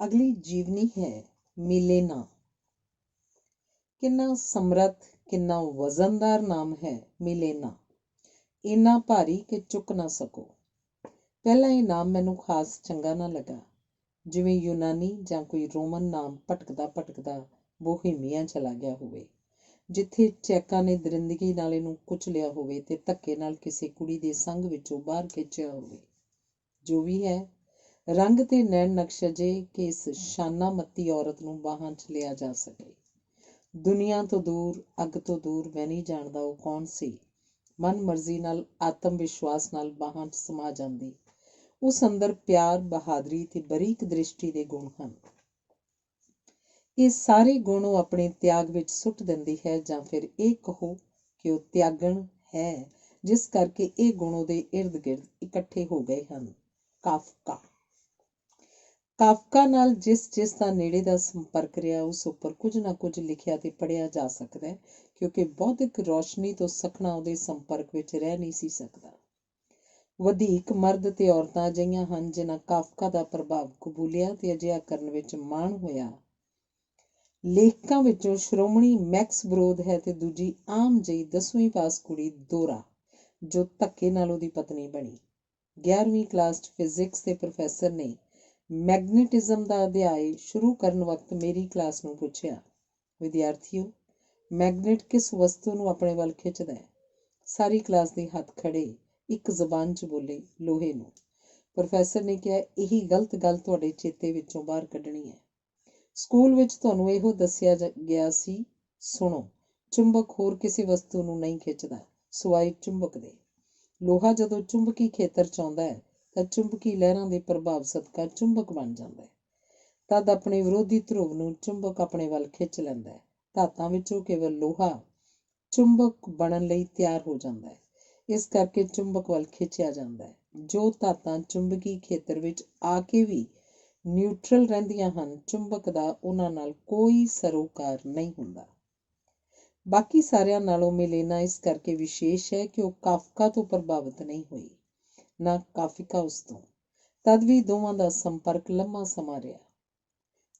अगली जीवनी है मिलेना। किन्ना समर्थ किन्ना वजनदार नाम है मिलेना, इन्ना भारी कि चुक ना सको। पहला ये नाम मैनू खास चंगा ना लगा, जिवें यूनानी जां कोई रोमन नाम भटकदा भटकदा बोहेमिया चला गया होवे, जिथे चैका ने दरिंदगी नाल इहनूं कुचलिया होवे ते धक्के नाल किसी कुड़ी दे संग विचों बाहर खिंचिया होवे। जो भी है, रंग ते नैन नक्श जे कि इस शाना मत्ती औरत नूं बाहां च लिया जा सके। दुनिया तो दूर, अग तो दूर, मैं नहीं जानदा ਉਹ कौन सी। मन मर्जी नाल आत्म विश्वास नाल बाहां च समा जांदी। उस अंदर प्यार, बहादरी ते बरीक दृष्टि दे गुण ਹਨ। ਇਹ ਸਾਰੇ ਗੁਣ ਉਹ ਆਪਣੇ ਤਿਆਗ ਵਿੱਚ ਸੁੱਟ ਦਿੰਦੀ ਹੈ, ਜਾਂ ਫਿਰ ਇਹ ਕਹੋ ਕਿ ਉਹ ਤਿਆਗਣ ਹੈ, ਜਿਸ ਕਰਕੇ ਇਹ ਗੁਣ ਉਹਦੇ ਇਰਦ ਗਿਰਦ ਇਕੱਠੇ ਹੋ ਗਏ ਹਨ। ਕਾਫਕਾ ਨਾਲ ਜਿਸ ਦਾ ਨੇੜੇ ਦਾ ਸੰਪਰਕ ਰਿਹਾ, ਉਸ ਉੱਪਰ ਕੁਝ ਨਾ ਕੁਝ ਲਿਖਿਆ ਤੇ ਪੜ੍ਹਿਆ ਜਾ ਸਕਦਾ ਹੈ, ਕਿਉਂਕਿ ਬੌਧਿਕ ਰੌਸ਼ਨੀ ਤੋਂ ਸਖਣਾ ਉਹਦੇ ਸੰਪਰਕ ਵਿੱਚ ਰਹਿ ਨਹੀਂ ਸੀ ਸਕਦਾ। ਵਧੇਕ ਮਰਦ ਤੇ ਔਰਤਾਂ ਅਜਿਹੀਆਂ ਹਨ ਜਿਨ੍ਹਾਂ ਕਾਫਕਾ ਦਾ ਪ੍ਰਭਾਵ ਕਬੂਲਿਆ ਤੇ ਅਜਿਹਾ ਕਰਨ ਵਿੱਚ ਮਾਣ ਹੋਇਆ। ਲੇਖਕਾਂ ਵਿੱਚੋਂ ਸ਼੍ਰੋਮਣੀ ਮੈਕਸ ਬਰੋਦ ਹੈ ਤੇ ਦੂਜੀ ਆਮ ਜਿਹੀ 10ਵੀਂ ਪਾਸ ਕੁੜੀ ਦੋਰਾ, ਜੋ ਧੱਕੇ ਨਾਲ ਉਹਦੀ ਪਤਨੀ ਬਣੀ। 11ਵੀਂ ਕਲਾਸ 'ਚ ਫਿਜ਼ਿਕਸ ਦੇ ਪ੍ਰੋਫੈਸਰ ਨੇ ਮੈਗਨੇਟਿਜ਼ਮ ਦਾ ਅਧਿਆਇ ਸ਼ੁਰੂ ਕਰਨ ਵਕਤ ਮੇਰੀ ਕਲਾਸ ਨੂੰ ਪੁੱਛਿਆ, ਵਿਦਿਆਰਥੀਓ, ਮੈਗਨੇਟ ਕਿਸ ਵਸਤੂ ਨੂੰ ਆਪਣੇ ਵੱਲ ਖਿੱਚਦਾ ਹੈ? ਸਾਰੀ ਕਲਾਸ ਦੇ ਹੱਥ ਖੜੇ ਇੱਕ ਜ਼ਬਾਨ 'ਚ ਬੋਲੇ, ਲੋਹੇ ਨੂੰ। ਪ੍ਰੋਫੈਸਰ ਨੇ ਕਿਹਾ, ਇਹੀ ਗਲਤ ਗੱਲ ਤੁਹਾਡੇ ਚੇਤੇ ਵਿੱਚੋਂ ਬਾਹਰ ਕੱਢਣੀ ਹੈ। ਸਕੂਲ ਵਿੱਚ ਤੁਹਾਨੂੰ ਇਹੋ ਦੱਸਿਆ ਗਿਆ ਸੀ, ਸੁਣੋ, ਚੁੰਬਕ ਹੋਰ ਕਿਸੇ ਵਸਤੂ ਨੂੰ ਨਹੀਂ ਖਿੱਚਦਾ ਸਿਵਾਏ ਚੁੰਬਕ ਦੇ। ਲੋਹਾ ਜਦੋਂ ਚੁੰਬਕੀ ਖੇਤਰ 'ਚ ਆਉਂਦਾ ਹੈ ਤਾਂ ਚੁੰਬਕੀ ਲਹਿਰਾਂ ਦੇ ਪ੍ਰਭਾਵ ਸਦਕਾ ਚੁੰਬਕ ਬਣ ਜਾਂਦਾ ਹੈ। ਤਦ ਆਪਣੇ ਵਿਰੋਧੀ ਧਰੁਵ ਨੂੰ ਚੁੰਬਕ ਆਪਣੇ ਵੱਲ ਖਿੱਚ ਲੈਂਦਾ ਹੈ। ਧਾਤਾਂ ਵਿੱਚੋਂ ਕੇਵਲ ਲੋਹਾ ਚੁੰਬਕ ਬਣਨ ਲਈ ਤਿਆਰ ਹੋ ਜਾਂਦਾ ਹੈ, ਇਸ ਕਰਕੇ ਚੁੰਬਕ ਵੱਲ ਖਿੱਚਿਆ ਜਾਂਦਾ ਹੈ। ਜੋ ਧਾਤਾਂ ਚੁੰਬਕੀ ਖੇਤਰ ਵਿੱਚ ਆ ਕੇ ਵੀ ਨਿਊਟਰਲ ਰਹਿੰਦੀਆਂ ਹਨ, ਚੁੰਬਕ ਦਾ ਉਹਨਾਂ ਨਾਲ ਕੋਈ ਸਰੋਕਾਰ ਨਹੀਂ ਹੁੰਦਾ। ਬਾਕੀ ਸਾਰਿਆਂ ਨਾਲੋਂ ਮਿਲੇਨਾ ਇਸ ਕਰਕੇ ਵਿਸ਼ੇਸ਼ ਹੈ ਕਿ ਉਹ ਕਾਫਕਾ ਤੋਂ ਪ੍ਰਭਾਵਿਤ ਨਹੀਂ ਹੋਈ, ਨਾ ਕਾਫਕਾ ਉਸ ਤੋਂ। ਤਦ ਵੀ ਦੋਵਾਂ ਦਾ ਸੰਪਰਕ ਲੰਮਾ ਸਮਾਂ ਰਿਹਾ।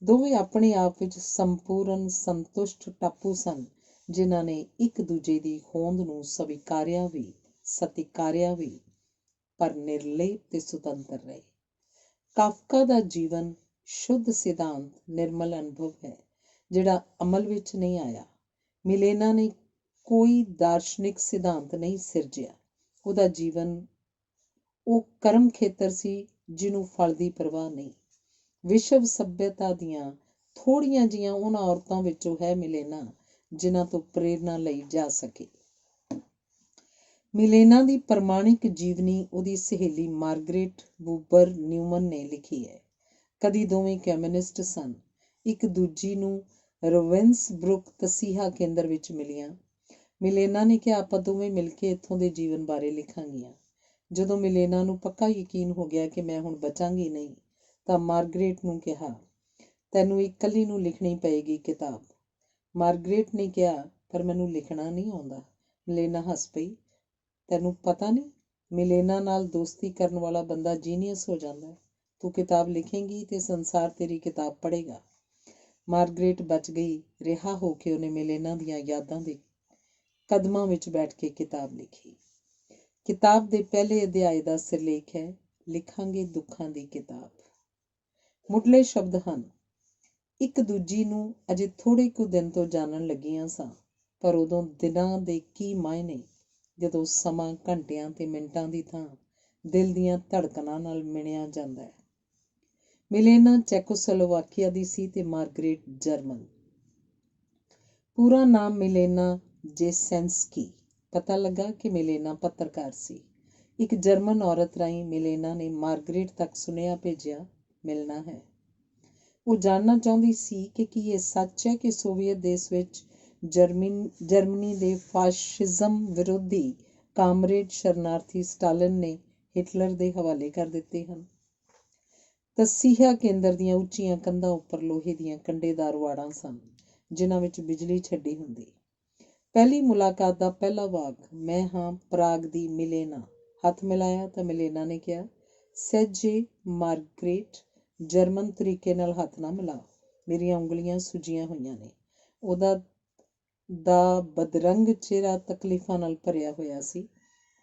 ਦੋਵੇਂ ਆਪਣੇ ਆਪ ਵਿੱਚ ਸੰਪੂਰਨ ਸੰਤੁਸ਼ਟ ਟਾਪੂ ਸਨ, ਜਿਨ੍ਹਾਂ ਨੇ ਇੱਕ ਦੂਜੇ ਦੀ ਹੋਂਦ ਨੂੰ ਸਵੀਕਾਰਿਆ ਵੀ, ਸਤਿਕਾਰਿਆ ਵੀ, ਪਰ ਨਿਰਲੇਪ ਤੇ ਸੁਤੰਤਰ ਰਹੇ। ਕਾਫਕਾ ਦਾ ਜੀਵਨ ਸ਼ੁੱਧ ਸਿਧਾਂਤ, ਨਿਰਮਲ ਅਨੁਭਵ ਹੈ, ਜਿਹੜਾ ਅਮਲ ਵਿੱਚ ਨਹੀਂ ਆਇਆ। ਮਿਲੇਨਾ ਨੇ ਕੋਈ ਦਾਰਸ਼ਨਿਕ ਸਿਧਾਂਤ ਨਹੀਂ ਸਿਰਜਿਆ। ਉਹਦਾ ਜੀਵਨ ਉਹ ਕਰਮ ਖੇਤਰ ਸੀ ਜਿਹਨੂੰ ਫਲ ਦੀ ਪਰਵਾਹ ਨਹੀਂ। ਵਿਸ਼ਵ ਸੱਭਿਅਤਾ ਦੀਆਂ ਥੋੜ੍ਹੀਆਂ ਜਿਹੀਆਂ ਉਹਨਾਂ ਔਰਤਾਂ ਵਿੱਚੋਂ ਹੈ ਮਿਲੇਨਾ, ਜਿਨ੍ਹਾਂ ਤੋਂ ਪ੍ਰੇਰਨਾ ਲਈ ਜਾ ਸਕੇ। ਮਿਲੇਨਾ ਦੀ ਪ੍ਰਮਾਣਿਕ ਜੀਵਨੀ ਉਹਦੀ ਸਹੇਲੀ ਮਾਰਗਰੇਟ ਬੂਬਰ ਨਿਊਮਨ ਨੇ ਲਿਖੀ ਹੈ। ਕਦੀ ਦੋਵੇਂ ਕਮਿਊਨਿਸਟ ਸਨ। ਇੱਕ ਦੂਜੀ ਨੂੰ ਰੋਵਿੰਸਬਰੁਕ ਤਸੀਹਾ ਕੇਂਦਰ ਵਿੱਚ ਮਿਲੀਆਂ। ਮਿਲੇਨਾ ਨੇ ਕਿਹਾ, ਆਪਾਂ ਦੋਵੇਂ ਮਿਲ ਕੇ ਇੱਥੋਂ ਦੇ ਜੀਵਨ ਬਾਰੇ ਲਿਖਾਂਗੀਆਂ। ਜਦੋਂ ਮਿਲੇਨਾ ਨੂੰ ਪੱਕਾ ਯਕੀਨ ਹੋ ਗਿਆ ਕਿ ਮੈਂ ਹੁਣ ਬਚਾਂਗੀ ਨਹੀਂ, ਤਾਂ ਮਾਰਗਰੇਟ ਨੂੰ ਕਿਹਾ, ਤੈਨੂੰ ਇਕੱਲੀ ਨੂੰ ਲਿਖਣੀ ਪਏਗੀ ਕਿਤਾਬ। ਮਾਰਗਰੇਟ ਨੇ ਕਿਹਾ, ਪਰ ਮੈਨੂੰ ਲਿਖਣਾ ਨਹੀਂ ਆਉਂਦਾ। ਮਿਲੇਨਾ ਹੱਸ ਪਈ, ਤੈਨੂੰ ਪਤਾ ਨਹੀਂ, ਮਿਲੇਨਾ ਨਾਲ ਦੋਸਤੀ ਕਰਨ ਵਾਲਾ ਬੰਦਾ ਜੀਨੀਅਸ ਹੋ ਜਾਂਦਾ। ਤੂੰ ਕਿਤਾਬ ਲਿਖੇਂਗੀ ਤੇ ਸੰਸਾਰ ਤੇਰੀ ਕਿਤਾਬ ਪੜ੍ਹੇਗਾ। ਮਾਰਗਰੇਟ ਬਚ ਗਈ। ਰਿਹਾ ਹੋ ਕੇ ਉਹਨੇ ਮਿਲੇਨਾ ਦੀਆਂ ਯਾਦਾਂ ਦੇ ਕਦਮਾਂ ਵਿੱਚ ਬੈਠ ਕੇ ਕਿਤਾਬ ਲਿਖੀ। ਕਿਤਾਬ ਦੇ ਪਹਿਲੇ ਅਧਿਆਇ ਦਾ ਸਿਰਲੇਖ ਹੈ, ਲਿਖਾਂਗੇ ਦੁੱਖਾਂ ਦੀ ਕਿਤਾਬ। ਮੁੱਢਲੇ ਸ਼ਬਦ ਹਨ, ਇੱਕ ਦੂਜੀ ਨੂੰ ਅਜੇ ਥੋੜ੍ਹੇ ਕੁ ਦਿਨ ਤੋਂ ਜਾਣਨ ਲੱਗੀਆਂ ਸਾਂ, ਪਰ ਉਦੋਂ ਦਿਨਾਂ ਦੇ ਕੀ ਮਾਇਨੇ, ਜਦੋਂ ਸਮਾਂ ਘੰਟਿਆਂ ਤੇ ਮਿੰਟਾਂ ਦੀ ਥਾਂ ਦਿਲ ਦੀਆਂ ਧੜਕਣਾਂ ਨਾਲ ਮਿਣਿਆ ਜਾਂਦਾ ਹੈ। ਮਿਲੇਨਾ ਚੈਕੋਸਲੋਵਾਕੀਆ ਦੀ ਸੀ ਤੇ ਮਾਰਗਰੇਟ ਜਰਮਨ। ਪੂਰਾ ਨਾਮ ਮਿਲੇਨਾ ਜੇਸੈਂਸਕੀ। ਪਤਾ ਲੱਗਾ ਕਿ ਮਿਲੇਨਾ ਪੱਤਰਕਾਰ ਸੀ। ਇੱਕ ਜਰਮਨ ਔਰਤ ਰਾਹੀਂ ਮਿਲੇਨਾ ਨੇ ਮਾਰਗਰੇਟ ਤੱਕ ਸੁਨੇਹਾ ਭੇਜਿਆ, ਮਿਲਣਾ ਹੈ। ਉਹ ਜਾਣਨਾ ਚਾਹੁੰਦੀ ਸੀ ਕਿ ਕੀ ਇਹ ਸੱਚ ਹੈ ਕਿ ਸੋਵੀਅਤ ਦੇਸ਼ ਵਿੱਚ ਜਰਮਨੀ ਦੇ ਫਾਸ਼ਿਜ਼ਮ ਵਿਰੋਧੀ ਕਾਮਰੇਡ ਸ਼ਰਨਾਰਥੀ ਸਟਾਲਿਨ ਨੇ ਹਿਟਲਰ ਦੇ ਹਵਾਲੇ ਕਰ ਦਿੱਤੇ ਹਨ। ਤਸੀਹਾ ਕੇਂਦਰ ਦੀਆਂ ਉੱਚੀਆਂ ਕੰਧਾਂ ਉੱਪਰ ਲੋਹੇ ਦੀਆਂ ਕੰਡੇਦਾਰ ਵਾੜਾਂ ਸਨ, ਜਿਨ੍ਹਾਂ ਵਿੱਚ ਬਿਜਲੀ ਛੱਡੀ ਹੁੰਦੀ। ਪਹਿਲੀ ਮੁਲਾਕਾਤ ਦਾ ਪਹਿਲਾ ਵਾਕ, ਮੈਂ ਹਾਂ ਪ੍ਰਾਗ ਦੀ ਮਿਲੇਨਾ। ਹੱਥ ਮਿਲਾਇਆ ਤਾਂ ਮਿਲੇਨਾ ਨੇ ਕਿਹਾ, ਸਹਿਜੇ ਮਾਰਗਰੇਟ, ਜਰਮਨ ਤਰੀਕੇ ਨਾਲ ਹੱਥ ਨਾ ਮਿਲਾ, ਮੇਰੀਆਂ ਉਂਗਲੀਆਂ ਸੁੱਜੀਆਂ ਹੋਈਆਂ ਨੇ। ਉਹਦਾ ਦਾ ਬਦਰੰਗ ਚਿਹਰਾ ਤਕਲੀਫਾਂ ਨਾਲ ਭਰਿਆ ਹੋਇਆ ਸੀ,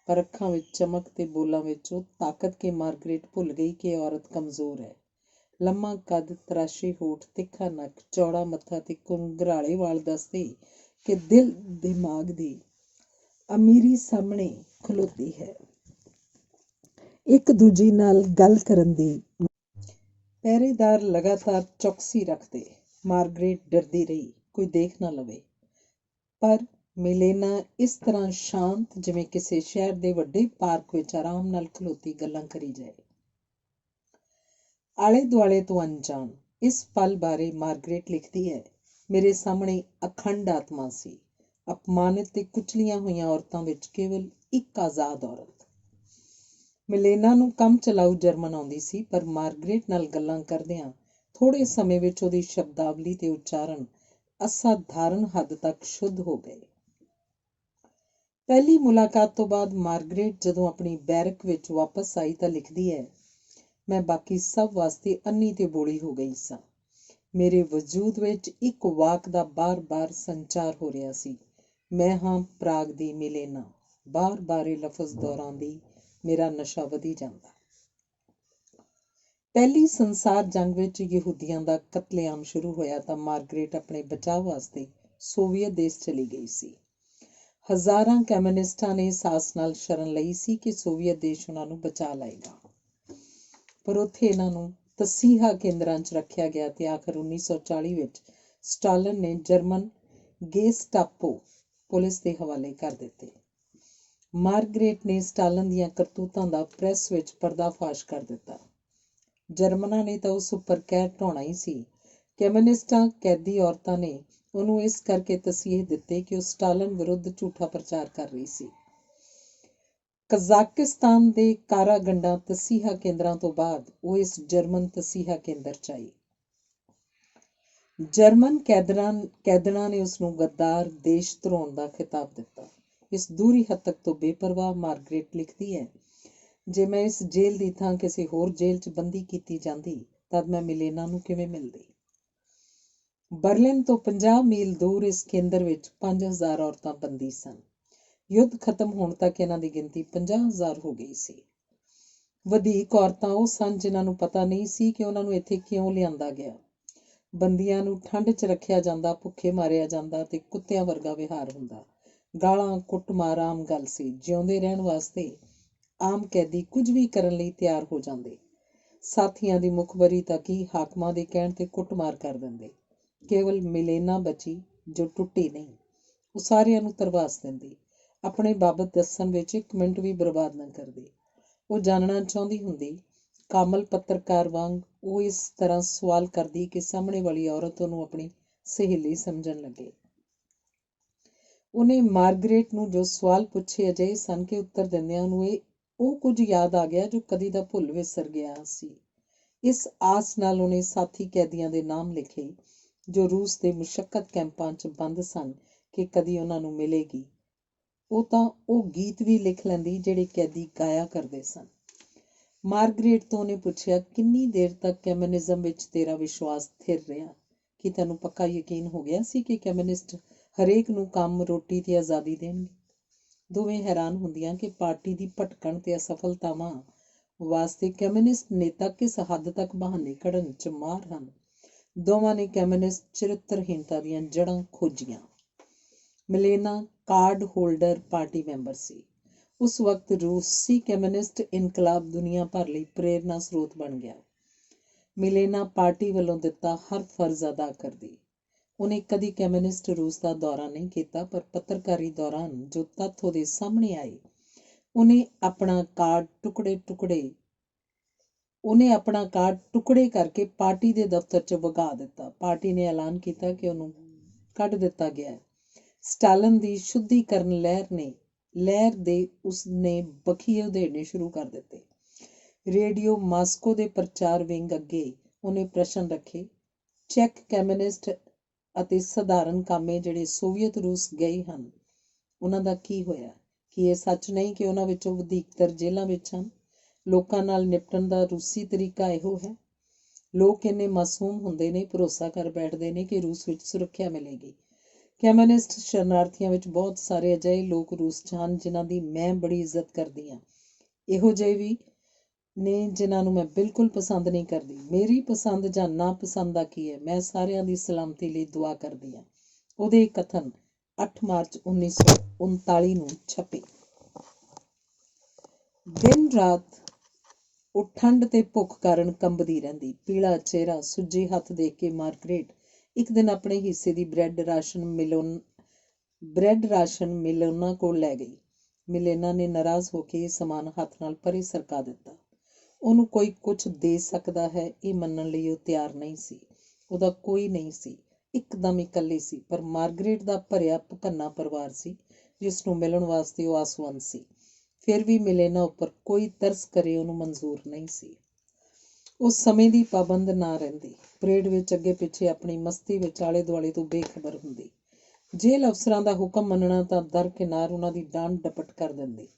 ਪਰ ਅੱਖਾਂ ਵਿੱਚ ਚਮਕ ਤੇ ਬੋਲਾਂ ਵਿੱਚ ਉਹ ਤਾਕਤ ਕਿ ਮਾਰਗਰੇਟ ਭੁੱਲ ਗਈ ਕਿ ਔਰਤ ਕਮਜ਼ੋਰ ਹੈ। ਲੰਮਾ ਕੱਦ, ਤਰਾਸ਼ੇ ਹੋਠ, ਤਿੱਖਾ ਨੱਕ, ਚੌੜਾ ਮੱਥਾ ਤੇ ਘੁੰਗਰਾਲੇ ਵਾਲ ਦੱਸਦੇ ਕਿ ਦਿਲ ਦਿਮਾਗ ਦੀ ਅਮੀਰੀ ਸਾਹਮਣੇ ਖਲੋਤੀ ਹੈ। ਇੱਕ ਦੂਜੀ ਨਾਲ ਗੱਲ ਕਰਨ ਦੀ ਪਹਿਰੇਦਾਰ ਲਗਾਤਾਰ ਚੌਕਸੀ ਰੱਖਦੇ। ਮਾਰਗਰੇਟ ਡਰਦੀ ਰਹੀ ਕੋਈ ਦੇਖ ਨਾ ਲਵੇ, ਪਰ ਮਿਲੇਨਾ ਇਸ ਤਰ੍ਹਾਂ ਸ਼ਾਂਤ ਜਿਵੇਂ ਕਿਸੇ ਸ਼ਹਿਰ ਦੇ ਵੱਡੇ ਪਾਰਕ ਵਿੱਚ ਆਰਾਮ ਨਾਲ ਖਲੋਤੀ ਗੱਲਾਂ ਕਰੀ ਜਾਏ। ਆਲੇ ਦੁਆਲੇ ਤੋਂ ਅਣਜਾਣ ਇਸ ਪਲ ਬਾਰੇ ਮਾਰਗਰੇਟ ਲਿਖਦੀ ਹੈ, ਮੇਰੇ ਸਾਹਮਣੇ ਅਖੰਡ ਆਤਮਾ ਸੀ, ਅਪਮਾਨਿਤ ਤੇ ਕੁਚਲੀਆਂ ਹੋਈਆਂ ਔਰਤਾਂ ਵਿੱਚ ਕੇਵਲ ਇੱਕ ਆਜ਼ਾਦ ਔਰਤ। ਮਿਲੇਨਾ ਨੂੰ ਕੰਮ ਚਲਾਊ ਜਰਮਨ ਆਉਂਦੀ ਸੀ, ਪਰ ਮਾਰਗਰੇਟ ਨਾਲ ਗੱਲਾਂ ਕਰਦਿਆਂ ਥੋੜ੍ਹੇ ਸਮੇਂ ਵਿੱਚ ਉਹਦੀ ਸ਼ਬਦਾਵਲੀ ਤੇ ਉਚਾਰਨ ਅਸਾਧਾਰਨ ਹੱਦ ਤੱਕ ਸ਼ੁੱਧ ਹੋ ਗਏ। ਪਹਿਲੀ ਮੁਲਾਕਾਤ ਤੋਂ ਬਾਅਦ ਮਾਰਗਰੇਟ ਜਦੋਂ ਆਪਣੀ ਬੈਰਕ ਵਿੱਚ ਵਾਪਸ ਆਈ ਤਾਂ ਲਿਖਦੀ ਹੈ, ਮੈਂ ਬਾਕੀ ਸਭ ਵਾਸਤੇ ਅੰਨੀ ਤੇ ਬੋਲੀ ਹੋ ਗਈ ਸਾਂ। ਮੇਰੇ ਵਜੂਦ ਵਿੱਚ ਇੱਕ ਵਾਕ ਦਾ ਬਾਰ-ਬਾਰ ਸੰਚਾਰ ਹੋ ਰਿਹਾ ਸੀ, ਮੈਂ ਹਾਂ ਪ੍ਰਾਗ ਦੀ ਮਿਲੇਨਾ। ਬਾਰ-ਬਾਰ ਇਹ ਲਫ਼ਜ਼ ਦੁਹਰਾਉਂਦੀ ਮੇਰਾ ਨਸ਼ਾ ਵਧੀ ਜਾਂਦਾ। ਪਹਿਲੀ ਸੰਸਾਰ ਜੰਗ ਵਿੱਚ ਯਹੂਦੀਆਂ ਦਾ ਕਤਲੇਆਮ ਸ਼ੁਰੂ ਹੋਇਆ ਤਾਂ ਮਾਰਗਰੇਟ ਆਪਣੇ ਬਚਾਅ ਵਾਸਤੇ ਸੋਵੀਅਤ ਦੇਸ਼ ਚਲੀ ਗਈ ਸੀ। ਹਜ਼ਾਰਾਂ ਕਮਿਊਨਿਸਟਾਂ ਨੇ ਸਾਹਸ ਨਾਲ ਸ਼ਰਨ ਲਈ ਸੀ ਕਿ ਸੋਵੀਅਤ ਦੇਸ਼ ਉਹਨਾਂ ਨੂੰ ਬਚਾ ਲਏਗਾ, ਪਰ ਉੱਥੇ ਇਹਨਾਂ ਨੂੰ ਤਸੀਹਾ ਕੇਂਦਰਾਂ 'ਚ ਰੱਖਿਆ ਗਿਆ ਤੇ ਆਖਰ 1940 ਵਿੱਚ ਸਟਾਲਿਨ ਨੇ ਜਰਮਨ ਗੇਸਟਾਪੋ ਪੁਲਿਸ ਦੇ ਹਵਾਲੇ ਕਰ ਦਿੱਤੇ। ਮਾਰਗਰੇਟ ਨੇ ਸਟਾਲਿਨ ਦੀਆਂ ਕਰਤੂਤਾਂ ਦਾ ਪ੍ਰੈਸ ਵਿੱਚ ਪਰਦਾਫਾਸ਼ ਕਰ ਦਿੱਤਾ। ਜਰਮਨਾਂ ਨੇ ਤਾਂ ਉਸ ਉੱਪਰ ਕਹਿਰ ਢਾਉਣਾ ਹੀ ਸੀ। ਕਮਿਊਨਿਸਟਾਂ ਕੈਦੀ ਔਰਤਾਂ ਨੇ ਉਹਨੂੰ ਇਸ ਕਰਕੇ ਤਸੀਹੇ ਦਿੱਤੇ ਕਿ ਉਹ ਸਟਾਲਿਨ ਵਿਰੁੱਧ ਝੂਠਾ ਪ੍ਰਚਾਰ ਕਰ ਰਹੀ ਸੀ। ਕਜ਼ਾਕਿਸਤਾਨ ਦੇ ਕਾਰਾਗੰਡਾਂ ਤਸੀਹਾ ਕੇਂਦਰਾਂ ਤੋਂ ਬਾਅਦ ਉਹ ਇਸ ਜਰਮਨ ਤਸੀਹਾ ਕੇਂਦਰ 'ਚ ਆਈ। ਜਰਮਨ ਕੈਦਣਾਂ ਨੇ ਉਸਨੂੰ ਗੱਦਾਰ, ਦੇਸ਼ ਧਰੋਣ ਦਾ ਖਿਤਾਬ ਦਿੱਤਾ। ਇਸ ਦੂਰੀ ਹੱਦ ਤੱਕ ਤੋਂ ਬੇਪਰਵਾਹ ਮਾਰਗਰੇਟ ਲਿਖਦੀ ਹੈ, ਜੇ ਮੈਂ ਇਸ ਜੇਲ੍ਹ ਦੀ ਥਾਂ ਕਿਸੇ ਹੋਰ ਜੇਲ੍ਹ 'ਚ ਬੰਦੀ ਕੀਤੀ ਜਾਂਦੀ ਤਦ ਮੈਂ ਮਿਲੇਨਾ ਨੂੰ ਕਿਵੇਂ ਮਿਲਦੀ। ਬਰਲਿਨ ਤੋਂ 50 ਮੀਲ ਦੂਰ ਇਸ ਕੇਂਦਰ ਵਿੱਚ 5000 ਔਰਤਾਂ ਬੰਦੀ ਸਨ। ਯੁੱਧ ਖਤਮ ਹੋਣ ਤੱਕ ਇਹਨਾਂ ਦੀ ਗਿਣਤੀ 50,000 ਹੋ ਗਈ ਸੀ। ਵਧੇਕ ਔਰਤਾਂ ਉਹ ਸਨ ਜਿਨ੍ਹਾਂ ਨੂੰ ਪਤਾ ਨਹੀਂ ਸੀ ਕਿ ਉਹਨਾਂ ਨੂੰ ਇੱਥੇ ਕਿਉਂ ਲਿਆਂਦਾ ਗਿਆ। ਬੰਦੀਆਂ ਨੂੰ ਠੰਡ 'ਚ ਰੱਖਿਆ ਜਾਂਦਾ, ਭੁੱਖੇ ਮਾਰਿਆ ਜਾਂਦਾ ਤੇ ਕੁੱਤਿਆਂ ਵਰਗਾ ਵਿਹਾਰ ਹੁੰਦਾ। ਗਾਲਾਂ, ਕੁੱਟਮਾਰ ਆਮ ਗੱਲ ਸੀ। ਜਿਉਂਦੇ ਰਹਿਣ ਵਾਸਤੇ ਆਮ ਕੈਦੀ ਕੁਝ ਵੀ ਕਰਨ ਲਈ ਤਿਆਰ ਹੋ ਜਾਂਦੇ। ਸਾਥੀਆਂ ਦੀ ਮੁਖਬਰੀ ਤਾਂ ਕੀ, ਹਾਕਮਾਂ ਦੇ ਕਹਿਣ ਤੇ ਕੁੱਟਮਾਰ ਕਰ ਦਿੰਦੇ। ਕੇਵਲ ਮਿਲੇਨਾ ਬਚੀ ਜੋ ਟੁੱਟੀ ਨਹੀਂ। ਉਹ ਸਾਰਿਆਂ ਨੂੰ ਧਰਵਾਸ ਦਿੰਦੀ, ਆਪਣੇ ਬਾਬਤ ਦੱਸਣ ਵਿੱਚ ਇੱਕ ਮਿੰਟ ਵੀ ਬਰਬਾਦ ਨਾ ਕਰਦੀ। ਉਹ ਜਾਣਨਾ ਚਾਹੁੰਦੀ ਹੁੰਦੀ, ਕਾਮਲ ਪੱਤਰਕਾਰ ਵਾਂਗ ਉਹ ਇਸ ਤਰ੍ਹਾਂ ਸਵਾਲ ਕਰਦੀ ਕਿ ਸਾਹਮਣੇ ਵਾਲੀ ਔਰਤ ਉਹਨੂੰ ਆਪਣੀ ਸਹੇਲੀ ਸਮਝਣ ਲੱਗੇ। ਉਹਨੇ ਮਾਰਗਰੇਟ ਨੂੰ ਜੋ ਸਵਾਲ ਪੁੱਛੇ ਅਜਿਹੇ ਸਨ ਕਿ ਉੱਤਰ ਦਿੰਦਿਆਂ ਉਹਨੂੰ ਉਹ ਕੁਝ ਯਾਦ ਆ ਗਿਆ ਜੋ ਕਦੀ ਦਾ ਭੁੱਲ ਵਿਸਰ ਗਿਆ ਸੀ। ਇਸ ਆਸ ਨਾਲ ਉਹਨੇ ਸਾਥੀ ਕੈਦੀਆਂ ਦੇ ਨਾਮ ਲਿਖੇ ਜੋ ਰੂਸ ਦੇ ਮੁਸ਼ੱਕਤ ਕੈਂਪਾਂ 'ਚ ਬੰਦ ਸਨ ਕਿ ਕਦੀ ਉਹਨਾਂ ਨੂੰ ਮਿਲੇਗੀ। ਉਹ ਤਾਂ ਉਹ ਗੀਤ ਵੀ ਲਿਖ ਲੈਂਦੀ ਜਿਹੜੇ ਕੈਦੀ ਗਾਇਆ ਕਰਦੇ ਸਨ। ਮਾਰਗਰੇਟ ਤੋਂ ਉਹਨੇ ਪੁੱਛਿਆ, ਕਿੰਨੀ ਦੇਰ ਤੱਕ ਕਮਿਊਨਿਜ਼ਮ ਵਿੱਚ ਤੇਰਾ ਵਿਸ਼ਵਾਸ ਸਥਿਰ ਰਿਹਾ? ਕੀ ਤੈਨੂੰ ਪੱਕਾ ਯਕੀਨ ਹੋ ਗਿਆ ਸੀ ਕਿ ਕਮਿਊਨਿਸਟ ਹਰੇਕ ਨੂੰ ਕੰਮ, ਰੋਟੀ ਤੇ ਆਜ਼ਾਦੀ ਦੇਣਗੇ? ਦੋਵੇਂ ਹੈਰਾਨ ਹੁੰਦੀਆਂ ਕਿ ਪਾਰਟੀ ਦੀ ਭਟਕਣ ਤੇ ਅਸਫਲਤਾਵਾਂ ਵਾਸਤੇ ਕਮਿਊਨਿਸਟ ਨੇਤਾ ਕਿਸ ਹੱਦ ਤੱਕ ਬਹਾਨੇ ਕੱਢਣ 'ਚ ਮਾਹਰ ਹਨ। ਦੋਵਾਂ ਨੇ ਕਮਿਊਨਿਸਟ ਚਰਿੱਤਰਹੀਣਤਾ ਦੀਆਂ ਜੜ੍ਹਾਂ ਖੋਜੀਆਂ। ਮਿਲੇਨਾ ਕਾਰਡ ਹੋਲਡਰ ਪਾਰਟੀ ਮੈਂਬਰ ਸੀ। ਉਸ ਵਕਤ ਰੂਸੀ ਕਮਿਊਨਿਸਟ ਇਨਕਲਾਬ ਦੁਨੀਆ ਭਰ ਲਈ ਪ੍ਰੇਰਨਾ ਸਰੋਤ ਬਣ ਗਿਆ। ਮਿਲੇਨਾ ਪਾਰਟੀ ਵੱਲੋਂ ਦਿੱਤਾ ਹਰ ਫਰਜ਼ ਅਦਾ ਕਰਦੀ। ਉਹਨੇ ਕਦੀ ਕਮਿਊਨਿਸਟ ਰੂਸ ਦਾ ਦੌਰਾ ਨਹੀਂ ਕੀਤਾ, ਪਰ ਪੱਤਰਕਾਰੀ ਦੌਰਾਨ ਜੋ ਤੱਥ ਉਹਦੇ ਸਾਹਮਣੇ ਆਏ, ਉਹਨੇ ਆਪਣਾ ਕਾਰਡ ਟੁਕੜੇ ਕਰਕੇ ਪਾਰਟੀ ਦੇ ਦਫ਼ਤਰ 'ਚ ਵਗਾ ਦਿੱਤਾ। ਪਾਰਟੀ ਨੇ ਐਲਾਨ ਕੀਤਾ ਕਿ ਉਹਨੂੰ ਕੱਢ ਦਿੱਤਾ ਗਿਆ। ਸਟਾਲਿਨ ਦੀ ਸ਼ੁੱਧੀਕਰਨ ਲਹਿਰ ਦੇ ਉਸਨੇ ਬਖੀਏ ਉਧੇੜਨੇ ਸ਼ੁਰੂ ਕਰ ਦਿੱਤੇ। ਰੇਡੀਓ ਮਾਸਕੋ ਦੇ ਪ੍ਰਚਾਰ ਵਿੰਗ ਅੱਗੇ ਉਹਨੇ ਪ੍ਰਸ਼ਨ ਰੱਖੇ, ਚੈੱਕ ਕਮਿਊਨਿਸਟ ਅਤੇ ਸਧਾਰਨ ਕਾਮੇ ਜਿਹੜੇ ਸੋਵੀਅਤ ਰੂਸ ਗਏ ਹਨ, ਉਹਨਾਂ ਦਾ ਕੀ ਹੋਇਆ? ਕੀ ਇਹ ਸੱਚ ਨਹੀਂ ਕਿ ਉਹਨਾਂ ਵਿੱਚੋਂ ਵਧੀਕਤਰ ਜੇਲ੍ਹਾਂ ਵਿੱਚ ਹਨ? ਲੋਕਾਂ ਨਾਲ ਨਿਪਟਣ ਦਾ ਰੂਸੀ ਤਰੀਕਾ ਇਹੋ ਹੈ? ਲੋਕ ਇੰਨੇ ਮਾਸੂਮ ਹੁੰਦੇ ਨੇ, ਭਰੋਸਾ ਕਰ ਬੈਠਦੇ ਨੇ ਕਿ ਰੂਸ ਵਿੱਚ ਸੁਰੱਖਿਆ ਮਿਲੇਗੀ। ਕਮਿਊਨਿਸਟ ਸ਼ਰਨਾਰਥੀਆਂ ਵਿੱਚ ਬਹੁਤ ਸਾਰੇ ਅਜਿਹੇ ਲੋਕ ਰੂਸ 'ਚ ਹਨ ਜਿਨ੍ਹਾਂ ਦੀ ਮੈਂ ਬੜੀ ਇੱਜ਼ਤ ਕਰਦੀ ਹਾਂ। ਇਹੋ ਜਿਹੇ ਵੀ ਨੇ ਜਿਨ੍ਹਾਂ ਨੂੰ ਮੈਂ ਬਿਲਕੁਲ ਪਸੰਦ ਨਹੀਂ ਕਰਦੀ। ਮੇਰੀ ਪਸੰਦ ਜਾਂ ਨਾਪਸੰਦ ਦਾ ਕੀ ਹੈ, ਮੈਂ ਸਾਰਿਆਂ ਦੀ ਸਲਾਮਤੀ ਲਈ ਦੁਆ ਕਰਦੀ ਹਾਂ। ਉਹਦੇ ਕਥਨ 8 ਮਾਰਚ 1939 ਨੂੰ ਛਪੇ। ਦਿਨ ਰਾਤ ਉਹ ਠੰਡ ਤੇ ਭੁੱਖ ਕਾਰਨ ਕੰਬਦੀ ਰਹਿੰਦੀ। ਪੀਲਾ ਚਿਹਰਾ, ਸੁੱਜੇ ਹੱਥ ਦੇਖ ਕੇ ਮਾਰਗਰੇਟ ਇੱਕ ਦਿਨ ਆਪਣੇ ਹਿੱਸੇ ਦੀ ਬ੍ਰੈਡ ਰਾਸ਼ਨ ਮਿਲੋਨਾ ਕੋਲ ਲੈ ਗਈ। ਮਿਲੇਨਾ ਨੇ ਨਾਰਾਜ਼ ਹੋ ਕੇ ਇਹ ਸਮਾਨ ਹੱਥ ਨਾਲ ਪਰੇ ਸਰਕਾ ਦਿੱਤਾ। ਉਹਨੂੰ ਕੋਈ ਕੁਝ ਦੇ ਸਕਦਾ ਹੈ, ਇਹ ਮੰਨਣ ਲਈ ਉਹ ਤਿਆਰ ਨਹੀਂ ਸੀ। ਉਹਦਾ ਕੋਈ ਨਹੀਂ ਸੀ, ਇੱਕਦਮ ਇਕੱਲੀ ਸੀ। ਪਰ ਮਾਰਗਰੇਟ ਦਾ ਭਰਿਆ ਭਕੰਨਾ ਪਰਿਵਾਰ ਸੀ ਜਿਸ ਨੂੰ ਮਿਲਣ ਵਾਸਤੇ ਉਹ ਆਸਵੰਦ ਸੀ। ਫਿਰ ਵੀ ਮਿਲੇਨਾ ਉੱਪਰ ਕੋਈ ਤਰਸ ਕਰੇ ਉਹਨੂੰ ਮਨਜ਼ੂਰ ਨਹੀਂ ਸੀ। ਉਹ ਸਮੇਂ ਦੀ ਪਾਬੰਦ ਨਾ ਰਹਿੰਦੀ। ਪਰੇਡ ਵਿੱਚ ਅੱਗੇ ਪਿੱਛੇ ਆਪਣੀ ਮਸਤੀ ਵਿੱਚ ਆਲੇ ਦੁਆਲੇ ਤੋਂ ਬੇਖਬਰ ਹੁੰਦੀ। ਜੇਲ੍ਹ ਅਫਸਰਾਂ ਦਾ ਹੁਕਮ ਮੰਨਣਾ ਤਾਂ ਦਰਕਿਨਾਰ ਉਹਨਾਂ ਦੀ ਡਾਂਟ ਡਪਟ ਕਰ ਦਿੰਦੀ।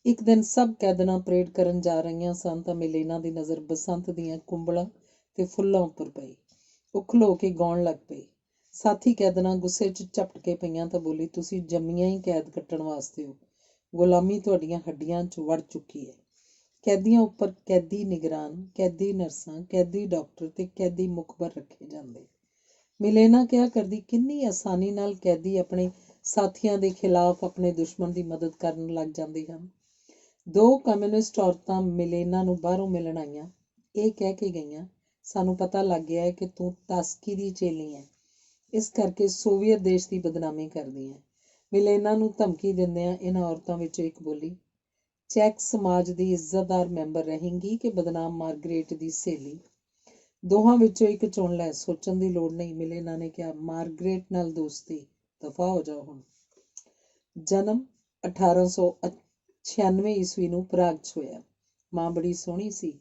ਇੱਕ ਦਿਨ ਸਭ ਕੈਦਨਾਂ ਪਰੇਡ ਕਰਨ ਜਾ ਰਹੀਆਂ ਸਨ ਤਾਂ ਮਿਲੇਨਾ ਦੀ ਨਜ਼ਰ ਬਸੰਤ ਦੀਆਂ ਕੁੰਬਲਾਂ ਤੇ ਫੁੱਲਾਂ ਉੱਪਰ ਪਈ। ਉਹ ਖਲੋ ਕੇ ਗਾਉਣ ਲੱਗ ਪਈ। ਸਾਥੀ ਕੈਦਨਾਂ ਗੁੱਸੇ 'ਚ ਝਪਟ ਕੇ ਪਈਆਂ ਤਾਂ ਬੋਲੀ, ਤੁਸੀਂ ਜੰਮੀਆਂ ਹੀ ਕੈਦ ਕੱਟਣ ਵਾਸਤੇ ਹੋ। ਗੁਲਾਮੀ ਤੁਹਾਡੀਆਂ ਹੱਡੀਆਂ 'ਚ ਵੜ ਚੁੱਕੀ ਹੈ। ਕੈਦੀਆਂ ਉੱਪਰ ਕੈਦੀ ਨਿਗਰਾਨ, ਕੈਦੀ ਨਰਸਾਂ, ਕੈਦੀ ਡਾਕਟਰ ਤੇ ਕੈਦੀ ਮੁਖਬਰ ਰੱਖੇ ਜਾਂਦੇ। ਮਿਲੇਨਾ ਕਿਹਾ ਕਰਦੀ, ਕਿੰਨੀ ਆਸਾਨੀ ਨਾਲ ਕੈਦੀ ਆਪਣੇ ਸਾਥੀਆਂ ਦੇ ਖਿਲਾਫ ਆਪਣੇ ਦੁਸ਼ਮਣ ਦੀ ਮਦਦ ਕਰਨ ਲੱਗ ਜਾਂਦੇ ਹਨ। 2 ਕਮਿਊਨਿਸਟ ਔਰਤਾਂ ਮਿਲੇਨਾ ਨੂੰ ਬਾਹਰੋਂ ਮਿਲਣ ਆਈਆਂ। ਇਹ ਕਹਿ ਕੇ ਗਈਆਂ, ਸਾਨੂੰ ਪਤਾ ਲੱਗ ਗਿਆ ਹੈ ਕਿ ਤੂੰ ਤਾਸਕੀ ਦੀ ਚੇਲੀ ਹੈ, ਇਸ ਕਰਕੇ ਸੋਵੀਅਤ ਦੇਸ਼ ਦੀ ਬਦਨਾਮੀ ਕਰਦੀ ਹੈ। ਮਿਲੇਨਾ ਨੂੰ ਧਮਕੀ ਦਿੰਦਿਆਂ ਇਹਨਾਂ ਔਰਤਾਂ ਵਿੱਚੋਂ ਇੱਕ ਬੋਲੀ, ਚੈਕ ਸਮਾਜ ਦੀ ਇੱਜ਼ਤਦਾਰ ਮੈਂਬਰ ਰਹੇਂਗੀ ਕਿ ਬਦਨਾਮ ਮਾਰਗਰੇਟ ਦੀ ਸਹੇਲੀ? ਦੋਹਾਂ ਵਿੱਚੋਂ ਇੱਕ ਚੁਣ ਲੈ, ਸੋਚਣ ਦੀ ਲੋੜ ਨਹੀਂ। ਮਿਲੇਨਾ ਨੇ ਕਿਹਾ, ਮਾਰਗਰੇਟ ਨਾਲ ਦੋਸਤੀ, ਦਫਾ ਹੋ ਜਾਓ ਹੁਣ। ਜਨਮ 1896 ਈਸਵੀ ਨੂੰ ਪ੍ਰਾਗ 'ਚ ਹੋਇਆ। ਮਾਂ ਬੜੀ ਸੋਹਣੀ ਸੀ,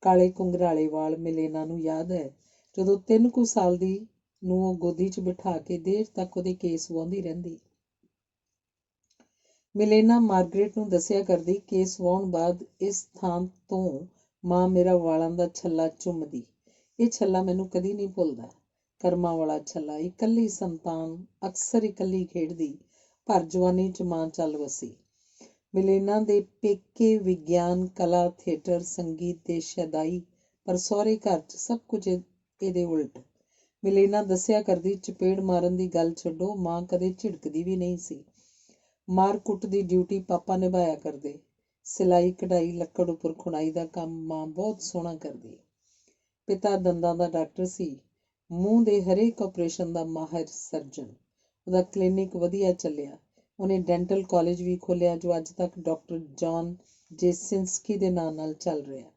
ਕਾਲੇ ਘੁੰਗਰਾਲੇ ਵਾਲ। ਮਿਲੇਨਾ ਨੂੰ ਯਾਦ ਹੈ ਜਦੋਂ 3 ਕੁ ਸਾਲ ਦੀ ਨੂੰ ਉਹ ਗੋਦੀ 'ਚ ਬਿਠਾ ਕੇ ਦੇਰ ਤੱਕ ਉਹਦੇ ਕੇਸ ਵਾਹੁੰਦੀ ਰਹਿੰਦੀ। ਮਿਲੇਨਾ ਮਾਰਗਰੇਟ ਨੂੰ ਦੱਸਿਆ ਕਰਦੀ, ਕੇਸ ਵਾਹੁਣ ਬਾਅਦ ਇਸ ਥਾਂ ਤੋਂ ਮਾਂ ਮੇਰਾ ਵਾਲਾਂ ਦਾ ਛੱਲਾ ਚੁੰਮਦੀ। ਇਹ ਛੱਲਾ ਮੈਨੂੰ ਕਦੀ ਨਹੀਂ ਭੁੱਲਦਾ। ਕਰਮਾਂ ਵਾਲਾ ਛੱਲਾ। ਇਕੱਲੀ ਸੰਤਾਨ, ਅਕਸਰ ਇਕੱਲੀ ਖੇਡਦੀ। ਭਰ ਜਵਾਨੀ 'ਚ ਮਾਂ ਚੱਲ ਵਸੀ। ਮਿਲੇਨਾ ਦੇ ਪੇਕੇ ਵਿਗਿਆਨ, ਕਲਾ, ਥੀਏਟਰ, ਸੰਗੀਤ ਦੇ ਸ਼ੈਦਾਈ, ਪਰ ਸਹੁਰੇ ਘਰ 'ਚ ਸਭ ਕੁਝ ਇਹਦੇ ਉਲਟ। ਮਿਲੇਨਾ ਦੱਸਿਆ ਕਰਦੀ, ਚਪੇੜ ਮਾਰਨ ਦੀ ਗੱਲ ਛੱਡੋ, ਮਾਂ ਕਦੇ ਝਿੜਕਦੀ ਵੀ ਨਹੀਂ ਸੀ। ਮਾਰ ਕੁੱਟ ਦੀ ਡਿਊਟੀ ਪਾਪਾ ਨਿਭਾਇਆ ਕਰਦੇ। ਸਿਲਾਈ ਕਢਾਈ, ਲੱਕੜ ਉੱਪਰ ਖੁਣਾਈ ਦਾ ਕੰਮ ਮਾਂ ਬਹੁਤ ਸੋਹਣਾ ਕਰਦੀ। ਪਿਤਾ ਦੰਦਾਂ ਦਾ ਡਾਕਟਰ ਸੀ, ਮੂੰਹ ਦੇ ਹਰੇਕ ਆਪਰੇਸ਼ਨ ਦਾ ਮਾਹਿਰ ਸਰਜਨ। ਉਹਦਾ ਕਲੀਨਿਕ ਵਧੀਆ ਚੱਲਿਆ। ਉਹਨੇ ਡੈਂਟਲ ਕਾਲਜ ਵੀ ਖੋਲ੍ਹਿਆ ਜੋ ਅੱਜ ਤੱਕ ਡਾਕਟਰ ਜੌਨ ਜੇਸਿੰਸਕੀ ਦੇ ਨਾਂ ਨਾਲ ਚੱਲ ਰਿਹਾ।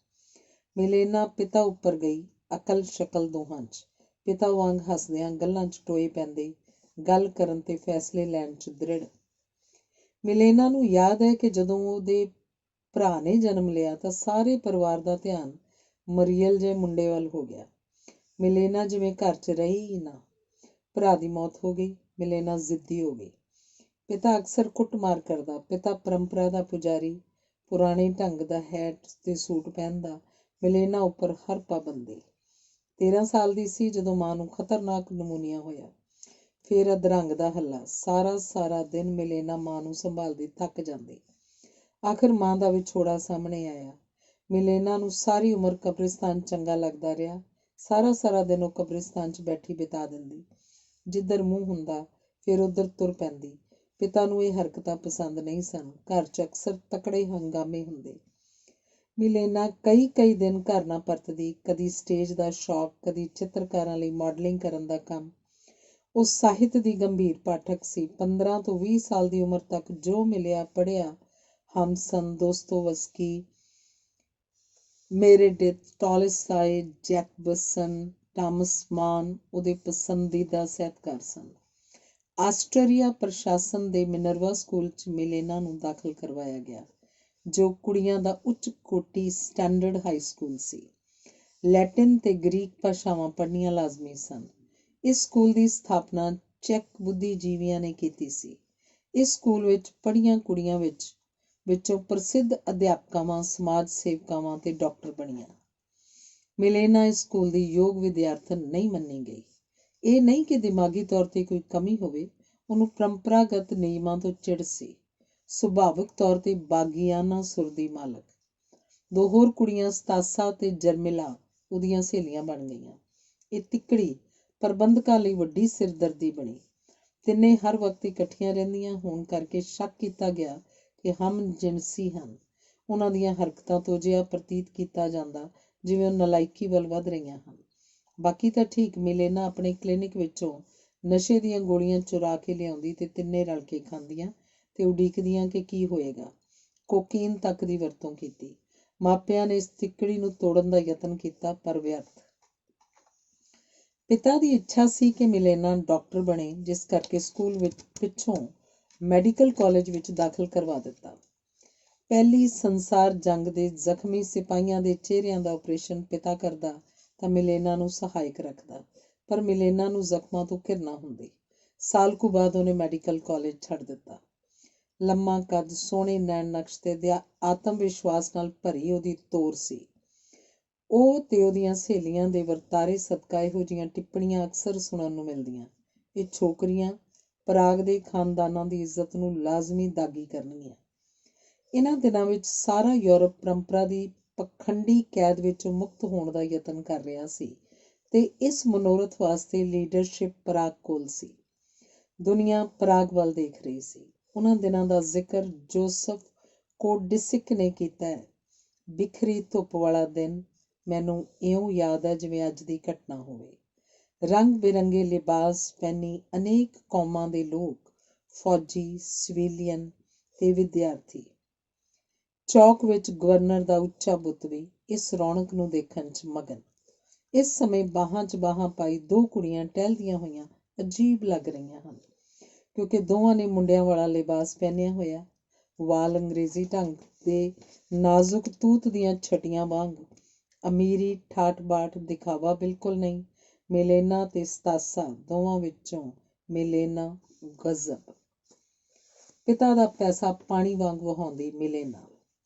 ਮਿਲੇਨਾ ਪਿਤਾ ਉੱਪਰ ਗਈ, ਅਕਲ ਸ਼ਕਲ ਦੋਹਾਂ 'ਚ। ਪਿਤਾ ਵਾਂਗ ਹੱਸਦਿਆਂ, ਗੱਲਾਂ 'ਚ ਟੋਏ ਪੈਂਦੇ, ਗੱਲ ਕਰਨ ਤੇ ਫੈਸਲੇ ਲੈਣ 'ਚ ਦ੍ਰਿੜ। ਮਿਲੇਨਾ ਨੂੰ ਯਾਦ ਹੈ ਕਿ ਜਦੋਂ ਉਹਦੇ ਭਰਾ ਨੇ ਜਨਮ ਲਿਆ ਤਾਂ ਸਾਰੇ ਪਰਿਵਾਰ ਦਾ ਧਿਆਨ ਮਰੀਅਲ ਜਿਹੇ ਮੁੰਡੇ ਵੱਲ ਹੋ ਗਿਆ। ਮਿਲੇਨਾ ਜਿਵੇਂ ਘਰ 'ਚ ਰਹੀ ਹੀ ਨਾ। ਭਰਾ ਦੀ ਮੌਤ ਹੋ ਗਈ। ਮਿਲੇਨਾ ਜ਼ਿੱਦੀ ਹੋ ਗਈ। ਪਿਤਾ ਅਕਸਰ ਕੁੱਟਮਾਰ ਕਰਦਾ। ਪਿਤਾ ਪਰੰਪਰਾ ਦਾ ਪੁਜਾਰੀ, ਪੁਰਾਣੇ ਢੰਗ ਦਾ ਹੈਟ ਤੇ ਸੂਟ ਪਹਿਨਦਾ। ਮਿਲੇਨਾ ਉੱਪਰ ਹਰ ਪਾਬੰਦੀ। 13 ਸਾਲ ਦੀ ਸੀ ਜਦੋਂ ਮਾਂ ਨੂੰ ਖਤਰਨਾਕ ਨਮੂਨੀਆ ਹੋਇਆ। ਫਿਰ ਅਧਰੰਗ ਦਾ ਹੱਲਾ। ਸਾਰਾ ਦਿਨ ਮਿਲੇਨਾ ਮਾਂ ਨੂੰ ਸੰਭਾਲਦੀ ਥੱਕ ਜਾਂਦੀ। ਆਖਿਰ ਮਾਂ ਦਾ ਵਿਛੋੜਾ ਸਾਹਮਣੇ ਆਇਆ। ਮਿਲੇਨਾ ਨੂੰ ਸਾਰੀ ਉਮਰ ਕਬਰਿਸਤਾਨ ਚੰਗਾ ਲੱਗਦਾ ਰਿਹਾ। ਸਾਰਾ ਦਿਨ ਉਹ ਕਬਰਿਸਤਾਨ 'ਚ ਬੈਠੀ ਬਿਤਾ ਦਿੰਦੀ। ਜਿੱਧਰ ਮੂੰਹ ਹੁੰਦਾ ਫਿਰ ਉੱਧਰ ਤੁਰ ਪੈਂਦੀ। ਪਿਤਾ ਨੂੰ ਇਹ ਹਰਕਤਾਂ ਪਸੰਦ ਨਹੀਂ ਸਨ। ਘਰ 'ਚ ਅਕਸਰ ਤਕੜੇ ਹੰਗਾਮੇ ਹੁੰਦੇ। ਮਿਲੇਨਾ ਕਈ ਦਿਨ ਘਰ ਨਾ ਪਰਤਦੀ। ਕਦੀ ਸਟੇਜ ਦਾ ਸ਼ੌਕ, ਕਦੀ ਚਿੱਤਰਕਾਰਾਂ ਲਈ ਮਾਡਲਿੰਗ ਕਰਨ ਦਾ ਕੰਮ। ਉਹ ਸਾਹਿਤ ਦੀ ਗੰਭੀਰ ਪਾਠਕ ਸੀ। 15 ਤੋਂ 20 ਸਾਲ ਦੀ ਉਮਰ ਤੱਕ ਜੋ ਮਿਲਿਆ ਪੜ੍ਹਿਆ। ਹਮਸਨ, ਦੋਸਤੋਵਸਕੀ, ਮੇਰੇਡਿਥ, ਟਾਲਸਟਾਏ, ਜੈਕਬਸਨ, ਥਾਮਸ ਮਾਨ ਉਹਦੇ ਪਸੰਦੀਦਾ ਸਾਹਿਤਕਾਰ ਸਨ। ਆਸਟਰੀਆ ਪ੍ਰਸ਼ਾਸਨ ਦੇ ਮਿਨਰਵਾ ਸਕੂਲ 'ਚ ਮਿਲੇਨਾ ਨੂੰ ਦਾਖਲ ਕਰਵਾਇਆ ਗਿਆ, ਜੋ ਕੁੜੀਆਂ ਦਾ ਉੱਚ ਕੋਟੀ ਸਟੈਂਡਰਡ ਹਾਈ ਸਕੂਲ ਸੀ। ਲੈਟਿਨ ਤੇ ਗ੍ਰੀਕ ਭਾਸ਼ਾਵਾਂ ਪੜ੍ਹਨੀਆਂ ਲਾਜ਼ਮੀ ਸਨ। ਇਸ ਸਕੂਲ ਦੀ ਸਥਾਪਨਾ ਚੈਕ ਬੁੱਧੀਜੀਵੀਆਂ ਨੇ ਕੀਤੀ ਸੀ। ਇਸ ਸਕੂਲ ਵਿੱਚ ਪੜ੍ਹੀਆਂ ਕੁੜੀਆਂ ਵਿੱਚੋਂ ਪ੍ਰਸਿੱਧ ਅਧਿਆਪਕਾਵਾਂ, ਸਮਾਜ ਸੇਵਿਕਾਵਾਂ ਤੇ ਡਾਕਟਰ ਬਣੀਆਂ। ਮਿਲੇਨਾ ਇਸ ਸਕੂਲ ਦੀ ਯੋਗ ਵਿਦਿਆਰਥਣ ਨਹੀਂ ਮੰਨੀ ਗਈ। ਇਹ ਨਹੀਂ ਕਿ ਦਿਮਾਗੀ ਤੌਰ 'ਤੇ ਕੋਈ ਕਮੀ ਹੋਵੇ, ਉਹਨੂੰ ਪਰੰਪਰਾਗਤ ਨਿਯਮਾਂ ਤੋਂ ਚਿੜ ਸੀ। ਸੁਭਾਵਿਕ ਤੌਰ 'ਤੇ ਬਾਗੀਆਨਾ ਸੁਰ ਦੀ ਮਾਲਕ। ਦੋ ਹੋਰ ਕੁੜੀਆਂ ਸਤਾਸਾ ਤੇ ਜਰਮਿਲਾ ਉਹਦੀਆਂ ਸਹੇਲੀਆਂ ਬਣ ਗਈਆਂ। ਇਹ ਤਿੱਕੜੀ ਪ੍ਰਬੰਧਕਾਂ ਲਈ ਵੱਡੀ ਸਿਰਦਰਦੀ ਬਣੀ। ਤਿੰਨੇ ਹਰ ਵਕਤ ਇਕੱਠੀਆਂ ਰਹਿੰਦੀਆਂ ਹੋਣ ਕਰਕੇ ਸ਼ੱਕ ਕੀਤਾ ਗਿਆ ਕਿ ਹਮ ਜਿਨਸੀ ਹਨ। ਉਹਨਾਂ ਦੀਆਂ ਹਰਕਤਾਂ ਤੋਂ ਅਜਿਹਾ ਪ੍ਰਤੀਤ ਕੀਤਾ ਜਾਂਦਾ ਜਿਵੇਂ ਉਹ ਨਲਾਇਕੀ ਵੱਲ ਵੱਧ ਰਹੀਆਂ ਹਨ। ਬਾਕੀ ਤਾਂ ਠੀਕ। ਮਿਲੇਨਾ ਆਪਣੇ ਕਲੀਨਿਕ ਵਿੱਚੋਂ ਨਸ਼ੇ ਦੀਆਂ ਗੋਲੀਆਂ ਚੁਰਾ ਕੇ ਲਿਆਉਂਦੀ ਤੇ ਤਿੰਨੇ ਰਲ ਕੇ ਖਾਂਦੀਆਂ ਤੇ ਉਡੀਕਦੀਆਂ ਕਿ ਕੀ ਹੋਏਗਾ। ਕੋਕੀਨ ਤੱਕ ਦੀ ਵਰਤੋਂ ਕੀਤੀ। ਮਾਪਿਆਂ ਨੇ ਇਸ ਤਿੱਕੜੀ ਨੂੰ ਤੋੜਨ ਦਾ ਯਤਨ ਕੀਤਾ, ਪਰ ਵਿਅਰਥ। ਪਿਤਾ ਦੀ ਇੱਛਾ ਸੀ ਕਿ ਮਿਲੇਨਾ ਡਾਕਟਰ ਬਣੇ, ਜਿਸ ਕਰਕੇ ਸਕੂਲ ਵਿੱਚ ਪਿੱਛੋਂ ਮੈਡੀਕਲ ਕਾਲਜ ਵਿੱਚ ਦਾਖਲ ਕਰਵਾ ਦਿੱਤਾ। ਪਹਿਲੀ ਸੰਸਾਰ ਜੰਗ ਦੇ ਜ਼ਖਮੀ ਸਿਪਾਹੀਆਂ ਦੇ ਚਿਹਰਿਆਂ ਦਾ ਆਪਰੇਸ਼ਨ ਪਿਤਾ ਕਰਦਾ ਤਾਂ ਮਿਲੇਨਾ ਨੂੰ ਸਹਾਇਕ ਰੱਖਦਾ, ਪਰ ਮਿਲੇਨਾ ਨੂੰ ਜ਼ਖਮਾਂ ਤੋਂ ਘਿਰਨਾ ਹੁੰਦੀ। ਸਾਲ ਕੁ ਬਾਅਦ ਉਹਨੇ ਮੈਡੀਕਲ ਕਾਲਜ ਛੱਡ ਦਿੱਤਾ। ਲੰਮਾ ਕੱਦ, ਸੋਹਣੇ ਨੈਣ ਨਕਸ਼ ਤੇ ਆਤਮ ਵਿਸ਼ਵਾਸ ਨਾਲ ਭਰੀ ਉਹਦੀ ਤੋਰ ਸੀ। ਉਹ ਤੇ ਉਹਦੀਆਂ ਸਹੇਲੀਆਂ ਦੇ ਵਰਤਾਰੇ ਸਦਕਾ ਇਹੋ ਜਿਹੀਆਂ ਟਿੱਪਣੀਆਂ ਅਕਸਰ ਸੁਣਨ ਨੂੰ ਮਿਲਦੀਆਂ, ਇਹ ਛੋਕਰੀਆਂ ਪਰਾਗ ਦੇ ਖਾਨਦਾਨਾਂ ਦੀ ਇੱਜ਼ਤ ਨੂੰ ਲਾਜ਼ਮੀ ਦਾਗੀ ਕਰਨਗੀਆਂ। ਇਹਨਾਂ ਦਿਨਾਂ ਵਿੱਚ ਸਾਰਾ ਯੂਰਪ ਪਰੰਪਰਾ ਦੀ ਪਖੰਡੀ ਕੈਦ ਵਿੱਚੋਂ ਮੁਕਤ ਹੋਣ ਦਾ ਯਤਨ ਕਰ ਰਿਹਾ ਸੀ ਤੇ ਇਸ ਮਨੋਰਥ ਵਾਸਤੇ ਲੀਡਰਸ਼ਿਪ ਪਰਾਗ ਕੋਲ ਸੀ। ਦੁਨੀਆ ਪਰਾਗ ਵੱਲ ਦੇਖ ਰਹੀ ਸੀ। ਉਹਨਾਂ ਦਿਨਾਂ ਦਾ ਜ਼ਿਕਰ ਜੋਸਫ ਕੋਡਿਸਿਕ ਨੇ ਕੀਤਾ ਹੈ। ਬਿਖਰੀ ਧੁੱਪ ਵਾਲਾ ਦਿਨ ਮੈਨੂੰ ਇਉਂ ਯਾਦ ਹੈ ਜਿਵੇਂ ਅੱਜ ਦੀ ਘਟਨਾ ਹੋਵੇ। ਰੰਗ ਬਿਰੰਗੇ ਲਿਬਾਸ ਪਹਿਨੀ ਅਨੇਕ ਕੌਮਾਂ ਦੇ ਲੋਕ, ਫੌਜੀ, ਸਿਵਿਲੀਅਨ ਤੇ ਵਿਦਿਆਰਥੀ। ਚੌਕ ਵਿੱਚ ਗਵਰਨਰ ਦਾ ਉੱਚਾ ਬੁੱਤ ਵੀ ਇਸ ਰੌਣਕ ਨੂੰ ਦੇਖਣ 'ਚ ਮਗਨ। ਇਸ ਸਮੇਂ ਬਾਹਾਂ 'ਚ ਬਾਹਾਂ ਪਾਈ ਦੋ ਕੁੜੀਆਂ ਟਹਿਲਦੀਆਂ ਹੋਈਆਂ ਅਜੀਬ ਲੱਗ ਰਹੀਆਂ ਹਨ, ਕਿਉਂਕਿ ਦੋਵਾਂ ਨੇ ਮੁੰਡਿਆਂ ਵਾਲਾ ਲਿਬਾਸ ਪਹਿਨਿਆ ਹੋਇਆ। ਵਾਲ ਅੰਗਰੇਜ਼ੀ ਢੰਗ ਦੇ ਨਾਜ਼ੁਕ ਤੂਤ ਦੀਆਂ ਛਟੀਆਂ ਵਾਂਗ। ਅਮੀਰੀ, ਠਾਠ ਬਾਠ, ਦਿਖਾਵਾ ਬਿਲਕੁਲ ਨਹੀਂ। ਮਿਲੇਨਾ ਤੇ ਸਤਾਸਾ ਦੋਵਾਂ ਵਿੱਚੋਂ ਮਿਲੇਨਾ ਗਜ਼ਬ। ਪਿਤਾ ਦਾ ਪੈਸਾ ਪਾਣੀ ਵਾਂਗ ਵਹਾਉਂਦੀ ਮਿਲੇਨਾ।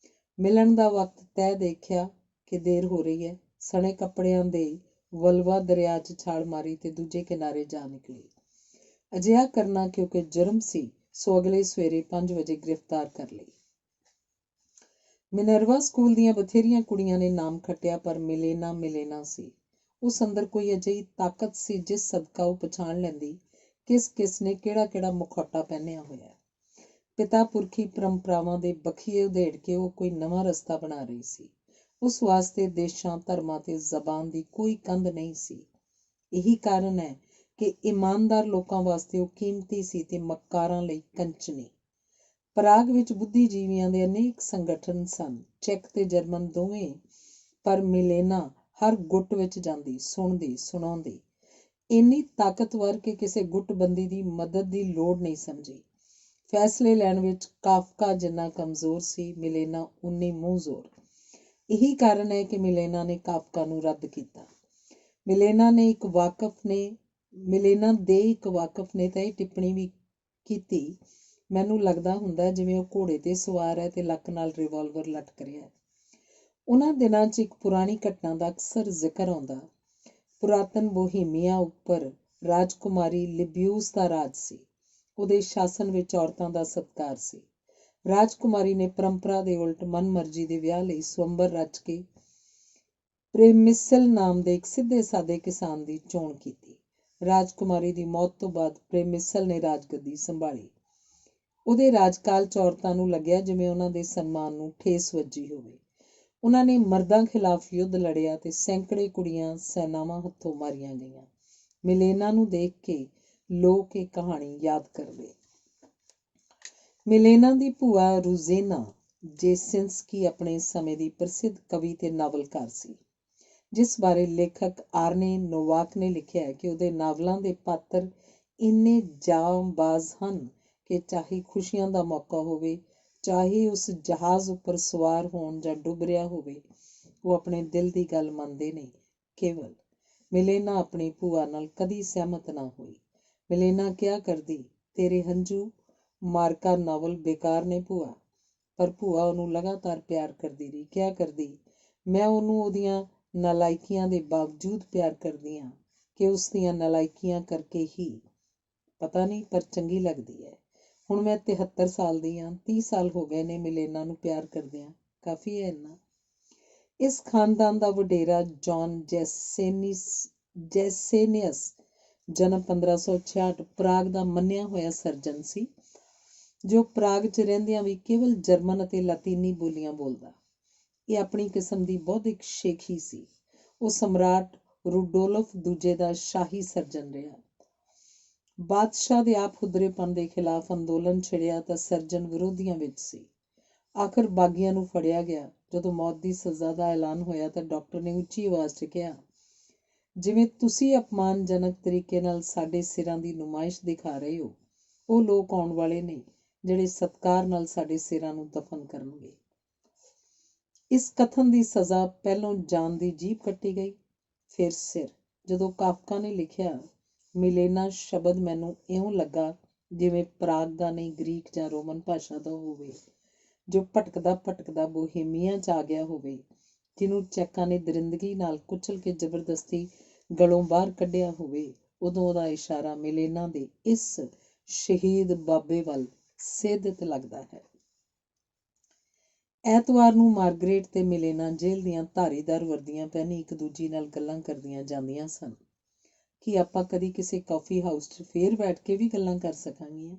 ਮਿਲਣ ਦਾ ਵਕਤ ਤੈਅ ਦੇਖਿਆ ਕਿ ਦੇਰ ਹੋ ਰਹੀ ਹੈ। ਸਣੇ ਕੱਪੜਿਆਂ ਦੇ ਵਲਵਾ ਦਰਿਆ 'ਚ ਛਾਲ ਮਾਰੀ ਤੇ ਦੂਜੇ ਕਿਨਾਰੇ ਜਾ ਨਿਕਲੀ। ਅਜਿਹਾ ਕਰਨਾ ਕਿਉਂਕਿ ਜੁਰਮ ਸੀ, ਸੋ ਅਗਲੇ ਸਵੇਰੇ 5 ਵਜੇ ਗ੍ਰਿਫਤਾਰ ਕਰ ਲਈ। ਮਿਨਰਵਾ ਸਕੂਲ ਦੀਆਂ ਬਥੇਰੀਆਂ ਕੁੜੀਆਂ ਨੇ ਨਾਮ ਖੱਟਿਆ, ਪਰ ਮਿਲੇਨਾ ਸੀ। ਉਸ ਅੰਦਰ ਕੋਈ ਅਜਿਹੀ ਤਾਕਤ ਸੀ ਜਿਸ ਸਦਕਾ ਉਹ ਪਛਾਣ ਲੈਂਦੀ ਕਿਸ ਨੇ ਕਿਹੜਾ ਮੁਖੌਟਾ ਪਹਿਨਿਆ ਹੋਇਆ। ਪਿਤਾ ਪੁਰਖੀ ਪਰੰਪਰਾਵਾਂ ਦੇ ਬਖੀਏ ਉਧੇੜ ਕੇ ਉਹ ਕੋਈ ਨਵਾਂ ਰਸਤਾ ਬਣਾ ਰਹੀ ਸੀ। ਉਸ ਵਾਸਤੇ ਦੇਸ਼ਾਂ, ਧਰਮਾਂ ਤੇ ਜ਼ਬਾਨ ਦੀ ਕੋਈ ਕੰਧ ਨਹੀਂ ਸੀ। ਇਹੀ ਕਾਰਨ ਹੈ ਕਿ ਇਮਾਨਦਾਰ ਲੋਕਾਂ ਵਾਸਤੇ ਉਹ ਕੀਮਤੀ ਸੀ ਤੇ ਮੱਕਾਰਾਂ ਲਈ ਕੰਚਨੀ। ਪਰਾਗ ਵਿੱਚ ਬੁੱਧੀਜੀਵੀਆਂ ਦੇ ਅਨੇਕ ਸੰਗਠਨ ਸਨ, ਚੈਕ ਤੇ ਜਰਮਨ ਦੋਵੇਂ, ਪਰ ਮਿਲੇਨਾ ਹਰ ਗੁੱਟ ਵਿੱਚ ਜਾਂਦੀ, ਸੁਣਦੀ, ਸੁਣਾਉਂਦੀ। ਇੰਨੀ ਤਾਕਤਵਰ ਕਿ ਕਿਸੇ ਗੁੱਟਬੰਦੀ ਦੀ ਮਦਦ ਦੀ ਲੋੜ ਨਹੀਂ ਸਮਝੀ। ਫੈਸਲੇ ਲੈਣ ਵਿੱਚ ਕਾਫਕਾ ਜਿੰਨਾ ਕਮਜ਼ੋਰ ਸੀ, ਮਿਲੇਨਾ ਉਨੀ ਮੂੰਹ ਜ਼ੋਰ। ਇਹੀ ਕਾਰਨ ਹੈ ਕਿ ਮਿਲੇਨਾ ਨੇ ਕਾਫਕਾ ਨੂੰ ਰੱਦ ਕੀਤਾ। ਮਿਲੇਨਾ ਦੇ ਇੱਕ ਵਾਕਫ ਨੇ ਤਾਂ ਇਹ ਟਿੱਪਣੀ ਵੀ ਕੀਤੀ, ਮੈਨੂੰ ਲੱਗਦਾ ਹੁੰਦਾ ਜਿਵੇਂ ਉਹ ਘੋੜੇ ਤੇ ਸਵਾਰ ਹੈ ਤੇ ਲੱਕ ਨਾਲ ਰਿਵਾਲਵਰ ਲਟਕ ਰਿਹਾ। ਉਹਨਾਂ ਦਿਨਾਂ 'ਚ ਇੱਕ ਪੁਰਾਣੀ ਘਟਨਾ ਦਾ ਅਕਸਰ ਜ਼ਿਕਰ ਆਉਂਦਾ। ਪੁਰਾਤਨ ਬੋਹੀਮੀਆ ਉੱਪਰ ਰਾਜਕੁਮਾਰੀ ਲਿਬਿਊਸ ਦਾ ਰਾਜ ਸੀ। ਉਹਦੇ ਸ਼ਾਸਨ ਵਿੱਚ ਔਰਤਾਂ ਦਾ ਸਤਿਕਾਰ ਸੀ। ਰਾਜਕੁਮਾਰੀ ਨੇ ਪਰੰਪਰਾ ਦੇ ਉਲਟ ਮਨਮਰਜ਼ੀ ਦੇ ਵਿਆਹ ਲਈ ਸਵੰਬਰ ਰਚ ਕੇ ਪ੍ਰੇਮਿਸਲ ਨਾਮ ਦੇ ਇੱਕ ਸਿੱਧੇ ਸਾਦੇ ਕਿਸਾਨ ਦੀ ਚੋਣ ਕੀਤੀ। ਰਾਜਕੁਮਾਰੀ ਦੀ ਮੌਤ ਤੋਂ ਬਾਅਦ ਪ੍ਰੇਮਿਸਲ ਨੇ ਰਾਜਗੱਦੀ ਸੰਭਾਲੀ। ਉਹਦੇ ਰਾਜਕਾਲ 'ਚ ਔਰਤਾਂ ਨੂੰ ਲੱਗਿਆ ਜਿਵੇਂ ਉਹਨਾਂ ਦੇ ਸਨਮਾਨ ਨੂੰ ਠੇਸ ਵੱਜੀ ਹੋਵੇ। ਉਹਨਾਂ ਨੇ ਮਰਦਾਂ ਖਿਲਾਫ ਯੁੱਧ ਲੜਿਆ ਤੇ ਸੈਂਕੜੇ ਕੁੜੀਆਂ ਸੈਨਾਵਾਂ ਹੱਥੋਂ ਮਾਰੀਆਂ ਗਈਆਂ। ਮਿਲੇਨਾ ਨੂੰ ਦੇਖ ਕੇ ਲੋਕ ਇਹ ਕਹਾਣੀ ਯਾਦ ਕਰਦੇ। ਮਿਲੇਨਾ ਦੀ ਭੂਆ ਰੂਜ਼ੇਨਾ ਜੇਸਿੰਸਕੀ ਆਪਣੇ ਸਮੇਂ ਦੀ ਪ੍ਰਸਿੱਧ ਕਵੀ ਤੇ ਨਾਵਲਕਾਰ ਸੀ, ਜਿਸ ਬਾਰੇ ਲੇਖਕ ਆਰਨੇ ਨੋਵਾਕ ਨੇ ਲਿਖਿਆ ਹੈ ਕਿ ਉਹਦੇ ਨਾਵਲਾਂ ਦੇ ਪਾਤਰ ਇੰਨੇ ਜਾਂਬਾਜ਼ ਹਨ ਕਿ ਚਾਹੇ ਖੁਸ਼ੀਆਂ ਦਾ ਮੌਕਾ ਹੋਵੇ, ਚਾਹੇ ਉਸ ਜਹਾਜ਼ ਉੱਪਰ ਸਵਾਰ ਹੋਣ ਜਾਂ ਡੁੱਬ ਰਿਹਾ ਹੋਵੇ, ਉਹ ਆਪਣੇ ਦਿਲ ਦੀ ਗੱਲ ਮੰਨਦੇ ਨੇ। ਕੇਵਲ ਮਿਲੇਨਾ ਆਪਣੀ ਭੂਆ ਨਾਲ ਕਦੀ ਸਹਿਮਤ ਨਾ ਹੋਈ। ਮਿਲੇਨਾ ਕਿਹਾ ਕਰਦੀ, ਤੇਰੇ ਹੰਝੂ ਮਾਰਕਾ ਨਾਵਲ ਬੇਕਾਰ ਨੇ ਭੂਆ। ਪਰ ਭੂਆ ਉਹਨੂੰ ਲਗਾਤਾਰ ਪਿਆਰ ਕਰਦੀ ਰਹੀ। ਕਿਹਾ ਕਰਦੀ, ਮੈਂ ਉਹਨੂੰ ਉਹਦੀਆਂ ਨਾਲਾਇਕੀਆਂ ਦੇ ਬਾਵਜੂਦ ਪਿਆਰ ਕਰਦੀ ਹਾਂ ਕਿ ਉਸ ਦੀਆਂ ਨਾਲਾਇਕੀਆਂ ਕਰਕੇ ਹੀ, ਪਤਾ ਨਹੀਂ, ਪਰ ਚੰਗੀ ਲੱਗਦੀ ਹੈ। ਹੁਣ ਮੈਂ 73 ਸਾਲ ਦੀ ਹਾਂ। 30 ਸਾਲ ਹੋ ਗਏ ਨੇ ਮਿਲੇਨਾ ਨੂੰ ਪਿਆਰ ਕਰਦਿਆਂ। ਕਾਫੀ ਹੈ ਇੰਨਾ। ਇਸ ਖਾਨਦਾਨ ਦਾ ਵਡੇਰਾ ਜੌਨ ਜੈਸੇਨੀਅਸ ਜਨਮ 1566 ਪ੍ਰਾਗ ਦਾ ਮੰਨਿਆ ਹੋਇਆ ਸਰਜਨ ਸੀ, ਜੋ ਪ੍ਰਾਗ 'ਚ ਰਹਿੰਦਿਆਂ ਵੀ ਕੇਵਲ ਜਰਮਨ ਅਤੇ ਲਾਤੀਨੀ ਬੋਲੀਆਂ ਬੋਲਦਾ। ਇਹ ਆਪਣੀ ਕਿਸਮ ਦੀ ਬੌਧਿਕ ਸ਼ੇਖੀ ਸੀ। ਉਹ ਸਮਰਾਟ ਰੂਡੋਲਫ ਦੂਜੇ ਦਾ ਸ਼ਾਹੀ ਸਰਜਨ ਰਿਹਾ। ਬਾਦਸ਼ਾਹ ਦੇ ਆਪ ਹੁਦਰੇਪਨ ਦੇ ਖਿਲਾਫ ਅੰਦੋਲਨ ਛਿੜਿਆ ਤਾਂ ਸਰਜਨ ਵਿਰੋਧੀਆਂ ਵਿੱਚ ਸੀ। ਆਖਰ ਬਾਗੀਆਂ ਨੂੰ ਫੜਿਆ ਗਿਆ। ਜਦੋਂ ਮੌਤ ਦੀ ਸਜ਼ਾ ਦਾ ਐਲਾਨ ਹੋਇਆ ਤਾਂ ਡਾਕਟਰ ਨੇ ਉੱਚੀ ਆਵਾਜ਼ 'ਚ ਕਿਹਾ, ਜਿਵੇਂ ਤੁਸੀਂ ਅਪਮਾਨਜਨਕ ਤਰੀਕੇ ਨਾਲ ਸਾਡੇ ਸਿਰਾਂ ਦੀ ਨੁਮਾਇਸ਼ ਦਿਖਾ ਰਹੇ ਹੋ, ਉਹ ਲੋਕ ਆਉਣ ਵਾਲੇ ਨੇ ਜਿਹੜੇ ਸਤਿਕਾਰ ਨਾਲ ਸਾਡੇ ਸਿਰਾਂ ਨੂੰ ਦਫਨ ਕਰਨਗੇ। ਇਸ ਕਥਨ ਦੀ ਸਜ਼ਾ ਪਹਿਲੋਂ ਜਾਨ ਦੀ ਜੀਭ ਕੱਟੀ ਗਈ, ਫਿਰ ਸਿਰ। ਜਦੋਂ ਕਾਫਕਾ ਨੇ ਲਿਖਿਆ, ਮਿਲੇਨਾ ਸ਼ਬਦ ਮੈਨੂੰ ਇਉਂ ਲੱਗਾ ਜਿਵੇਂ ਪ੍ਰਾਗ ਦਾ ਨਹੀਂ, ਗ੍ਰੀਕ ਜਾਂ ਰੋਮਨ ਭਾਸ਼ਾ ਦਾ ਹੋਵੇ, ਜੋ ਭਟਕਦਾ ਭਟਕਦਾ ਬੋਹੇਮੀਆ 'ਚ ਆ ਗਿਆ ਹੋਵੇ, ਜਿਹਨੂੰ ਚੈਕਾਂ ਨੇ ਦਰਿੰਦਗੀ ਨਾਲ ਕੁਚਲ ਕੇ ਜ਼ਬਰਦਸਤੀ ਗਲੋਂ ਬਾਹਰ ਕੱਢਿਆ ਹੋਵੇ। ਉਦੋਂ ਉਹਦਾ ਇਸ਼ਾਰਾ ਮਿਲੇਨਾ ਦੇ ਇਸ ਸ਼ਹੀਦ ਬਾਬੇ ਵੱਲ ਸੇਧਿਤ ਲੱਗਦਾ ਹੈ। ਐਤਵਾਰ ਨੂੰ ਮਾਰਗਰੇਟ ਤੇ ਮਿਲੇਨਾ ਜੇਲ੍ਹ ਦੀਆਂ ਧਾਰੀਦਾਰ ਵਰਦੀਆਂ ਪਹਿਨੀ ਇੱਕ ਦੂਜੀ ਨਾਲ ਗੱਲਾਂ ਕਰਦੀਆਂ ਜਾਂਦੀਆਂ ਸਨ। ਕੀ ਆਪਾਂ ਕਦੀ ਕਿਸੇ ਕਾਫੀ ਹਾਊਸ 'ਚ ਫੇਰ ਬੈਠ ਕੇ ਵੀ ਗੱਲਾਂ ਕਰ ਸਕਾਂਗੀਆਂ?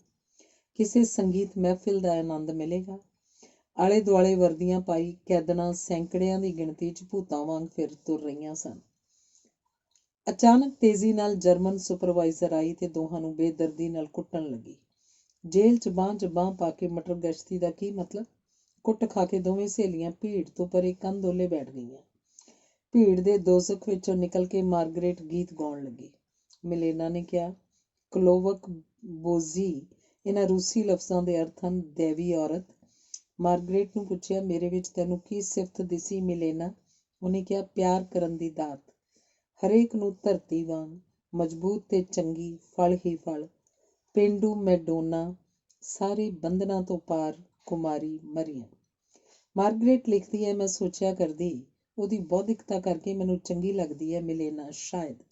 ਕਿਸੇ ਸੰਗੀਤ ਮਹਿਫਿਲ ਦਾ ਆਨੰਦ ਮਿਲੇਗਾ। ਆਲੇ ਦੁਆਲੇ ਵਰਦੀਆਂ ਪਾਈ ਕੈਦਣਾ ਸੈਂਕੜਿਆਂ ਦੀ ਗਿਣਤੀ 'ਚ ਭੂਤਾਂ ਵਾਂਗ ਫਿਰ ਤੁਰ ਰਹੀਆਂ ਸਨ। ਅਚਾਨਕ ਤੇਜ਼ੀ ਨਾਲ ਜਰਮਨ ਸੁਪਰਵਾਈਜ਼ਰ ਆਈ ਤੇ ਦੋਹਾਂ ਨੂੰ ਬੇਦਰਦੀ ਨਾਲ ਕੁੱਟਣ ਲੱਗੀ। ਜੇਲ੍ਹ 'ਚ ਬਾਂਹ ਪਾ ਕੇ ਮਟਰ ਗਸ਼ਤੀ ਦਾ ਕੀ ਮਤਲਬ? ਕੁੱਟ ਖਾ ਕੇ ਦੋਵੇਂ ਸਹੇਲੀਆਂ ਭੀੜ ਤੋਂ ਪਰੇ ਕੰਧ ਓਲੇ ਬੈਠ ਗਈਆਂ। ਭੀੜ ਦੇ ਦੋਜ਼ਖ ਵਿੱਚੋਂ ਨਿਕਲ ਕੇ ਮਾਰਗਰੇਟ ਗੀਤ ਗਾਉਣ ਲੱਗੀ। ਮਿਲੇਨਾ ਨੇ ਕਿਹਾ, ਕਲੋਵਕ ਬੋਜ਼ੀ ਇਹਨਾਂ ਰੂਸੀ ਲਫ਼ਜ਼ਾਂ ਦੇ ਅਰਥ ਹਨ ਦੈਵੀ ਔਰਤ। ਮਾਰਗਰੇਟ ਨੂੰ ਪੁੱਛਿਆ, ਮੇਰੇ ਵਿੱਚ ਤੈਨੂੰ ਕੀ ਸਿਫਤ ਦਿਸੀ ਮਿਲੇਨਾ? ਉਹਨੇ ਕਿਹਾ, ਪਿਆਰ ਕਰਨ ਦੀ ਦਾਤ। ਹਰੇਕ ਨੂੰ ਧਰਤੀ ਵਾਂਗ ਮਜ਼ਬੂਤ ਤੇ ਚੰਗੀ, ਫਲ ਹੀ ਫਲ। ਪੇਂਡੂ ਮੈਡੋਨਾ, ਸਾਰੇ ਬੰਧਨਾਂ ਤੋਂ ਪਾਰ, ਕੁਮਾਰੀ ਮਰੀਅਮ। ਮਾਰਗਰੇਟ ਲਿਖਦੀ ਹੈ, ਮੈਂ ਸੋਚਿਆ ਕਰਦੀ, ਉਹਦੀ ਬੌਧਿਕਤਾ ਕਰਕੇ ਮੈਨੂੰ ਚੰਗੀ ਲੱਗਦੀ ਹੈ ਮਿਲੇਨਾ, ਸ਼ਾਇਦ।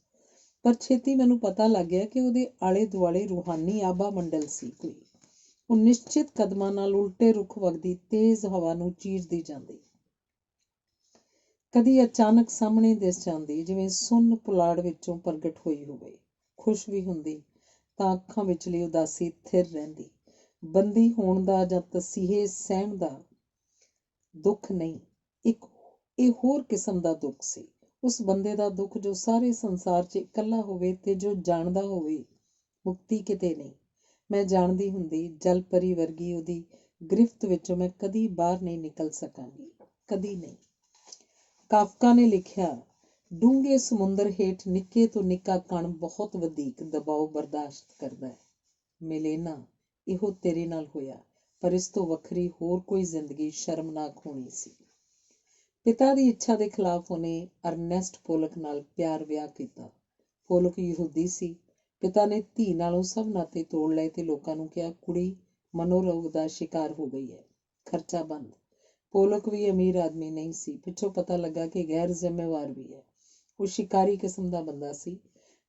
ਪਰ ਛੇਤੀ ਮੈਨੂੰ ਪਤਾ ਲੱਗ ਗਿਆ ਕਿ ਉਹਦੇ ਆਲੇ ਦੁਆਲੇ ਰੂਹਾਨੀ ਆਭਾ ਮੰਡਲ ਸੀ ਕੋਈ। ਉਹ ਨਿਸ਼ਚਿਤ ਕਦਮਾਂ ਨਾਲ ਉਲਟੇ ਰੁੱਖ ਵਗਦੀ ਤੇਜ਼ ਹਵਾ ਨੂੰ ਚੀਰਦੀ ਜਾਂਦੀ। ਕਦੀ ਅਚਾਨਕ ਸਾਹਮਣੇ ਦਿਸ ਜਾਂਦੀ, ਜਿਵੇਂ ਸੁੰਨ ਪੁਲਾੜ ਵਿੱਚੋਂ ਪ੍ਰਗਟ ਹੋਈ ਹੋਵੇ। ਖੁਸ਼ ਵੀ ਹੁੰਦੀ ਤਾਂ ਅੱਖਾਂ ਵਿਚਲੀ ਉਦਾਸੀ ਥਿਰ ਰਹਿੰਦੀ। ਬੰਦੀ ਹੋਣ ਦਾ ਜਾਂ ਤਸੀਹੇ ਸਹਿਣ ਦਾ ਦੁੱਖ ਨਹੀਂ, ਇਹ ਹੋਰ ਕਿਸਮ ਦਾ ਦੁੱਖ ਸੀ। ਉਸ ਬੰਦੇ ਦਾ ਦੁੱਖ ਜੋ ਸਾਰੇ ਸੰਸਾਰ 'ਚ ਇਕੱਲਾ ਹੋਵੇ ਤੇ ਜੋ ਜਾਣਦਾ ਹੋਵੇ ਮੁਕਤੀ ਕਿਤੇ ਨਹੀਂ। ਮੈਂ ਜਾਣਦੀ ਹੁੰਦੀ ਜਲ ਪਰੀ ਵਰਗੀ ਉਹਦੀ ਗ੍ਰਿਫਤ ਵਿੱਚੋਂ ਮੈਂ ਕਦੀ ਬਾਹਰ ਨਹੀਂ ਨਿਕਲ ਸਕਾਂਗੀ, ਕਦੀ ਨਹੀਂ। ਕਾਫਕਾ ਨੇ ਲਿਖਿਆ, ਡੂੰਘੇ ਸਮੁੰਦਰ ਹੇਠ ਨਿੱਕੇ ਤੋਂ ਨਿੱਕਾ ਕਣ ਬਹੁਤ ਵਧੀਕ ਦਬਾਅ ਬਰਦਾਸ਼ਤ ਕਰਦਾ ਹੈ। ਮਿਲੇਨਾ, ਇਹੋ ਤੇਰੇ ਨਾਲ ਹੋਇਆ, ਪਰ ਇਸ ਤੋਂ ਵੱਖਰੀ ਹੋਰ ਕੋਈ ਜ਼ਿੰਦਗੀ ਸ਼ਰਮਨਾਕ ਹੋਣੀ ਸੀ। ਪਿਤਾ ਦੀ ਇੱਛਾ ਦੇ ਖਿਲਾਫ ਉਹਨੇ ਅਰਨੈਸਟ ਪੋਲਕ ਨਾਲ ਪਿਆਰ ਵਿਆਹ ਕੀਤਾ। ਪੋਲਕ ਯਹੂਦੀ ਸੀ। ਪਿਤਾ ਨੇ ਧੀ ਨਾਲੋਂ ਸਭ ਨਾਤੇ ਤੋੜ ਲਏ ਤੇ ਲੋਕਾਂ ਨੂੰ ਕਿਹਾ, ਕੁੜੀ ਮਨੋਰੋਗ ਦਾ ਸ਼ਿਕਾਰ ਹੋ ਗਈ ਹੈ, ਖਰਚਾ ਬੰਦ। ਪੋਲਕ ਵੀ ਅਮੀਰ ਆਦਮੀ ਨਹੀਂ ਸੀ। ਪਿੱਛੋਂ ਪਤਾ ਲੱਗਾ ਕਿ ਗੈਰ ਜ਼ਿੰਮੇਵਾਰ ਵੀ ਹੈ। ਉਹ ਸ਼ਿਕਾਰੀ ਕਿਸਮ ਦਾ ਬੰਦਾ ਸੀ।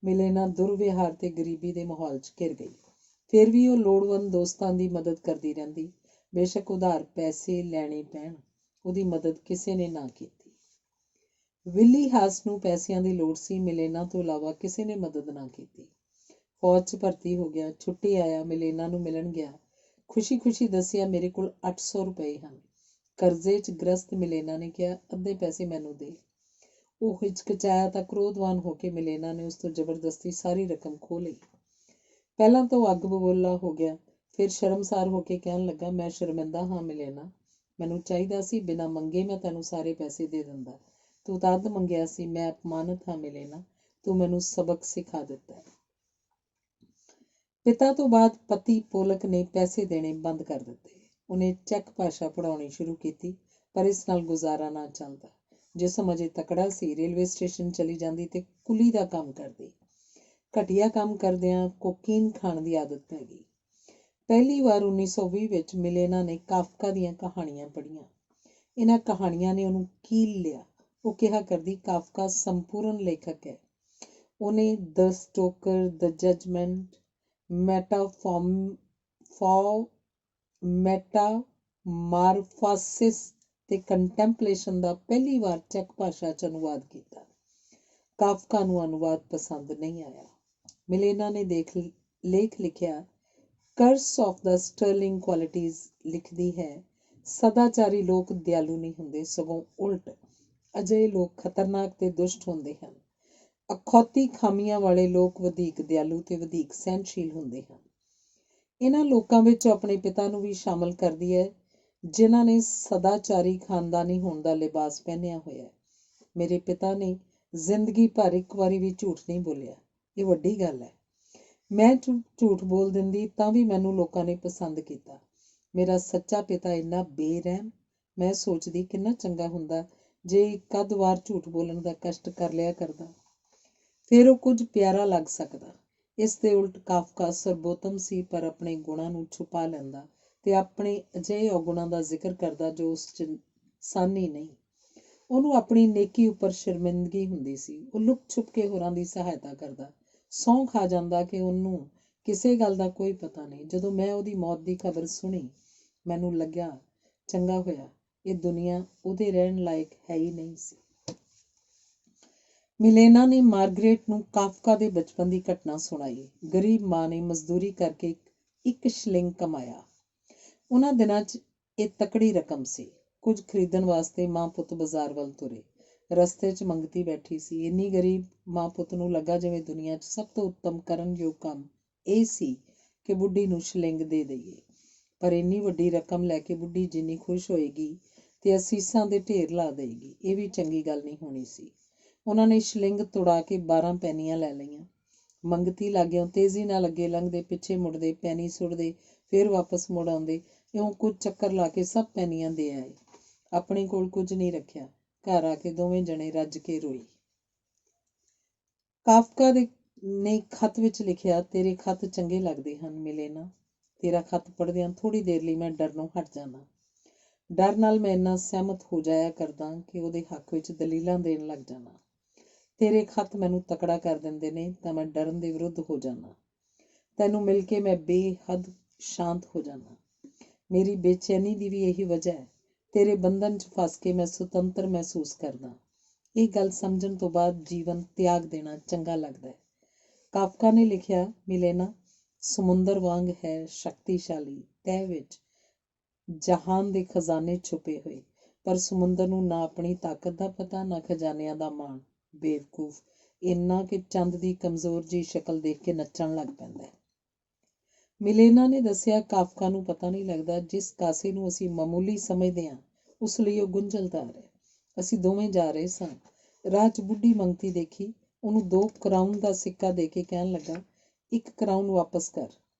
ਮਿਲੇਨਾ ਦੁਰਵਿਹਾਰ ਤੇ ਗਰੀਬੀ ਦੇ ਮਾਹੌਲ 'ਚ ਘਿਰ ਗਈ। ਫਿਰ ਵੀ ਉਹ ਲੋੜਵੰਦ ਦੋਸਤਾਂ ਦੀ ਮਦਦ ਕਰਦੀ ਰਹਿੰਦੀ। ਬੇਸ਼ੱਕ ਉਧਾਰ ਪੈਸੇ ਲੈਣੇ ਪੈਣ, ਉਹਦੀ ਮਦਦ ਕਿਸੇ ਨੇ ਨਾ ਕੀਤੀ। ਵਿਲੀ ਹਾਸ ਨੂੰ ਪੈਸਿਆਂ ਦੀ ਲੋੜ ਸੀ, ਮਿਲੇਨਾ ਤੋਂ ਇਲਾਵਾ ਕਿਸੇ ਨੇ ਮਦਦ ਨਾ ਕੀਤੀ। ਫੌਜ 'ਚ ਭਰਤੀ ਹੋ ਗਿਆ। ਛੁੱਟੀ ਆਇਆ, ਮਿਲੇਨਾ ਨੂੰ ਮਿਲਣ ਗਿਆ। ਖੁਸ਼ੀ ਦੱਸਿਆ, ਮੇਰੇ ਕੋਲ 800 ਰੁਪਏ ਹਨ। ਕਰਜ਼ੇ 'ਚ ਗ੍ਰਸਤ ਮਿਲੇਨਾ ਨੇ ਕਿਹਾ, ਅੱਧੇ ਪੈਸੇ ਮੈਨੂੰ ਦੇ। ਉਹ ਹਿਚਕਿਚਾਇਆ ਤਾਂ ਕ੍ਰੋਧਵਾਨ ਹੋ ਕੇ ਮਿਲੇਨਾ ਨੇ ਉਸ ਤੋਂ ਜ਼ਬਰਦਸਤੀ ਸਾਰੀ ਰਕਮ ਖੋਹ ਲਈ। ਪਹਿਲਾਂ ਤਾਂ ਉਹ ਅੱਗ ਬਬੂਲਾ ਹੋ ਗਿਆ, ਫਿਰ ਸ਼ਰਮਸਾਰ ਹੋ ਕੇ ਕਹਿਣ ਲੱਗਾ, ਮੈਂ ਸ਼ਰਮਿੰਦਾ ਹਾਂ ਮਿਲੇਨਾ, ਮੈਨੂੰ ਚਾਹੀਦਾ ਸੀ ਬਿਨਾਂ ਮੰਗੇ ਮੈਂ ਤੈਨੂੰ ਸਾਰੇ ਪੈਸੇ ਦੇ ਦਿੰਦਾ। ਤੂੰ ਤਾਂ ਅੱਧ ਮੰਗਿਆ ਸੀ। ਮੈਂ ਅਪਮਾਨਿਤ ਹਾਂ ਮਿਲੇਨਾ, ਤੂੰ ਮੈਨੂੰ ਸਬਕ ਸਿਖਾ ਦਿੱਤਾ। ਪਿਤਾ ਤੋਂ ਬਾਅਦ ਪਤੀ ਪੋਲਕ ਨੇ ਪੈਸੇ ਦੇਣੇ ਬੰਦ ਕਰ ਦਿੱਤੇ। ਉਹਨੇ ਚੈੱਕ ਭਾਸ਼ਾ ਪੜ੍ਹਾਉਣੀ ਸ਼ੁਰੂ ਕੀਤੀ, ਪਰ ਇਸ ਨਾਲ ਗੁਜ਼ਾਰਾ ਨਾ ਚੱਲਦਾ। ਜਿਸਮ ਅਜੇ ਤਕੜਾ ਸੀ। ਰੇਲਵੇ ਸਟੇਸ਼ਨ ਚਲੀ ਜਾਂਦੀ ਤੇ ਕੁਲੀ ਦਾ ਕੰਮ ਕਰਦੀ। ਘਟੀਆ ਕੰਮ ਕਰਦਿਆਂ ਕੋਕੀਨ ਖਾਣ ਦੀ ਆਦਤ ਪੈ ਗਈ। ਪਹਿਲੀ ਵਾਰ 1920 ਵਿੱਚ ਮਿਲੇਨਾ ਨੇ ਕਾਫਕਾ ਦੀਆਂ ਕਹਾਣੀਆਂ ਪੜ੍ਹੀਆਂ। ਇਹਨਾਂ ਕਹਾਣੀਆਂ ਨੇ ਉਹਨੂੰ ਕੀਲ ਲਿਆ। ਉਹ ਕਿਹਾ ਕਰਦੀ, ਕਾਫਕਾ ਸੰਪੂਰਨ ਲੇਖਕ ਹੈ। ਉਹਨੇ ਦ ਸਟੋਕਰ, ਦ ਜਜਮੈਂਟ, ਮੈਟਾਮਾਰਫਾਸਿਸ ਤੇ ਕੰਟੈਂਪਲੇਸ਼ਨ ਦਾ ਪਹਿਲੀ ਵਾਰ ਚੈਕ ਭਾਸ਼ਾ 'ਚ ਅਨੁਵਾਦ ਕੀਤਾ। ਕਾਫਕਾ ਨੂੰ ਅਨੁਵਾਦ ਪਸੰਦ ਨਹੀਂ ਆਇਆ। ਮਿਲੇਨਾ ਨੇ ਲੇਖ ਲਿਖਿਆ, curse of the Sterling qualities ਲਿਖਦੀ ਹੈ, ਸਦਾਚਾਰੀ ਲੋਕ ਦਿਆਲੂ ਨਹੀਂ ਹੁੰਦੇ, ਸਗੋਂ ਉਲਟ ਅਜਿਹੇ ਲੋਕ ਖਤਰਨਾਕ ਤੇ ਦੁਸ਼ਟ ਹੁੰਦੇ ਹਨ। ਅਖੌਤੀ ਖਾਮੀਆਂ ਵਾਲੇ ਲੋਕ ਵਧੇਕ ਦਿਆਲੂ ਤੇ ਵਧੇਕ ਸਹਿਣਸ਼ੀਲ ਹੁੰਦੇ ਹਨ। ਇਹਨਾਂ ਲੋਕਾਂ ਵਿੱਚ ਆਪਣੇ ਪਿਤਾ ਨੂੰ ਵੀ ਸ਼ਾਮਲ ਕਰਦੀ ਹੈ, ਜਿਨ੍ਹਾਂ ਨੇ ਸਦਾਚਾਰੀ ਖਾਨਦਾਨੀ ਹੋਣ ਦਾ ਲਿਬਾਸ ਪਹਿਨਿਆ ਹੋਇਆ। ਮੇਰੇ ਪਿਤਾ ਨੇ ਜ਼ਿੰਦਗੀ ਭਰ ਇੱਕ ਵਾਰੀ ਵੀ ਝੂਠ ਨਹੀਂ ਬੋਲਿਆ। ਇਹ ਵੱਡੀ ਗੱਲ ਹੈ। ਮੈਂ ਝੂਠ ਬੋਲ ਦਿੰਦੀ ਤਾਂ ਵੀ ਮੈਨੂੰ ਲੋਕਾਂ ਨੇ ਪਸੰਦ ਕੀਤਾ। ਮੇਰਾ ਸੱਚਾ ਪਿਤਾ ਇੰਨਾ ਬੇਰਹਿਮ, ਮੈਂ ਸੋਚਦੀ ਕਿੰਨਾ ਚੰਗਾ ਹੁੰਦਾ ਜੇ ਇੱਕ ਅੱਧ ਵਾਰ ਝੂਠ ਬੋਲਣ ਦਾ ਕਸ਼ਟ ਕਰ ਲਿਆ ਕਰਦਾ, ਫਿਰ ਉਹ ਕੁਝ ਪਿਆਰਾ ਲੱਗ ਸਕਦਾ। ਇਸ ਦੇ ਉਲਟ ਕਾਫਕਾ ਸਰਬੋਤਮ ਸੀ, ਪਰ ਆਪਣੇ ਗੁਣਾਂ ਨੂੰ ਛੁਪਾ ਲੈਂਦਾ ਤੇ ਆਪਣੇ ਅਜਿਹੇ ਔਗੁਣਾਂ ਦਾ ਜ਼ਿਕਰ ਕਰਦਾ ਜੋ ਉਸ 'ਚ ਸਨ ਹੀ ਨਹੀਂ। ਉਹਨੂੰ ਆਪਣੀ ਨੇਕੀ ਉੱਪਰ ਸ਼ਰਮਿੰਦਗੀ ਹੁੰਦੀ ਸੀ। ਉਹ ਲੁਕ ਛੁਪ ਕੇ ਹੋਰਾਂ ਦੀ ਸਹਾਇਤਾ ਕਰਦਾ, ਸਹੁੰ ਖਾ ਜਾਂਦਾ ਕਿ ਉਹਨੂੰ ਕਿਸੇ ਗੱਲ ਦਾ ਕੋਈ ਪਤਾ ਨਹੀਂ। ਜਦੋਂ ਮੈਂ ਉਹਦੀ ਮੌਤ ਦੀ ਖਬਰ ਸੁਣੀ, ਮੈਨੂੰ ਲੱਗਿਆ ਚੰਗਾ ਹੋਇਆ, ਇਹ ਦੁਨੀਆ ਉਹਦੇ ਰਹਿਣ ਲਾਇਕ ਹੈ ਹੀ ਨਹੀਂ ਸੀ। ਮਿਲੇਨਾ ਨੇ ਮਾਰਗਰੇਟ ਨੂੰ ਕਾਫਕਾ ਦੇ ਬਚਪਨ ਦੀ ਘਟਨਾ ਸੁਣਾਈ। ਗਰੀਬ ਮਾਂ ਨੇ ਮਜ਼ਦੂਰੀ ਕਰਕੇ 1 ਸ਼ਿਲਿੰਗ ਕਮਾਇਆ। ਉਹਨਾਂ ਦਿਨਾਂ 'ਚ ਇਹ ਤਕੜੀ ਰਕਮ ਸੀ। ਕੁਝ ਖਰੀਦਣ ਵਾਸਤੇ ਮਾਂ ਪੁੱਤ ਬਾਜ਼ਾਰ ਵੱਲ ਤੁਰੇ। ਰਸਤੇ 'ਚ ਮੰਗਤੀ ਬੈਠੀ ਸੀ। ਇੰਨੀ ਗਰੀਬ ਮਾਂ ਪੁੱਤ ਨੂੰ ਲੱਗਾ ਜਿਵੇਂ ਦੁਨੀਆ 'ਚ ਸਭ ਤੋਂ ਉੱਤਮ ਕਰਨਯੋਗ ਕੰਮ ਇਹ ਸੀ ਕਿ ਬੁੱਢੀ ਨੂੰ ਸ਼ਿਲਿੰਗ ਦੇ ਦੇਈਏ। ਪਰ ਇੰਨੀ ਵੱਡੀ ਰਕਮ ਲੈ ਕੇ ਬੁੱਢੀ ਜਿੰਨੀ ਖੁਸ਼ ਹੋਏਗੀ ਤੇ ਅਸੀਸਾਂ ਦੇ ਢੇਰ ਲਾ ਦੇਏਗੀ, ਇਹ ਵੀ ਚੰਗੀ ਗੱਲ ਨਹੀਂ ਹੋਣੀ ਸੀ। ਉਹਨਾਂ ਨੇ ਸ਼ਿਲਿੰਗ ਤੁੜਾ ਕੇ 12 ਪੈਨੀਆਂ ਲੈ ਲਈਆਂ। ਮੰਗਤੀ ਲਾਗਿਓਂ ਤੇਜ਼ੀ ਨਾਲ ਅੱਗੇ ਲੰਘਦੇ, ਪਿੱਛੇ ਮੁੜਦੇ, ਪੈਨੀ ਸੁੱਟਦੇ, ਫਿਰ ਵਾਪਸ ਮੁੜ ਆਉਂਦੇ। ਇਉਂ ਕੁਝ ਚੱਕਰ ਲਾ ਕੇ ਸਭ ਪੈਨੀਆਂ ਦੇ ਆਏ। ਆਪਣੇ ਕੋਲ ਕੁਝ ਨਹੀਂ ਰੱਖਿਆ। ਘਰ ਆ ਕੇ ਦੋਵੇਂ ਜਣੇ ਰੱਜ ਕੇ ਰੋਈ। ਕਾਫਕਾ ਨੇ ਖਤ ਵਿੱਚ ਲਿਖਿਆ, ਤੇਰੇ ਖਤ ਚੰਗੇ ਲੱਗਦੇ ਹਨ ਮਿਲੇਨਾ। ਤੇਰਾ ਖਤ ਪੜ੍ਹਦਿਆਂ ਥੋੜ੍ਹੀ ਦੇਰ ਲਈ ਮੈਂ ਡਰਨੋਂ ਹਟ ਜਾਣਾ। ਡਰ ਨਾਲ ਮੈਂ ਇੰਨਾ ਸਹਿਮਤ ਹੋ ਜਾਇਆ ਕਰਦਾ ਕਿ ਉਹਦੇ ਹੱਕ ਵਿੱਚ ਦਲੀਲਾਂ ਦੇਣ ਲੱਗ ਜਾਣਾ। ਤੇਰੇ ਖਤ ਮੈਨੂੰ ਤਕੜਾ ਕਰ ਦਿੰਦੇ ਨੇ ਤਾਂ ਮੈਂ ਡਰਨ ਦੇ ਵਿਰੁੱਧ ਹੋ ਜਾਣਾ। ਤੈਨੂੰ ਮਿਲ ਕੇ ਮੈਂ ਬੇਹੱਦ ਸ਼ਾਂਤ ਹੋ ਜਾਣਾ। ਮੇਰੀ ਬੇਚੈਨੀ ਦੀ ਵੀ ਇਹੀ ਵਜ੍ਹਾ ਹੈ। ਤੇਰੇ ਬੰਧਨ 'ਚ ਫਸ ਕੇ ਮੈਂ ਸੁਤੰਤਰ ਮਹਿਸੂਸ ਕਰਦਾ। ਇਹ ਗੱਲ ਸਮਝਣ ਤੋਂ ਬਾਅਦ ਜੀਵਨ ਤਿਆਗ ਦੇਣਾ ਚੰਗਾ ਲੱਗਦਾ ਹੈ। ਕਾਫਕਾ ਨੇ ਲਿਖਿਆ, ਮਿਲੇਨਾ ਸਮੁੰਦਰ ਵਾਂਗ ਹੈ, ਸ਼ਕਤੀਸ਼ਾਲੀ, ਤਹਿ ਵਿੱਚ ਜਹਾਨ ਦੇ ਖਜ਼ਾਨੇ ਛੁਪੇ ਹੋਏ, ਪਰ ਸਮੁੰਦਰ ਨੂੰ ਨਾ ਆਪਣੀ ਤਾਕਤ ਦਾ ਪਤਾ, ਨਾ ਖਜ਼ਾਨਿਆਂ ਦਾ ਮਾਣ। ਬੇਵਕੂਫ ਇੰਨਾ ਕਿ ਚੰਦ ਦੀ ਕਮਜ਼ੋਰ ਜਿਹੀ ਸ਼ਕਲ ਦੇਖ ਕੇ ਨੱਚਣ ਲੱਗ ਪੈਂਦਾ ਹੈ। ਮਿਲੇਨਾ ਨੇ ਦੱਸਿਆ, ਕਾਫਕਾ ਨੂੰ ਪਤਾ ਨਹੀਂ ਲੱਗਦਾ, ਜਿਸ ਕਾਸੇ ਨੂੰ ਅਸੀਂ ਮਾਮੂਲੀ ਸਮਝਦੇ ਹਾਂ ਉਸ ਲਈ ਉਹ ਗੁੰਝਲਦਾਰ ਹੈ। ਅਸੀਂ ਦੋਵੇਂ ਜਾ ਰਹੇ ਸਾਂ। ਰਾਹ 'ਚ ਬੁੱਢੀ ਮੰਗਤੀ ਦੇਖੀ। ਉਹਨੂੰ 2 ਕਰਾਊਨ ਦਾ ਸਿੱਕਾ ਦੇ ਕੇ ਕਹਿਣ ਲੱਗਾ, 1 ਕਰਾਊਨ ਵਾਪਸ ਕਰ।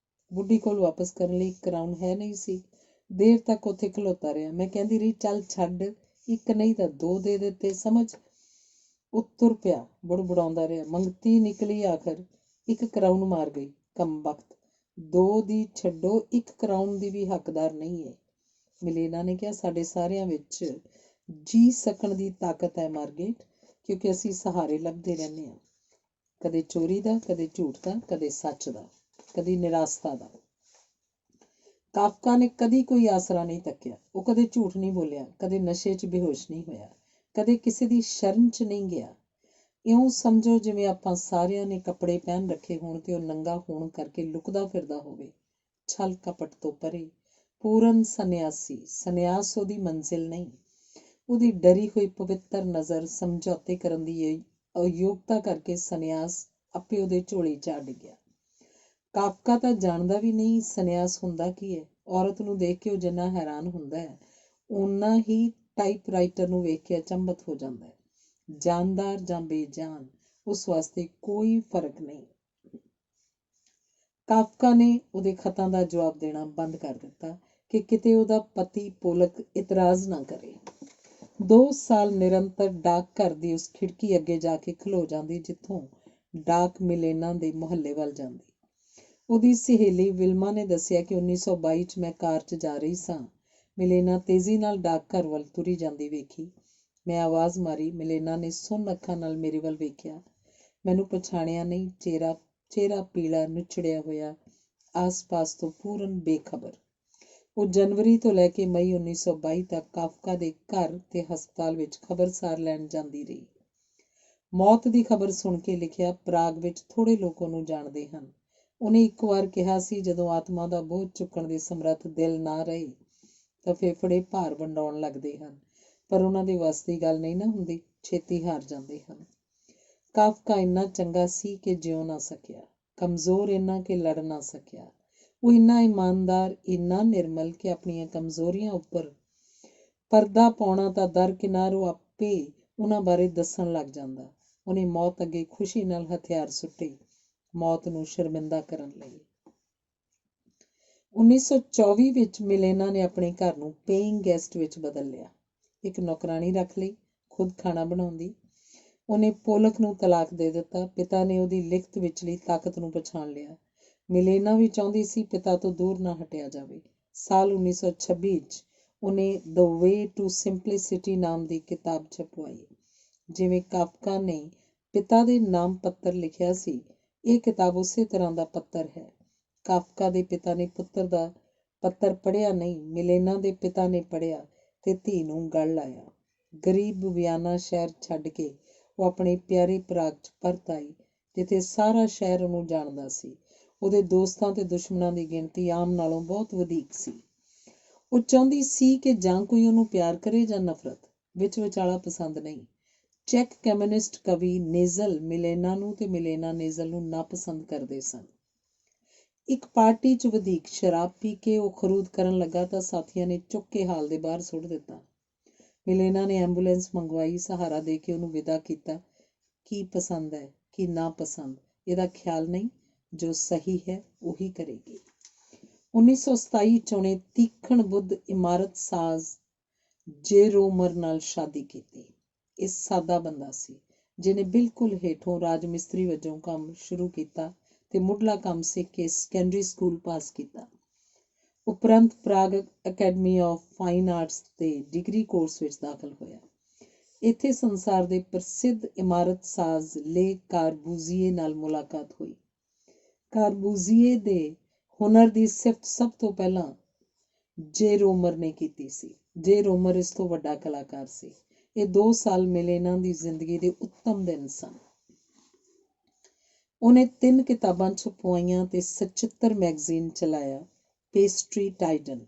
ਬੁੱਢੀ ਕੋਲ ਵਾਪਸ ਕਰਨ ਲਈ 1 ਕਰਾਊਨ ਹੈ ਨਹੀਂ ਸੀ। ਦੇਰ ਤੱਕ ਉੱਥੇ ਖਲੋਤਾ ਰਿਹਾ। ਮੈਂ ਕਹਿੰਦੀ ਰਹੀ, ਚੱਲ ਛੱਡ, 1 ਨਹੀਂ ਤਾਂ 2 ਦੇ ਦਿੱਤੇ, ਸਮਝ। ਉਹ ਤੁਰ ਪਿਆ, ਬੁੜਬੁੜਾਉਂਦਾ ਰਿਹਾ। ਮੰਗਤੀ ਨਿਕਲੀ ਆਖਰ 1 ਕਰਾਊਨ ਮਾਰ ਗਈ। ਕਮਬਖ਼ਤ, 2 ਦੀ ਛੱਡੋ, 1 ਕਰਾਊਨ ਦੀ ਵੀ ਹੱਕਦਾਰ ਨਹੀਂ ਹੈ। ਮਿਲੇਨਾ ਨੇ ਕਿਹਾ, ਸਾਡੇ ਸਾਰਿਆਂ ਵਿੱਚ ਜੀ ਸਕਣ ਦੀ ਤਾਕਤ ਹੈ ਮਾਰਗਰੇਟ, ਕਿਉਂਕਿ ਅਸੀਂ ਸਹਾਰੇ ਲੱਭਦੇ ਰਹਿੰਦੇ ਹਾਂ, ਕਦੇ ਚੋਰੀ ਦਾ, ਕਦੇ ਝੂਠ ਦਾ, ਕਦੇ ਸੱਚ ਦਾ, ਕਦੇ ਨਿਰਾਸਤਾ ਦਾ। ਕਾਫਕਾ ਨੇ ਕਦੀ ਕੋਈ ਆਸਰਾ ਨਹੀਂ ਤੱਕਿਆ। ਉਹ ਕਦੇ ਝੂਠ ਨਹੀਂ ਬੋਲਿਆ, ਕਦੇ ਨਸ਼ੇ 'ਚ ਬੇਹੋਸ਼ ਨਹੀਂ ਹੋਇਆ, ਕਦੇ ਕਿਸੇ ਦੀ ਸ਼ਰਨ 'ਚ ਨਹੀਂ ਗਿਆ। ਇਉਂ ਸਮਝੋ ਜਿਵੇਂ ਆਪਾਂ ਸਾਰਿਆਂ ਨੇ ਕੱਪੜੇ ਪਹਿਨ ਰੱਖੇ ਹੋਣ ਤੇ ਉਹ ਨੰਗਾ ਹੋਣ ਕਰਕੇ ਲੁਕਦਾ ਫਿਰਦਾ ਹੋਵੇ। ਛਲ ਕਪਟ ਤੋਂ ਪਰੇ, ਪੂਰਨ ਸੰਨਿਆਸੀ। ਸੰਨਿਆਸ ਉਹਦੀ ਮੰਜ਼ਿਲ ਨਹੀਂ। ਉਹਦੀ ਡਰੀ ਹੋਈ ਪਵਿੱਤਰ ਨਜ਼ਰ ਸਮਝੌਤੇ ਕਰਨ ਦੀ ਅਯੋਗਤਾ ਕਰਕੇ ਸੰਨਿਆਸ ਆਪੇ ਉਹਦੇ ਝੋਲੀ 'ਚ ਆ ਡਿੱਗਿਆ। ਕਾਫਕਾ ਤਾਂ ਜਾਣਦਾ ਵੀ ਨਹੀਂ ਸੰਨਿਆਸ ਹੁੰਦਾ ਕੀ ਹੈ। ਔਰਤ ਨੂੰ ਦੇਖ ਕੇ ਉਹ ਜਿੰਨਾ ਹੈਰਾਨ ਹੁੰਦਾ ਹੈ, ਓਨਾ ਹੀ ਟਾਈਪਰਾਈਟਰ ਨੂੰ ਵੇਖ ਕੇ ਅਚੰਭਤ ਹੋ ਜਾਂਦਾ ਹੈ। ਜਾਨਦਾਰ ਜਾਂ ਬੇਜਾਨ, ਉਸ ਵਾਸਤੇ ਕੋਈ ਫਰਕ ਨਹੀਂ। ਕਾਫਕਾ ਨੇ ਉਹਦੇ ਖਤਾਂ ਦਾ ਜਵਾਬ ਦੇਣਾ ਬੰਦ ਕਰ ਦਿੱਤਾ ਕਿ ਕਿਤੇ ਉਹਦਾ ਪਤੀ ਪੋਲਕ ਇਤਰਾਜ਼ ਨਾ ਕਰੇ। 2 ਸਾਲ ਨਿਰੰਤਰ ਡਾਕ ਘਰ ਦੀ ਉਸ ਖਿੜਕੀ ਅੱਗੇ ਜਾ ਕੇ ਖਲੋ ਜਾਂਦੀ ਜਿੱਥੋਂ ਡਾਕ ਮਿਲੇਨਾ ਦੇ ਮੁਹੱਲੇ ਵੱਲ ਜਾਂਦੀ। ਉਹਦੀ ਸਹੇਲੀ ਵਿਲਮਾ ਨੇ ਦੱਸਿਆ ਕਿ 1922 'ਚ ਮੈਂ ਕਾਰ 'ਚ ਜਾ ਰਹੀ ਸਾਂ। ਮਿਲੇਨਾ ਤੇਜ਼ੀ ਨਾਲ ਡਾਕ ਘਰ ਵੱਲ ਤੁਰੀ ਜਾਂਦੀ ਵੇਖੀ। ਮੈਂ ਆਵਾਜ਼ ਮਾਰੀ। ਮਿਲੇਨਾ ਨੇ ਸੁੰਨ ਅੱਖਾਂ ਨਾਲ ਮੇਰੇ ਵੱਲ ਵੇਖਿਆ। ਮੈਨੂੰ ਪਛਾਣਿਆ ਨਹੀਂ। ਚਿਹਰਾ ਪੀਲਾ ਨੁੱਚੜਿਆ ਹੋਇਆ, ਆਸ-ਪਾਸ ਤੋਂ ਪੂਰਨ ਬੇਖਬਰ। ਉਹ ਜਨਵਰੀ ਤੋਂ ਲੈ ਕੇ ਮਈ 1922 ਤੱਕ ਕਾਫਕਾ ਦੇ ਘਰ ਤੇ ਹਸਪਤਾਲ ਵਿੱਚ ਖਬਰਸਾਰ ਲੈਣ ਜਾਂਦੀ ਰਹੀ। ਮੌਤ ਦੀ ਖਬਰ ਸੁਣ ਕੇ ਲਿਖਿਆ, ਪ੍ਰਾਗ ਵਿੱਚ ਥੋੜ੍ਹੇ ਲੋਕ ਉਹਨੂੰ ਜਾਣਦੇ ਹਨ। ਉਹਨੇ ਇੱਕ ਵਾਰ ਕਿਹਾ ਸੀ, ਜਦੋਂ ਆਤਮਾ ਦਾ ਬੋਝ ਚੁੱਕਣ ਦੇ ਸਮਰੱਥ ਦਿਲ ਨਾ ਰਹੇ ਤਾਂ ਫੇਫੜੇ ਭਾਰ ਵੰਡਾਉਣ ਲੱਗਦੇ ਹਨ, ਪਰ ਉਹਨਾਂ ਦੇ ਵੱਸ ਦੀ ਗੱਲ ਨਹੀਂ ਨਾ ਹੁੰਦੀ, ਛੇਤੀ ਹਾਰ ਜਾਂਦੇ ਹਨ। ਕਾਫਕਾ ਇੰਨਾ ਚੰਗਾ ਸੀ ਕਿ ਜਿਉ ਨਾ ਸਕਿਆ, ਕਮਜ਼ੋਰ ਇੰਨਾ ਕਿ ਲੜ ਨਾ ਸਕਿਆ। ਉਹ ਇੰਨਾ ਇਮਾਨਦਾਰ, ਇੰਨਾ ਨਿਰਮਲ ਕਿ ਆਪਣੀਆਂ ਕਮਜ਼ੋਰੀਆਂ ਉੱਪਰ ਪਰਦਾ ਪਾਉਣਾ ਤਾਂ ਦਰਕਿਨਾਰ ਉਹ ਆਪੇ ਉਹਨਾਂ ਬਾਰੇ ਦੱਸਣ ਲੱਗ ਜਾਂਦਾ। ਉਹਨੇ ਮੌਤ ਅੱਗੇ ਖੁਸ਼ੀ ਨਾਲ ਹਥਿਆਰ ਸੁੱਟੇ, ਮੌਤ ਨੂੰ ਸ਼ਰਮਿੰਦਾ ਕਰਨ ਲਈ। 1924 ਵਿੱਚ ਮਿਲੇਨਾ ਨੇ ਆਪਣੇ ਘਰ ਨੂੰ ਪੇਇੰਗ ਗੈਸਟ ਵਿੱਚ ਬਦਲ ਲਿਆ। ਇੱਕ ਨੌਕਰਾਣੀ ਰੱਖ ਲਈ, ਖੁਦ ਖਾਣਾ ਬਣਾਉਂਦੀ। ਉਹਨੇ ਪੋਲਕ ਨੂੰ ਤਲਾਕ ਦੇ ਦਿੱਤਾ। ਪਿਤਾ ਨੇ ਉਹਦੀ ਲਿਖਤ ਵਿਚਲੀ ਤਾਕਤ ਨੂੰ ਪਛਾਣ ਲਿਆ। ਮਿਲੇਨਾ ਵੀ ਚਾਹੁੰਦੀ ਸੀ ਪਿਤਾ ਤੋਂ ਦੂਰ ਨਾ ਹਟਿਆ ਜਾਵੇ। ਸਾਲ 1926 'ਚ ਉਹਨੇ ਦ ਵੇ ਟੂ ਸਿੰਪਲਿਸਿਟੀ ਨਾਮ ਦੀ ਕਿਤਾਬ ਛਪਵਾਈ। ਜਿਵੇਂ ਕਾਫਕਾ ਨੇ ਪਿਤਾ ਦੇ ਨਾਮ ਪੱਤਰ ਲਿਖਿਆ ਸੀ, ਇਹ ਕਿਤਾਬ ਉਸੇ ਤਰ੍ਹਾਂ ਦਾ ਪੱਤਰ ਹੈ। ਕਾਫਕਾ ਦੇ ਪਿਤਾ ਨੇ ਪੁੱਤਰ ਦਾ ਪੱਤਰ ਪੜ੍ਹਿਆ ਨਹੀਂ, ਮਿਲੇਨਾ ਦੇ ਪਿਤਾ ਨੇ ਪੜ੍ਹਿਆ ਤੇ ਧੀ ਨੂੰ ਗਲ ਲਾਇਆ। ਗਰੀਬ ਵਿਆਨਾ ਸ਼ਹਿਰ ਛੱਡ ਕੇ ਉਹ ਆਪਣੇ ਪਿਆਰੇ ਪ੍ਰਾਗ 'ਚ ਪਰਤ ਆਈ, ਜਿੱਥੇ ਸਾਰਾ ਸ਼ਹਿਰ ਉਹਨੂੰ ਜਾਣਦਾ ਸੀ। ਉਹਦੇ ਦੋਸਤਾਂ ਤੇ ਦੁਸ਼ਮਣਾਂ ਦੀ ਗਿਣਤੀ ਆਮ ਨਾਲੋਂ ਬਹੁਤ ਵਧੇਰੇ ਸੀ। ਉਹ ਚਾਹੁੰਦੀ ਸੀ ਕਿ ਜਾਂ ਕੋਈ ਉਹਨੂੰ ਪਿਆਰ ਕਰੇ ਜਾਂ ਨਫ਼ਰਤ, ਵਿੱਚ ਵਿਚਾਲਾ ਪਸੰਦ ਨਹੀਂ। ਚੈਕ ਕਮਿਊਨਿਸਟ ਕਵੀ ਨੇਜ਼ਲ ਮਿਲੇਨਾ ਨੂੰ ਤੇ ਮਿਲੇਨਾ ਨੇਜ਼ਲ ਨੂੰ ਨਾਪਸੰਦ ਕਰਦੇ ਸਨ। ਇੱਕ ਪਾਰਟੀ 'ਚ ਵਧੀਕ ਸ਼ਰਾਬ ਪੀ ਕੇ ਉਹ ਖਰੂਦ ਕਰਨ ਲੱਗਾ ਤਾਂ ਸਾਥੀਆਂ ਨੇ ਚੁੱਕ ਕੇ ਹਾਲ ਦੇ ਬਾਹਰ ਸੁੱਟ ਦਿੱਤਾ। ਮਿਲੇਨਾ ਨੇ ਐਂਬੂਲੈਂਸ ਮੰਗਵਾਈ, ਸਹਾਰਾ ਦੇ ਕੇ ਉਹਨੂੰ ਵਿਦਾ ਕੀਤਾ। ਕੀ ਪਸੰਦ ਹੈ, ਕੀ ਨਾ ਪਸੰਦ, ਇਹਦਾ ਖਿਆਲ ਨਹੀਂ, ਜੋ ਸਹੀ ਹੈ ਉਹੀ ਕਰੇਗੀ। 1927 'ਚ ਉਹਨੇ ਤੀਖਣ ਬੁੱਧ ਇਮਾਰਤ ਸਾਜ਼ ਜੇਰੋਮਰ ਨਾਲ ਸ਼ਾਦੀ ਕੀਤੀ। ਇਹ ਸਾਦਾ ਬੰਦਾ ਸੀ, ਜਿਹਨੇ ਬਿਲਕੁਲ ਹੇਠੋਂ ਰਾਜ ਮਿਸਤਰੀ ਵਜੋਂ ਕੰਮ ਸ਼ੁਰੂ ਕੀਤਾ ਤੇ ਮੁੱਢਲਾ ਕੰਮ ਸਿੱਖ ਕੇ ਸੈਕੰਡਰੀ ਸਕੂਲ ਪਾਸ ਕੀਤਾ। ਉਪਰੰਤ Prague academy of fine arts ਦੇ ਡਿਗਰੀ ਕੋਰਸ ਵਿੱਚ ਦਾਖਲ ਹੋਇਆ। ਇੱਥੇ ਸੰਸਾਰ ਦੇ ਪ੍ਰਸਿੱਧ ਇਮਾਰਤ ਸਾਜ਼ ਲੇ ਕਾਰਬੂਜ਼ੀਏ ਨਾਲ ਮੁਲਾਕਾਤ ਹੋਈ। ਕਾਰਬੂਜ਼ੀਏ ਦੇ ਹੁਨਰ ਦੀ ਸਿਫਤ ਸਭ ਤੋਂ ਪਹਿਲਾਂ ਜੇਰੋਮਰ ਨੇ ਕੀਤੀ ਸੀ। ਜੇਰੋਮਰ ਇਸ ਤੋਂ ਵੱਡਾ ਕਲਾਕਾਰ ਸੀ। ਇਹ 2 ਸਾਲ ਮਿਲੇਨਾ ਦੀ ਜ਼ਿੰਦਗੀ ਦੇ ਉੱਤਮ ਦਿਨ ਸਨ। ਉਹਨੇ 3 ਕਿਤਾਬਾਂ ਛਪਵਾਈਆਂ ਤੇ ਸਚਿੱਤਰ ਮੈਗਜ਼ੀਨ ਚਲਾਇਆ, ਪੇਸਟਰੀ ਟਾਈਡਨ।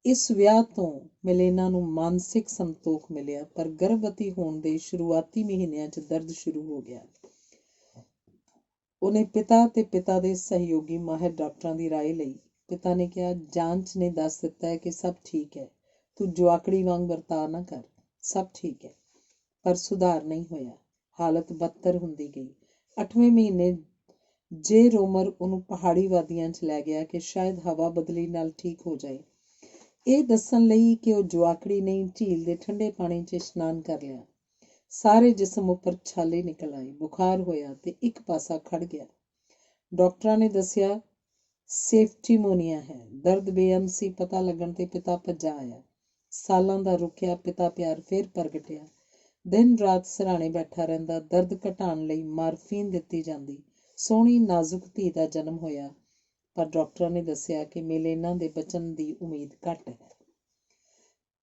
ਇਸ ਵਿਆਹ ਤੋਂ ਮਿਲੇਨਾ ਨੂੰ ਮਾਨਸਿਕ ਸੰਤੋਖ ਮਿਲਿਆ, ਪਰ ਗਰਭਵਤੀ ਹੋਣ ਦੇ ਸ਼ੁਰੂਆਤੀ ਮਹੀਨਿਆਂ 'ਚ ਦਰਦ ਸ਼ੁਰੂ ਹੋ ਗਿਆ। ਉਹਨੇ ਪਿਤਾ ਤੇ ਪਿਤਾ ਦੇ ਸਹਿਯੋਗੀ ਮਾਹਿਰ ਡਾਕਟਰਾਂ ਦੀ ਰਾਏ ਲਈ। ਪਿਤਾ ਨੇ ਕਿਹਾ, ਜਾਂਚ ਨੇ ਦੱਸ ਦਿੱਤਾ ਹੈ ਕਿ ਸਭ ਠੀਕ ਹੈ, ਤੂੰ ਜੁਆਕੜੀ ਵਾਂਗ ਵਰਤਾਅ ਨਾ ਕਰ, ਸਭ ਠੀਕ ਹੈ। ਪਰ ਸੁਧਾਰ ਨਹੀਂ ਹੋਇਆ, ਹਾਲਤ ਬਦਤਰ ਹੁੰਦੀ ਗਈ। 8ਵੇਂ ਮਹੀਨੇ ਜੇਰੋਮਰ ਉਹਨੂੰ ਪਹਾੜੀ ਵਾਦੀਆਂ 'ਚ ਲੈ ਗਿਆ ਕਿ ਸ਼ਾਇਦ ਹਵਾ ਬਦਲੀ ਨਾਲ ਠੀਕ ਹੋ ਜਾਏ। ਇਹ ਦੱਸਣ ਲਈ ਕਿ ਉਹ ਜੁਆਕੜੀ ਨਹੀਂ, ਝੀਲ ਦੇ ਠੰਡੇ ਪਾਣੀ 'ਚ ਇਸ਼ਨਾਨ ਕਰ ਲਿਆ। ਸਾਰੇ ਜਿਸਮ ਉੱਪਰ ਛਾਲੇ ਨਿਕਲ ਆਏ, ਬੁਖਾਰ ਹੋਇਆ ਤੇ ਇੱਕ ਪਾਸਾ ਖੜ ਗਿਆ। ਡਾਕਟਰਾਂ ਨੇ ਦੱਸਿਆ ਸੇਫਟੀਮੋਨੀਆ ਹੈ। ਦਰਦ ਬੇਅੰਤ ਸੀ। ਪਤਾ ਲੱਗਣ ਤੇ ਪਿਤਾ ਭੱਜਾ ਆਇਆ। ਸਾਲਾਂ ਦਾ ਰੁਕਿਆ ਪਿਤਾ ਪਿਆਰ ਫਿਰ ਪ੍ਰਗਟਿਆ। ਦਿਨ ਰਾਤ ਸਿਰਹਾਣੇ ਬੈਠਾ ਰਹਿੰਦਾ। ਦਰਦ ਘਟਾਉਣ ਲਈ ਮਾਰਫੀਨ ਦਿੱਤੀ ਜਾਂਦੀ। ਸੋਹਣੀ ਨਾਜ਼ੁਕ ਧੀ ਦਾ ਜਨਮ ਹੋਇਆ, ਪਰ ਡਾਕਟਰਾਂ ਨੇ ਦੱਸਿਆ ਕਿ ਮਿਲੇਨਾ ਦੇ ਬਚਣ ਦੀ ਉਮੀਦ ਘੱਟ ਹੈ।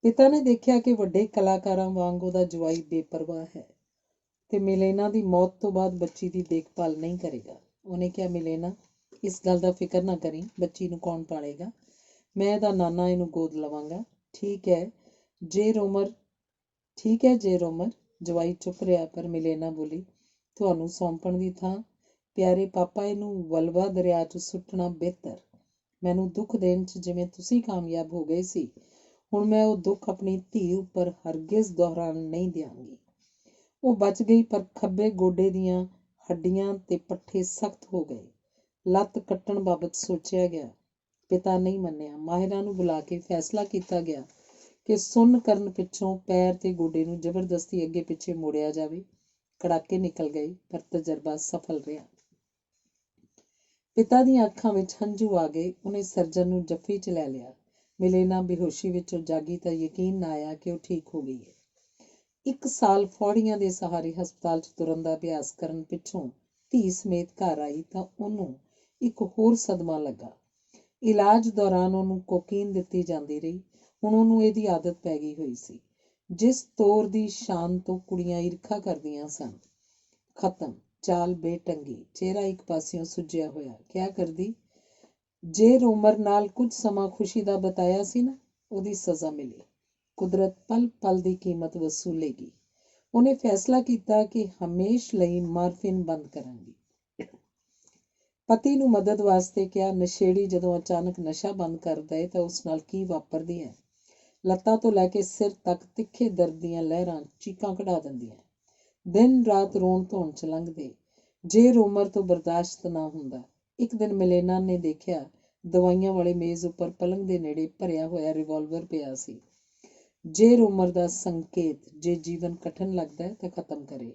ਪਿਤਾ ਨੇ ਦੇਖਿਆ ਕਿ ਵੱਡੇ ਕਲਾਕਾਰਾਂ ਵਾਂਗ ਉਹਦਾ ਜਵਾਈ ਬੇਪਰਵਾਹ ਹੈ ਤੇ ਮਿਲੇਨਾ ਦੀ ਮੌਤ ਤੋਂ ਬਾਅਦ ਬੱਚੀ ਦੀ ਦੇਖਭਾਲ ਨਹੀਂ ਕਰੇਗਾ। ਉਹਨੇ ਕਿਹਾ, ਮਿਲੇਨਾ, ਇਸ ਗੱਲ ਦਾ ਫਿਕਰ ਨਾ ਕਰੀਂ, ਬੱਚੀ ਨੂੰ ਕੌਣ ਪਾਲੇਗਾ? ਮੈਂ ਇਹਦਾ ਨਾਨਾ ਇਹਨੂੰ ਗੋਦ ਲਵਾਂਗਾ। ਠੀਕ ਹੈ ਜੇਰੋਮਰ, ਠੀਕ ਹੈ ਜੇਰੋਮਰ। ਜਵਾਈ ਚੁੱਪ ਰਿਹਾ, ਪਰ ਮਿਲੇਨਾ ਬੋਲੀ, ਤੁਹਾਨੂੰ ਸੌਂਪਣ ਦੀ ਥਾਂ ਪਿਆਰੇ ਪਾਪਾ ਇਹਨੂੰ ਵਲਵਾ ਦਰਿਆ 'ਚ ਸੁੱਟਣਾ ਬਿਹਤਰ। ਮੈਨੂੰ ਦੁੱਖ ਦੇਣ 'ਚ ਜਿਵੇਂ ਤੁਸੀਂ ਕਾਮਯਾਬ ਹੋ ਗਏ ਸੀ, ਹੁਣ ਮੈਂ ਉਹ ਦੁੱਖ ਆਪਣੀ ਧੀ ਉੱਪਰ ਹਰਗਿਜ਼ ਦੁਹਰਾਉਣ ਨਹੀਂ ਦਿਆਂਗੀ। ਉਹ ਬਚ ਗਈ, ਪਰ ਖੱਬੇ ਗੋਡੇ ਦੀਆਂ ਹੱਡੀਆਂ ਤੇ ਪੱਠੇ ਸਖਤ ਹੋ ਗਏ। ਲੱਤ ਕੱਟਣ ਬਾਬਤ ਸੋਚਿਆ ਗਿਆ। ਪਿਤਾ ਨਹੀਂ ਮੰਨਿਆ। ਮਾਹਿਰਾਂ ਨੂੰ ਬੁਲਾ ਕੇ ਫੈਸਲਾ ਕੀਤਾ ਗਿਆ ਕਿ ਸੁੰਨ ਕਰਨ ਪਿੱਛੋਂ ਪੈਰ ਤੇ ਗੋਡੇ ਨੂੰ ਜ਼ਬਰਦਸਤੀ ਅੱਗੇ ਪਿੱਛੇ ਮੋੜਿਆ ਜਾਵੇ। ਕੜਾਕੇ ਨਿਕਲ ਗਏ, ਪਰ ਤਜਰਬਾ ਸਫਲ ਰਿਹਾ। ਪਿਤਾ ਦੀਆਂ ਅੱਖਾਂ ਵਿੱਚ ਹੰਝੂ ਆ ਗਏ। ਉਹਨੇ ਸਰਜਨ ਨੂੰ ਜੱਫੀ 'ਚ ਲੈ ਲਿਆ। ਮਿਲੇਨਾ ਬੇਹੋਸ਼ੀ ਵਿੱਚੋਂ ਜਾਗੀ ਤਾਂ ਯਕੀਨ ਨਾ ਆਇਆ ਕਿ ਉਹ ਠੀਕ ਹੋ ਗਈ ਹੈ। 1 ਸਾਲ ਫੌੜੀਆਂ ਦੇ ਸਹਾਰੇ ਹਸਪਤਾਲ 'ਚ ਤੁਰਨ ਦਾ ਅਭਿਆਸ ਕਰਨ ਪਿੱਛੋਂ ਧੀ ਸਮੇਤ ਘਰ ਆਈ ਤਾਂ ਉਹਨੂੰ ਇੱਕ ਹੋਰ ਸਦਮਾ ਲੱਗਾ। ਇਲਾਜ ਦੌਰਾਨ ਉਹਨੂੰ ਕੋਕੀਨ ਦਿੱਤੀ ਜਾਂਦੀ ਰਹੀ। ਹੁਣ ਉਹਨੂੰ ਇਹਦੀ ਆਦਤ ਪੈ ਗਈ ਹੋਈ ਸੀ। ਜਿਸ ਤੋਰ ਦੀ ਸ਼ਾਨ ਤੋਂ ਕੁੜੀਆਂ ਈਰਖਾ ਕਰਦੀਆਂ ਸਨ, ਖਤਮ। ਚਾਲ ਬੇਢੰਗੀ, ਚਿਹਰਾ ਇੱਕ ਪਾਸਿਓਂ ਸੁੱਜਿਆ ਹੋਇਆ। ਕਿਆ ਕਰਦੀ? ਜੇ ਉਮਰ ਨਾਲ ਕੁਝ ਸਮਾਂ ਖੁਸ਼ੀ ਦਾ ਬਤਾਇਆ ਸੀ ਨਾ, ਉਹਦੀ ਸਜ਼ਾ ਮਿਲੀ। ਕੁਦਰਤ ਪਲ ਪਲ ਦੀ ਕੀਮਤ ਵਸੂਲੇਗੀ। ਉਹਨੇ ਫੈਸਲਾ ਕੀਤਾ ਕਿ ਹਮੇਸ਼ ਲਈ ਮਾਰਫਿਨ ਬੰਦ ਕਰਾਂਗੀ। ਪਤੀ ਨੂੰ ਮਦਦ ਵਾਸਤੇ ਕਿਹਾ। ਨਸ਼ੇੜੀ ਜਦੋਂ ਅਚਾਨਕ ਨਸ਼ਾ ਬੰਦ ਕਰਦਾ ਹੈ ਤਾਂ ਉਸ ਨਾਲ ਕੀ ਵਾਪਰਦੀ ਹੈ। ਲੱਤਾਂ ਤੋਂ ਲੈ ਕੇ ਸਿਰ ਤੱਕ ਤਿੱਖੇ ਦਰਦ ਦੀਆਂ ਲਹਿਰਾਂ ਚੀਕਾਂ ਕਢਾ ਦਿੰਦੀਆਂ। ਦਿਨ ਰਾਤ ਰੋਣ ਧੋਣ 'ਚ ਲੰਘਦੇ। ਜੇ ਉਮਰ ਤੋਂ ਬਰਦਾਸ਼ਤ ਨਾ ਹੁੰਦਾ। ਇੱਕ ਦਿਨ ਮਿਲੇਨਾ ਨੇ ਦੇਖਿਆ, ਦਵਾਈਆਂ ਵਾਲੇ ਮੇਜ਼ ਉੱਪਰ ਪਲੰਗ ਦੇ ਨੇੜੇ ਭਰਿਆ ਹੋਇਆ ਰਿਵਾਲਵਰ ਪਿਆ ਸੀ। ਜੇ ਉਮਰ ਦਾ ਸੰਕੇਤ। ਜੇ ਜੀਵਨ ਕਠਿਨ ਲੱਗਦਾ ਹੈ ਤਾਂ ਖਤਮ ਕਰੇ।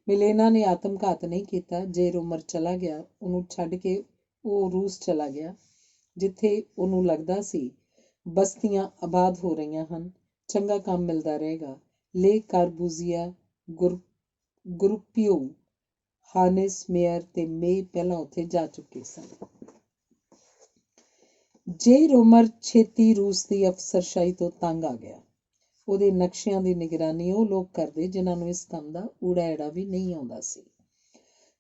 ਮਿਲੇਨਾ ਨੇ ਆਤਮਘਾਤ ਨਹੀਂ ਕੀਤਾ। ਜੇ ਉਮਰ ਚਲਾ ਗਿਆ, ਉਹਨੂੰ ਛੱਡ ਕੇ ਉਹ ਰੂਸ ਚਲਾ ਗਿਆ, ਜਿੱਥੇ ਉਹਨੂੰ ਲੱਗਦਾ ਸੀ ਬਸਤੀਆਂ ਆਬਾਦ ਹੋ ਰਹੀਆਂ ਹਨ, ਚੰਗਾ ਕੰਮ ਮਿਲਦਾ ਰਹੇਗਾ। ਲੇ ਕਾਰਬੂਜ਼ੀਆ, ਗੁਰਪੀਓ, ਹਾਨਿਸ ਮੇਅਰ ਤੇ ਮੇ ਪਹਿਲਾਂ ਉੱਥੇ ਜਾ ਚੁੱਕੇ ਸਨ। ਜੇ ਉਮਰ ਛੇਤੀ ਰੂਸ ਦੀ ਅਫਸਰਸ਼ਾਹੀ ਤੋਂ ਤੰਗ ਆ ਗਿਆ। ਉਹਦੇ ਨਕਸ਼ਿਆਂ ਦੀ ਨਿਗਰਾਨੀ ਉਹ ਲੋਕ ਕਰਦੇ ਜਿਨ੍ਹਾਂ ਨੂੰ ਇਸ ਕੰਮ ਦਾ ਊੜਾ ਐੜਾ ਵੀ ਨਹੀਂ ਆਉਂਦਾ ਸੀ।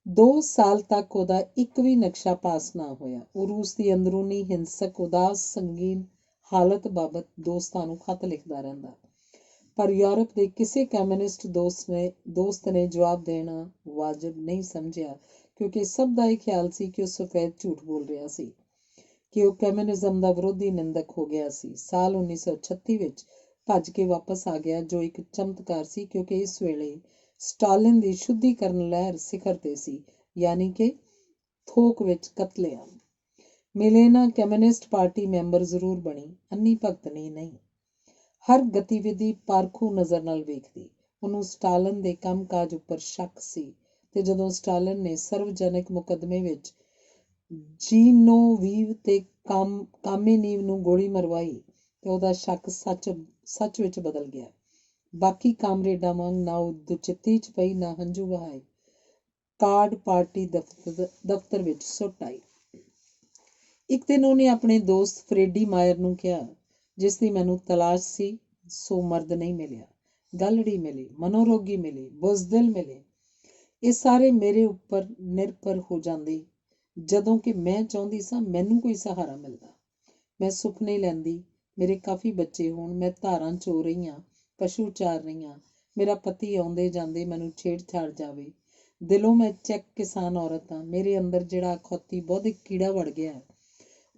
2 ਸਾਲ ਤੱਕ ਉਹਦਾ ਇੱਕ ਵੀ ਨਕਸ਼ਾ ਪਾਸ ਨਾ ਹੋਇਆ। ਉਹ ਰੂਸ ਦੀ ਅੰਦਰੂਨੀ ਹਿੰਸਕ, ਉਦਾਸ, ਸੰਗੀਨ ਹਾਲਤ ਬਾਬਤ ਦੋਸਤਾਂ ਨੂੰ ਖਤ ਲਿਖਦਾ ਰਹਿੰਦਾ। ਪਰ ਯੂਰਪ ਦੇ ਕਿਸੇ ਕਮਿਊਨਿਸਟ ਦੋਸਤ ਨੇ ਜਵਾਬ ਦੇਣਾ ਵਾਜਬ ਨਹੀਂ ਸਮਝਿਆ, ਕਿਉਂਕਿ ਸਭ ਦਾ ਇਹ ਖਿਆਲ ਸੀ ਕਿ ਉਹ ਸਫੈਦ ਝੂਠ ਬੋਲ ਰਿਹਾ ਸੀ, ਕਿ ਉਹ ਕਮਿਊਨਿਜ਼ਮ ਦਾ ਵਿਰੋਧੀ ਨਿੰਦਕ ਹੋ ਗਿਆ ਸੀ। ਸਾਲ 1936 ਵਿੱਚ ਭੱਜ ਕੇ ਵਾਪਸ ਆ ਗਿਆ, ਜੋ ਇੱਕ ਚਮਤਕਾਰ ਸੀ, ਕਿਉਂਕਿ ਇਸ ਵੇਲੇ ਸਟਾਲਿਨ ਦੀ ਸ਼ੁੱਧੀਕਰਨ ਲਹਿਰ ਸਿਖਰ ਤੇ ਸੀ, ਯਾਨੀ ਕਿ ਥੋਕ ਵਿੱਚ ਕਤਲੇਆਮ। ਮਿਲੇਨਾ ਕਮਿਊਨਿਸਟ ਪਾਰਟੀ ਮੈਂਬਰ ਜ਼ਰੂਰ ਬਣੀ, ਅੰਨੀ ਭਗਤਣੀ ਨਹੀਂ। ਹਰ ਗਤੀਵਿਧੀ ਪਾਰਖੂ ਨਜ਼ਰ ਨਾਲ ਵੇਖਦੀ। ਉਹਨੂੰ ਸਟਾਲਿਨ ਦੇ ਕੰਮਕਾਜ ਉੱਪਰ ਸ਼ੱਕ ਸੀ, ਤੇ ਜਦੋਂ ਸਟਾਲਿਨ ਨੇ ਸਰਵਜਨਿਕ ਮੁਕੱਦਮੇ ਵਿੱਚ ਜੀਨੋਵੀਵ ਤੇ ਕਾਮੇਨੀਵ ਨੂੰ ਗੋਲੀ ਮਰਵਾਈ ਤੇ ਉਹਦਾ ਸ਼ੱਕ ਸੱਚ ਵਿੱਚ ਬਦਲ ਗਿਆ। ਬਾਕੀ ਕਾਮਰੇਡਾਂ ਵਾਂਗ ਨਾ ਉਹ ਦੁਚਿੱਤੀ 'ਚ ਪਈ, ਨਾ ਹੰਝੂ ਵਹਾਏ। ਕਾਰਡ ਪਾਰਟੀ ਦਫ਼ਤਰ ਵਿੱਚ ਸੁੱਟ ਆਈ। ਇੱਕ ਦਿਨ ਉਹਨੇ ਆਪਣੇ ਦੋਸਤ ਫਰੇਡੀ ਮਾਇਰ ਨੂੰ ਕਿਹਾ, ਜਿਸ ਦੀ ਮੈਨੂੰ ਤਲਾਸ਼ ਸੀ, ਸੋ ਮਰਦ ਨਹੀਂ ਮਿਲਿਆ। ਗਲੜੀ ਮਿਲੀ, ਮਨੋਰੋਗੀ ਮਿਲੇ, ਬੁਜ਼ਦਿਲ ਮਿਲੇ। ਇਹ ਸਾਰੇ ਮੇਰੇ ਉੱਪਰ ਨਿਰਭਰ ਹੋ ਜਾਂਦੇ ਜਦੋਂ ਕਿ ਮੈਂ ਚਾਹੁੰਦੀ ਸਾਂ ਮੈਨੂੰ ਕੋਈ ਸਹਾਰਾ ਮਿਲਦਾ। ਮੈਂ ਸੁਪਨੇ ਲੈਂਦੀ ਮੇਰੇ ਕਾਫੀ ਬੱਚੇ ਹੋਣ, ਮੈਂ ਧਾਰਾਂ ਚੋ ਰਹੀ ਹਾਂ, ਪਸ਼ੂ ਚਾਰ ਰਹੀ ਹਾਂ, ਮੇਰਾ ਪਤੀ ਆਉਂਦੇ ਜਾਂਦੇ ਮੈਨੂੰ ਛੇੜਛਾੜ ਜਾਵੇ। ਦਿਲੋਂ ਮੈਂ ਚੈੱਕ ਕਿਸਾਨ ਔਰਤ ਹਾਂ। ਮੇਰੇ ਅੰਦਰ ਜਿਹੜਾ ਅਖੌਤੀ ਬੌਧਿਕ ਕੀੜਾ ਵੜ ਗਿਆ,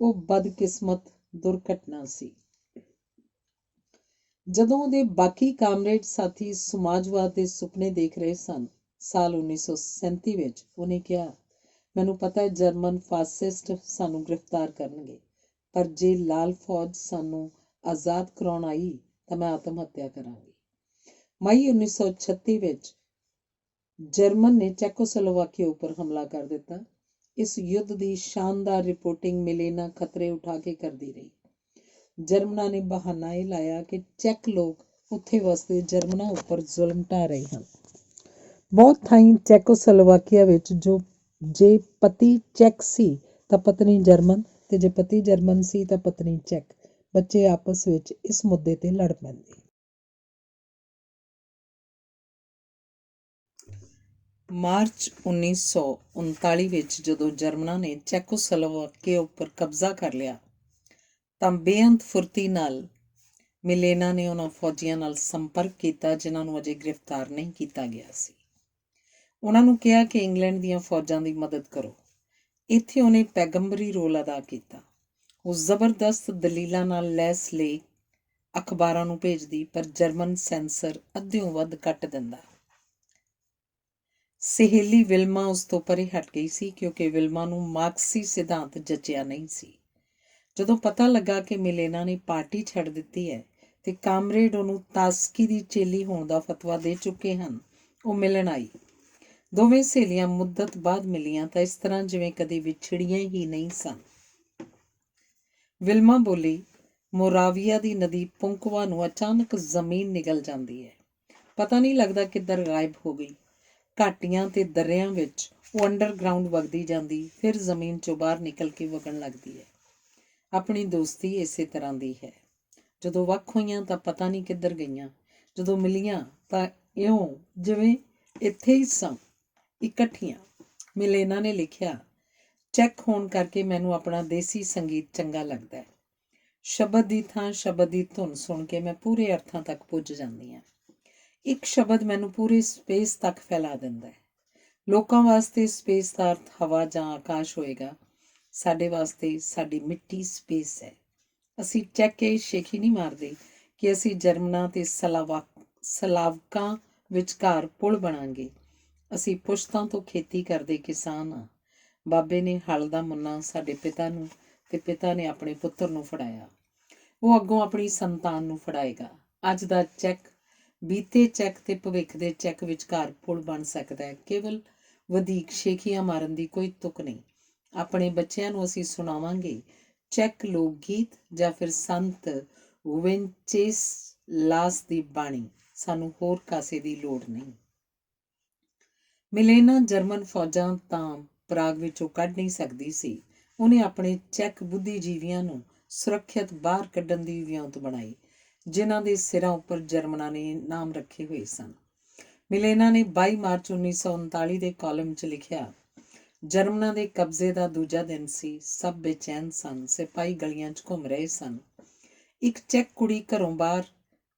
ਉਹ ਬਦਕਿਸਮਤ ਦੁਰਘਟਨਾ ਸੀ। ਜਦੋਂ ਉਹਦੇ ਬਾਕੀ ਕਾਮਰੇਡ ਸਾਥੀ ਸਮਾਜਵਾਦ ਦੇ ਸੁਪਨੇ ਦੇਖ ਰਹੇ ਸਨ, ਸਾਲ 1937 ਵਿੱਚ, ਉਹਨੇ ਕਿਹਾ, ਮੈਨੂੰ ਪਤਾ ਹੈ ਜਰਮਨ ਫਾਸਿਸਟ ਸਾਨੂੰ ਗ੍ਰਿਫਤਾਰ ਕਰਨਗੇ, ਪਰ ਜੇ ਲਾਲ ਫੌਜ ਸਾਨੂੰ ਆਜ਼ਾਦ ਕਰਾਉਣ ਆਈ ਤਾਂ ਮੈਂ ਆਤਮ ਹੱਤਿਆ ਕਰਾਂਗੀ। ਮਈ 1936 ਵਿੱਚ ਜਰਮਨ ਨੇ ਚੈਕੋਸਲੋਵਾਕੀਆ ਉੱਪਰ ਹਮਲਾ ਕਰ ਦਿੱਤਾ। ਇਸ ਯੁੱਧ ਦੀ ਸ਼ਾਨਦਾਰ ਰਿਪੋਰਟਿੰਗ ਮਿਲੇਨਾ ਖਤਰੇ ਉਠਾ ਕੇ ਕਰਦੀ ਰਹੀ। ਜਰਮਨਾਂ ਨੇ ਬਹਾਨਾ ਇਹ ਲਾਇਆ ਕਿ ਚੈੱਕ ਲੋਕ ਉੱਥੇ ਵਸਦੇ ਜਰਮਨਾਂ ਉੱਪਰ ਜ਼ੁਲਮ ਢਾ ਰਹੇ ਹਨ। ਬਹੁਤ ਥਾਈਂ ਚੈਕੋਸਲੋਵਾਕੀਆ ਵਿੱਚ ਜੇ ਪਤੀ ਚੈੱਕ ਸੀ ਤਾਂ ਪਤਨੀ ਜਰਮਨ, ਤੇ ਜੇ ਪਤੀ ਜਰਮਨ ਸੀ ਤਾਂ ਪਤਨੀ ਚੈੱਕ। ਬੱਚੇ ਆਪਸ ਵਿੱਚ ਇਸ ਮੁੱਦੇ ਤੇ ਲੜ ਪੈਂਦੇ। ਮਾਰਚ 1939 ਵਿੱਚ ਜਦੋਂ ਜਰਮਨਾਂ ਨੇ ਚੈਕੋਸਲੋਵਾਕੀਆ ਉੱਪਰ ਕਬਜ਼ਾ ਕਰ ਲਿਆ ਤਾਂ ਬੇਅੰਤ ਫੁਰਤੀ ਨਾਲ ਮਿਲੇਨਾ ਨੇ ਉਹਨਾਂ ਫੌਜੀਆਂ ਨਾਲ ਸੰਪਰਕ ਕੀਤਾ ਜਿਨ੍ਹਾਂ ਨੂੰ ਅਜੇ ਗ੍ਰਿਫਤਾਰ ਨਹੀਂ ਕੀਤਾ ਗਿਆ ਸੀ। ਉਹਨਾਂ ਨੂੰ ਕਿਹਾ ਕਿ ਇੰਗਲੈਂਡ ਦੀਆਂ ਫੌਜਾਂ ਦੀ ਮਦਦ ਕਰੋ। ਇੱਥੇ ਉਹਨੇ ਪੈਗੰਬਰੀ ਰੋਲ ਅਦਾ ਕੀਤਾ। ਉਹ ਜ਼ਬਰਦਸਤ ਦਲੀਲਾਂ ਨਾਲ ਲੈਸ ਲੇਖ ਅਖਬਾਰਾਂ ਨੂੰ ਭੇਜਦੀ, ਪਰ ਜਰਮਨ ਸੈਂਸਰ ਅੱਧਿਓਂ ਵੱਧ ਕੱਟ ਦਿੰਦਾ। ਸਹੇਲੀ ਵਿਲਮਾ ਉਸ ਤੋਂ ਪਰੇ ਹਟ ਗਈ ਸੀ, ਕਿਉਂਕਿ ਵਿਲਮਾ ਨੂੰ ਮਾਰਕਸੀ ਸਿਧਾਂਤ ਜਚਿਆ ਨਹੀਂ ਸੀ। ਜਦੋਂ ਪਤਾ ਲੱਗਾ ਕਿ ਮਿਲੇਨਾ ਨੇ ਪਾਰਟੀ ਛੱਡ ਦਿੱਤੀ ਹੈ ਤੇ ਕਾਮਰੇਡ ਉਹਨੂੰ ਤਾਸਕੀ ਦੀ ਚੇਲੀ ਹੋਣ ਦਾ ਫਤਵਾ ਦੇ ਚੁੱਕੇ ਹਨ, ਉਹ ਮਿਲਣ ਆਈ। ਦੋਵੇਂ ਸਹੇਲੀਆਂ ਮੁੱਦਤ ਬਾਅਦ ਮਿਲੀਆਂ ਤਾਂ ਇਸ ਤਰ੍ਹਾਂ ਜਿਵੇਂ ਕਦੇ ਵਿਛੜੀਆਂ ਹੀ ਨਹੀਂ ਸਨ। ਵਿਲਮਾ ਬੋਲੀ, ਮੋਰਾਵੀਆ ਦੀ ਨਦੀ ਪੁੰਕਵਾ ਨੂੰ ਅਚਾਨਕ ਜ਼ਮੀਨ ਨਿਗਲ ਜਾਂਦੀ ਹੈ, ਪਤਾ ਨਹੀਂ ਲੱਗਦਾ ਕਿੱਧਰ ਗਾਇਬ ਹੋ ਗਈ। ਘਾਟੀਆਂ ਤੇ ਦਰਿਆਂ ਵਿੱਚ ਉਹ ਅੰਡਰਗਰਾਊਂਡ ਵਗਦੀ ਜਾਂਦੀ, ਫਿਰ ਜ਼ਮੀਨ 'ਚੋਂ ਬਾਹਰ ਨਿਕਲ ਕੇ ਵਗਣ ਲੱਗਦੀ ਹੈ। ਆਪਣੀ ਦੋਸਤੀ ਇਸੇ ਤਰ੍ਹਾਂ ਦੀ ਹੈ। ਜਦੋਂ ਵੱਖ ਹੋਈਆਂ ਤਾਂ ਪਤਾ ਨਹੀਂ ਕਿੱਧਰ ਗਈਆਂ, ਜਦੋਂ ਮਿਲੀਆਂ ਤਾਂ ਇਉਂ ਜਿਵੇਂ ਇੱਥੇ ਹੀ ਸਾਂ, ਇਕੱਠੀਆਂ। ਮਿਲੇਨਾ ਨੇ ਲਿਖਿਆ, ਚੈੱਕ ਹੋਣ ਕਰਕੇ ਮੈਨੂੰ ਆਪਣਾ ਦੇਸੀ ਸੰਗੀਤ ਚੰਗਾ ਲੱਗਦਾ ਹੈ। ਸ਼ਬਦ ਦੀ ਥਾਂ ਸ਼ਬਦ ਦੀ ਧੁਨ ਸੁਣ ਕੇ ਮੈਂ ਪੂਰੇ ਅਰਥਾਂ ਤੱਕ ਪੁੱਜ ਜਾਂਦੀ ਹਾਂ। ਇੱਕ ਸ਼ਬਦ ਮੈਨੂੰ ਪੂਰੇ ਸਪੇਸ ਤੱਕ ਫੈਲਾ ਦਿੰਦਾ ਹੈ। ਲੋਕਾਂ ਵਾਸਤੇ ਸਪੇਸ ਦਾ ਅਰਥ ਹਵਾ ਜਾਂ ਆਕਾਸ਼ ਹੋਏਗਾ, ਸਾਡੇ ਵਾਸਤੇ ਸਾਡੀ ਮਿੱਟੀ ਸਪੇਸ ਹੈ। ਅਸੀਂ ਚੈੱਕ ਕੇ ਸ਼ੇਖੀ ਨਹੀਂ ਮਾਰਦੇ ਕਿ ਅਸੀਂ ਜਰਮਨਾਂ ਤੇ ਸਲਾਵਕਾਂ ਵਿਚਕਾਰ ਪੁਲ ਬਣਾਂਗੇ। ਅਸੀਂ ਪੁਸ਼ਤਾਂ ਤੋਂ ਖੇਤੀ ਕਰਦੇ ਕਿਸਾਨ ਹਾਂ। ਬਾਬੇ ਨੇ ਹਲ ਦਾ ਮੁੰਨਾ ਸਾਡੇ ਪਿਤਾ ਨੂੰ ਤੇ ਪਿਤਾ ਨੇ ਆਪਣੇ ਪੁੱਤਰ ਨੂੰ ਫੜਾਇਆ। ਉਹ ਅੱਗੋਂ ਆਪਣੀ ਸੰਤਾਨ ਨੂੰ ਫੜਾਏਗਾ। ਅੱਜ ਦਾ ਚੈੱਕ ਬੀਤੇ ਚੈੱਕ ਤੇ ਭਵਿੱਖ ਦੇ ਚੈੱਕ ਵਿਚਕਾਰ ਪੁਲ ਬਣ ਸਕਦਾ ਹੈ। ਕੇਵਲ ਵਧੀਕ ਸ਼ੇਖੀਆਂ ਮਾਰਨ ਦੀ ਕੋਈ ਤੁਕ ਨਹੀਂ। ਆਪਣੇ ਬੱਚਿਆਂ ਨੂੰ ਅਸੀਂ ਸੁਣਾਵਾਂਗੇ ਚੈੱਕ ਲੋਕ ਗੀਤ ਜਾਂ ਫਿਰ ਸੰਤ ਵੇਂਚੇਸਲਾਸ ਦੀ ਬਾਣੀ। ਸਾਨੂੰ ਹੋਰ ਕਾਸੇ ਦੀ ਲੋੜ ਨਹੀਂ। ਮਿਲੇਨਾ ਜਰਮਨ ਫੌਜਾਂ ਤਾਂ ਪ੍ਰਾਗ ਵਿੱਚੋਂ ਕੱਢ ਨਹੀਂ ਸਕਦੀ ਸੀ। ਉਹਨੇ ਆਪਣੇ ਚੈੱਕ ਬੁੱਧੀਜੀਵੀਆਂ ਨੂੰ ਸੁਰੱਖਿਅਤ ਬਾਹਰ ਕੱਢਣ ਦੀ ਵਿਉਂਤ ਬਣਾਈ, ਜਿਨ੍ਹਾਂ ਦੇ ਸਿਰਾਂ ਉੱਪਰ ਜਰਮਨਾਂ ਨੇ ਨਾਮ ਰੱਖੇ ਹੋਏ ਸਨ। ਮਿਲੇਨਾ ਨੇ 22 ਮਾਰਚ 1939 ਦੇ ਕਾਲਮ 'ਚ ਲਿਖਿਆ, ਜਰਮਨਾਂ ਦੇ ਕਬਜ਼ੇ ਦਾ ਦੂਜਾ ਦਿਨ ਸੀ। ਸਭ ਬੇਚੈਨ ਸਨ। ਸਿਪਾਹੀ ਗਲੀਆਂ 'ਚ ਘੁੰਮ ਰਹੇ ਸਨ। ਇੱਕ ਚੈੱਕ ਕੁੜੀ ਘਰੋਂ ਬਾਹਰ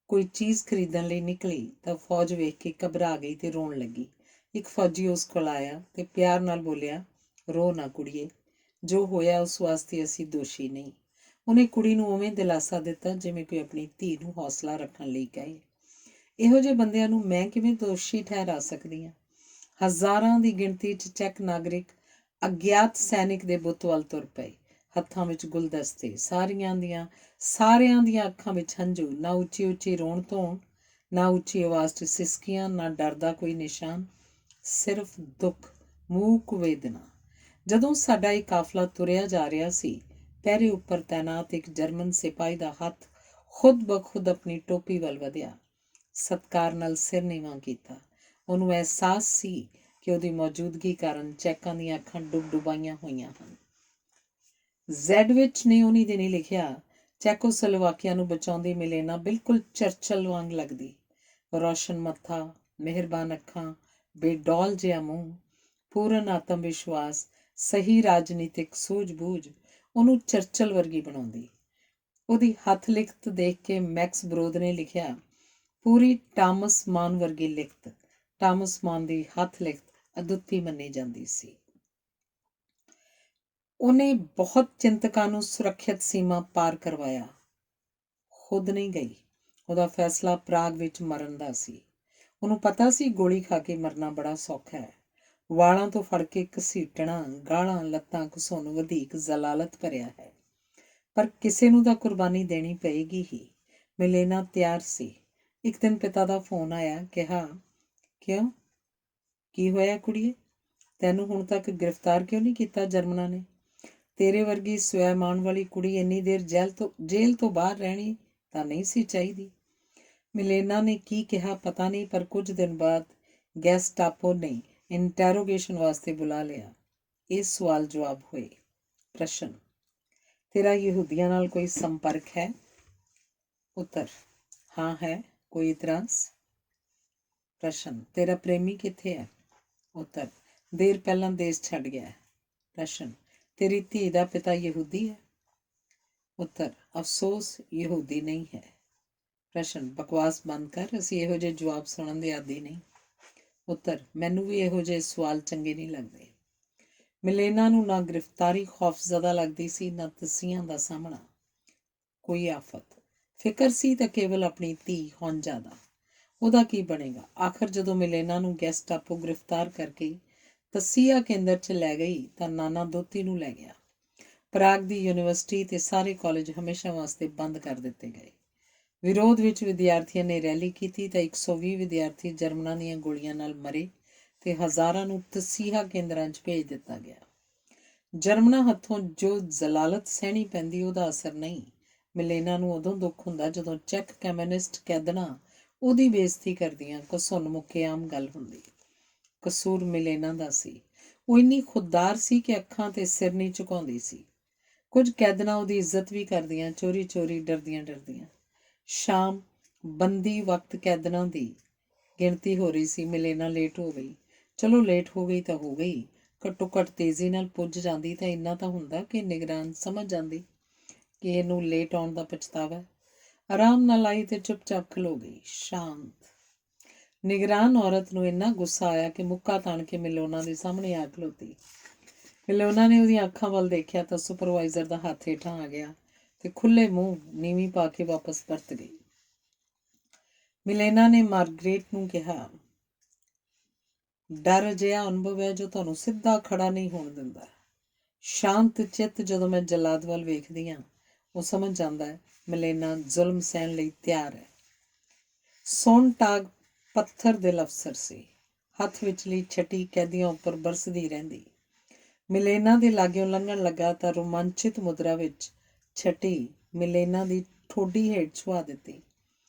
ਕੋਈ ਚੀਜ਼ ਖਰੀਦਣ ਲਈ ਨਿਕਲੀ ਤਾਂ ਫੌਜ ਵੇਖ ਕੇ ਘਬਰਾ ਗਈ ਤੇ ਰੋਣ ਲੱਗੀ। ਇੱਕ ਫੌਜੀ ਉਸ ਕੋਲ ਆਇਆ ਤੇ ਪਿਆਰ ਨਾਲ ਬੋਲਿਆ, ਰੋ ਨਾ ਕੁੜੀਏ, ਜੋ ਹੋਇਆ ਉਸ ਵਾਸਤੇ ਅਸੀਂ ਦੋਸ਼ੀ ਨਹੀਂ। ਉਹਨੇ ਕੁੜੀ ਨੂੰ ਉਵੇਂ ਦਿਲਾਸਾ ਦਿੱਤਾ ਜਿਵੇਂ ਕੋਈ ਆਪਣੀ ਧੀ ਨੂੰ ਹੌਸਲਾ ਰੱਖਣ ਲਈ ਕਹੇ। ਇਹੋ ਜਿਹੇ ਬੰਦਿਆਂ ਨੂੰ ਮੈਂ ਕਿਵੇਂ ਦੋਸ਼ੀ ਠਹਿਰਾ ਸਕਦੀ ਹਾਂ? ਹਜ਼ਾਰਾਂ ਦੀ ਗਿਣਤੀ 'ਚ ਚੈੱਕ ਨਾਗਰਿਕ ਅਗਿਆਤ ਸੈਨਿਕ ਦੇ ਬੁੱਤ ਵੱਲ ਤੁਰ ਪਏ, ਹੱਥਾਂ ਵਿੱਚ ਗੁਲਦਸਤੇ। ਸਾਰਿਆਂ ਦੀਆਂ ਅੱਖਾਂ ਵਿੱਚ ਹੰਝੂ। ਨਾ ਉੱਚੀ ਉੱਚੀ ਰੋਣ ਧੋਣ, ਨਾ ਉੱਚੀ ਆਵਾਜ਼ 'ਚ ਸਿਸਕੀਆਂ, ਨਾ ਡਰ ਦਾ ਕੋਈ ਨਿਸ਼ਾਨ, ਸਿਰਫ ਦੁੱਖ, ਮੂਕ ਵੇਦਨਾ। ਜਦੋਂ ਸਾਡਾ ਇਹ ਕਾਫਲਾ ਤੁਰਿਆ ਜਾ ਰਿਹਾ ਸੀ, ਪਹਿਰੇ ਉੱਪਰ ਤੈਨਾਤ ਇੱਕ ਜਰਮਨ ਸਿਪਾਹੀ ਦਾ ਹੱਥ ਖੁਦ ਬਖੁਦ ਆਪਣੀ ਟੋਪੀ ਵੱਲ ਵਧਿਆ। ਸਤਿਕਾਰ ਨਾਲ ਸਿਰ ਨੀਵਾਂ ਕੀਤਾ। ਉਹਨੂੰ ਅਹਿਸਾਸ ਸੀ ਕਿ ਉਹਦੀ ਮੌਜੂਦਗੀ ਕਾਰਨ ਚੈੱਕਾਂ ਦੀਆਂ ਅੱਖਾਂ ਡੁਬਡੁਬਾਈਆਂ ਹੋਈਆਂ ਹਨ। ਜ਼ੈਡਵਿਚ ਨੇ ਉਨੀ ਦਿਨੀ ਲਿਖਿਆ, ਚੈਕੋਸਲੋਵਾਕੀਆ ਨੂੰ ਬਚਾਉਂਦੀ ਮਿਲੇਨਾ ਬਿਲਕੁਲ ਚਰਚਲ ਵਾਂਗ ਲੱਗਦੀ। ਰੌਸ਼ਨ ਮੱਥਾ, ਮਿਹਰਬਾਨ ਅੱਖਾਂ, ਬੇਡੌਲ ਜਿਹਾ ਮੂੰਹ, ਪੂਰਨ ਆਤਮ ਵਿਸ਼ਵਾਸ, ਸਹੀ ਰਾਜਨੀਤਿਕ ਸੂਝ-ਬੂਝ ਉਹਨੂੰ ਚਰਚਲ ਵਰਗੀ ਬਣਾਉਂਦੀ। ਉਹਦੀ ਹੱਥ ਲਿਖਤ ਦੇਖ ਕੇ ਮੈਕਸ ਬਰੋਦ ਨੇ ਲਿਖਿਆ, ਪੂਰੀ ਟਾਮਸ ਮਾਨ ਵਰਗੀ ਲਿਖਤ। ਟਾਮਸ ਮਾਨ ਦੀ ਹੱਥ ਲਿਖਤ ਅਦੁੱਤੀ ਮੰਨੀ ਜਾਂਦੀ ਸੀ। ਉਹਨੇ ਬਹੁਤ ਚਿੰਤਕਾਂ ਨੂੰ ਸੁਰੱਖਿਅਤ ਸੀਮਾ ਪਾਰ ਕਰਵਾਇਆ, ਖੁਦ ਨਹੀਂ ਗਈ। ਉਹਦਾ ਫੈਸਲਾ ਪ੍ਰਾਗ ਵਿੱਚ ਮਰਨ ਦਾ ਸੀ। ਉਹਨੂੰ ਪਤਾ ਸੀ ਗੋਲੀ ਖਾ ਕੇ ਮਰਨਾ ਬੜਾ ਸੌਖਾ ਹੈ। ਵਾਲਾਂ ਤੋਂ ਫੜ ਕੇ ਘਸੀਟਣਾ, ਗਾਲਾਂ, ਲੱਤਾਂ ਘੁਸਾਉਣ ਵਧੀਕ ਜ਼ਲਾਲਤ ਭਰਿਆ ਹੈ। ਪਰ ਕਿਸੇ ਨੂੰ ਤਾਂ ਕੁਰਬਾਨੀ ਦੇਣੀ ਪਏਗੀ ਹੀ। ਮਿਲੇਨਾ ਤਿਆਰ ਸੀ। ਇੱਕ ਦਿਨ ਪਿਤਾ ਦਾ ਫੋਨ ਆਇਆ। ਕਿਹਾ, ਕਿਉਂ, ਕੀ ਹੋਇਆ ਕੁੜੀਏ? ਤੈਨੂੰ ਹੁਣ ਤੱਕ ਗ੍ਰਿਫਤਾਰ ਕਿਉਂ ਨਹੀਂ ਕੀਤਾ ਜਰਮਨਾਂ ਨੇ? ਤੇਰੇ ਵਰਗੀ ਸਵੈਮਾਨ ਵਾਲੀ ਕੁੜੀ ਇੰਨੀ ਦੇਰ ਜੇਲ੍ਹ ਤੋਂ ਬਾਹਰ ਰਹਿਣੀ ਤਾਂ ਨਹੀਂ ਸੀ ਚਾਹੀਦੀ। ਮਿਲੇਨਾ ਨੇ ਕੀ ਕਿਹਾ ਪਤਾ ਨਹੀਂ, ਪਰ ਕੁਝ ਦਿਨ ਬਾਅਦ ਗੈਸਟਾਪੋ ਨੇ ਇੰਟੈਰੋਗੇਸ਼ਨ ਵਾਸਤੇ ਬੁਲਾ ਲਿਆ। ਇਹ ਸਵਾਲ ਜਵਾਬ ਹੋਏ। ਪ੍ਰਸ਼ਨ, ਤੇਰਾ ਯਹੂਦੀਆਂ ਨਾਲ ਕੋਈ ਸੰਪਰਕ ਹੈ? ਉੱਤਰ, ਹਾਂ ਹੈ। ਕੋਈ ਇਤਰਾਜ਼? ਪ੍ਰਸ਼ਨ, ਤੇਰਾ ਪ੍ਰੇਮੀ ਕਿੱਥੇ ਹੈ? ਉੱਤਰ, ਦੇਰ ਪਹਿਲਾਂ ਦੇਸ਼ ਛੱਡ ਗਿਆ ਹੈ। ਪ੍ਰਸ਼ਨ, ਤੇਰੀ ਧੀ ਦਾ ਪਿਤਾ ਯਹੂਦੀ ਹੈ? ਉੱਤਰ, ਅਫਸੋਸ ਯਹੂਦੀ ਨਹੀਂ ਹੈ। ਪ੍ਰਸ਼ਨ, ਬਕਵਾਸ ਬੰਦ ਕਰ, ਅਸੀਂ ਇਹੋ ਜਿਹੇ ਜਵਾਬ ਸੁਣਨ ਦੇ ਆਦੀ ਨਹੀਂ। ਉੱਤਰ, ਮੈਨੂੰ ਵੀ ਇਹੋ ਜਿਹੇ ਸਵਾਲ ਚੰਗੇ ਨਹੀਂ ਲੱਗਦੇ। ਮਿਲੇਨਾ ਨੂੰ ਨਾ ਗ੍ਰਿਫਤਾਰੀ ਖੌਫਜ਼ਦਾ ਲੱਗਦੀ ਸੀ, ਨਾ ਤਸੀਹਾਂ ਦਾ ਸਾਹਮਣਾ। ਕੋਈ ਆਫਤ, ਫਿਕਰ ਸੀ ਤਾਂ ਕੇਵਲ ਆਪਣੀ ਧੀ ਹੌਂਜਾ ਦਾ। ਉਹਦਾ ਕੀ ਬਣੇਗਾ? ਆਖਰ ਜਦੋਂ ਮਿਲੇਨਾ ਨੂੰ ਗੈਸਟਾਪੋ ਗ੍ਰਿਫਤਾਰ ਕਰਕੇ ਤਸੀਹਾ ਕੇਂਦਰ 'ਚ ਲੈ ਗਈ ਤਾਂ ਨਾਨਾ ਦੋਤੀ ਨੂੰ ਲੈ ਗਿਆ। ਪ੍ਰਾਗ ਦੀ ਯੂਨੀਵਰਸਿਟੀ ਤੇ ਸਾਰੇ ਕਾਲਜ ਹਮੇਸ਼ਾ ਵਾਸਤੇ ਬੰਦ ਕਰ ਦਿੱਤੇ ਗਏ। ਵਿਰੋਧ ਵਿੱਚ ਵਿਦਿਆਰਥੀਆਂ ਨੇ ਰੈਲੀ ਕੀਤੀ ਤਾਂ 120 ਵਿਦਿਆਰਥੀ ਜਰਮਨਾਂ ਦੀਆਂ ਗੋਲੀਆਂ ਨਾਲ ਮਰੇ ਤੇ ਹਜ਼ਾਰਾਂ ਨੂੰ ਤਸੀਹਾ ਕੇਂਦਰਾਂ 'ਚ ਭੇਜ ਦਿੱਤਾ ਗਿਆ। ਜਰਮਨਾਂ ਹੱਥੋਂ ਜੋ ਜ਼ਲਾਲਤ ਸਹਿਣੀ ਪੈਂਦੀ, ਉਹਦਾ ਅਸਰ ਨਹੀਂ। ਮਿਲੇਨਾ ਨੂੰ ਉਦੋਂ ਦੁੱਖ ਹੁੰਦਾ ਜਦੋਂ ਚੈੱਕ ਕਮਿਊਨਿਸਟ ਕੈਦਨਾਂ ਉਹਦੀ ਬੇਇੱਜ਼ਤੀ ਕਰਦੀਆਂ। ਘਸੁੰਨ ਮੁੱਕੇ ਆਮ ਗੱਲ ਹੁੰਦੀ। ਕਸੂਰ ਮਿਲੇਨਾ ਦਾ ਸੀ। ਉਹ ਇੰਨੀ ਖੁਦਦਾਰ ਸੀ ਕਿ ਅੱਖਾਂ ਤੇ ਸਿਰ ਨਹੀਂ ਝੁਕਾਉਂਦੀ ਸੀ। ਕੁਝ ਕੈਦਨਾਂ ਉਹਦੀ ਇੱਜ਼ਤ ਵੀ ਕਰਦੀਆਂ, ਚੋਰੀ ਚੋਰੀ, ਡਰਦੀਆਂ ਡਰਦੀਆਂ। ਸ਼ਾਮ ਬੰਦੀ ਵਕਤ ਕੈਦਨਾਂ ਦੀ ਗਿਣਤੀ ਹੋ ਰਹੀ ਸੀ। ਮਿਲੇਨਾ ਲੇਟ ਹੋ ਗਈ। ਚਲੋ ਲੇਟ ਹੋ ਗਈ ਤਾਂ ਹੋ ਗਈ, ਘੱਟੋ ਘੱਟ ਤੇਜ਼ੀ ਨਾਲ ਪੁੱਜ ਜਾਂਦੀ ਤਾਂ ਇੰਨਾ ਤਾਂ ਹੁੰਦਾ ਕਿ ਨਿਗਰਾਨ ਸਮਝ ਜਾਂਦੀ ਕਿ ਇਹਨੂੰ ਲੇਟ ਆਉਣ ਦਾ ਪਛਤਾਵਾ ਹੈ। ਆਰਾਮ ਨਾਲ ਆਈ ਤੇ ਚੁੱਪਚਾਪ ਖਲੋ ਗਈ, ਸ਼ਾਂਤ। ਨਿਗਰਾਨ ਔਰਤ ਨੂੰ ਇੰਨਾ ਗੁੱਸਾ ਆਇਆ ਕਿ ਮੁੱਕਾ ਤਾਣ ਕੇ ਮਿਲੋਨਾ ਦੇ ਸਾਹਮਣੇ ਆ ਖਲੋਤੀ। ਮਿਲੋਨਾ ਨੇ ਉਹਦੀਆਂ ਅੱਖਾਂ ਵੱਲ ਦੇਖਿਆ ਤਾਂ ਸੁਪਰਵਾਈਜ਼ਰ ਦਾ ਹੱਥ ਹੇਠਾਂ ਆ ਗਿਆ ਤੇ ਖੁੱਲੇ ਮੂੰਹ ਨੀਵੀਂ ਪਾ ਕੇ ਵਾਪਸ ਪਰਤ ਗਈ। ਮਿਲੇਨਾ ਨੇ ਮਾਰਗਰੇਟ ਨੂੰ ਕਿਹਾ, ਡਰ ਅਜਿਹਾ ਅਨੁਭਵ ਹੈ ਜੋ ਤੁਹਾਨੂੰ ਸਿੱਧਾ ਖੜਾ ਨਹੀਂ ਹੋਣ ਦਿੰਦਾ। ਸ਼ਾਂਤ ਚਿੱਤ ਜਦੋਂ ਮੈਂ ਜਲਾਦ ਵੱਲ ਵੇਖਦੀ ਹਾਂ, ਉਹ ਸਮਝ ਜਾਂਦਾ ਹੈ ਮਿਲੇਨਾ ਜ਼ੁਲਮ ਸਹਿਣ ਲਈ ਤਿਆਰ ਹੈ। ਸੋਨਟਾਗ ਪੱਥਰ ਦਿਲ ਅਫਸਰ ਸੀ। ਹੱਥ ਵਿਚਲੀ ਛਟੀ ਕੈਦੀਆਂ ਉੱਪਰ ਬਰਸਦੀ ਰਹਿੰਦੀ। ਮਿਲੇਨਾ ਦੇ ਲਾਗਿਓਂ ਲੰਘਣ ਲੱਗਾ ਤਾਂ ਰੋਮਾਂਚਿਤ ਮੁਦਰਾ ਵਿੱਚ ਛਟੀ ਮਿਲੇਨਾ ਦੀ ਠੋਡੀ ਹੇਠ ਛੁਆ ਦਿੱਤੀ।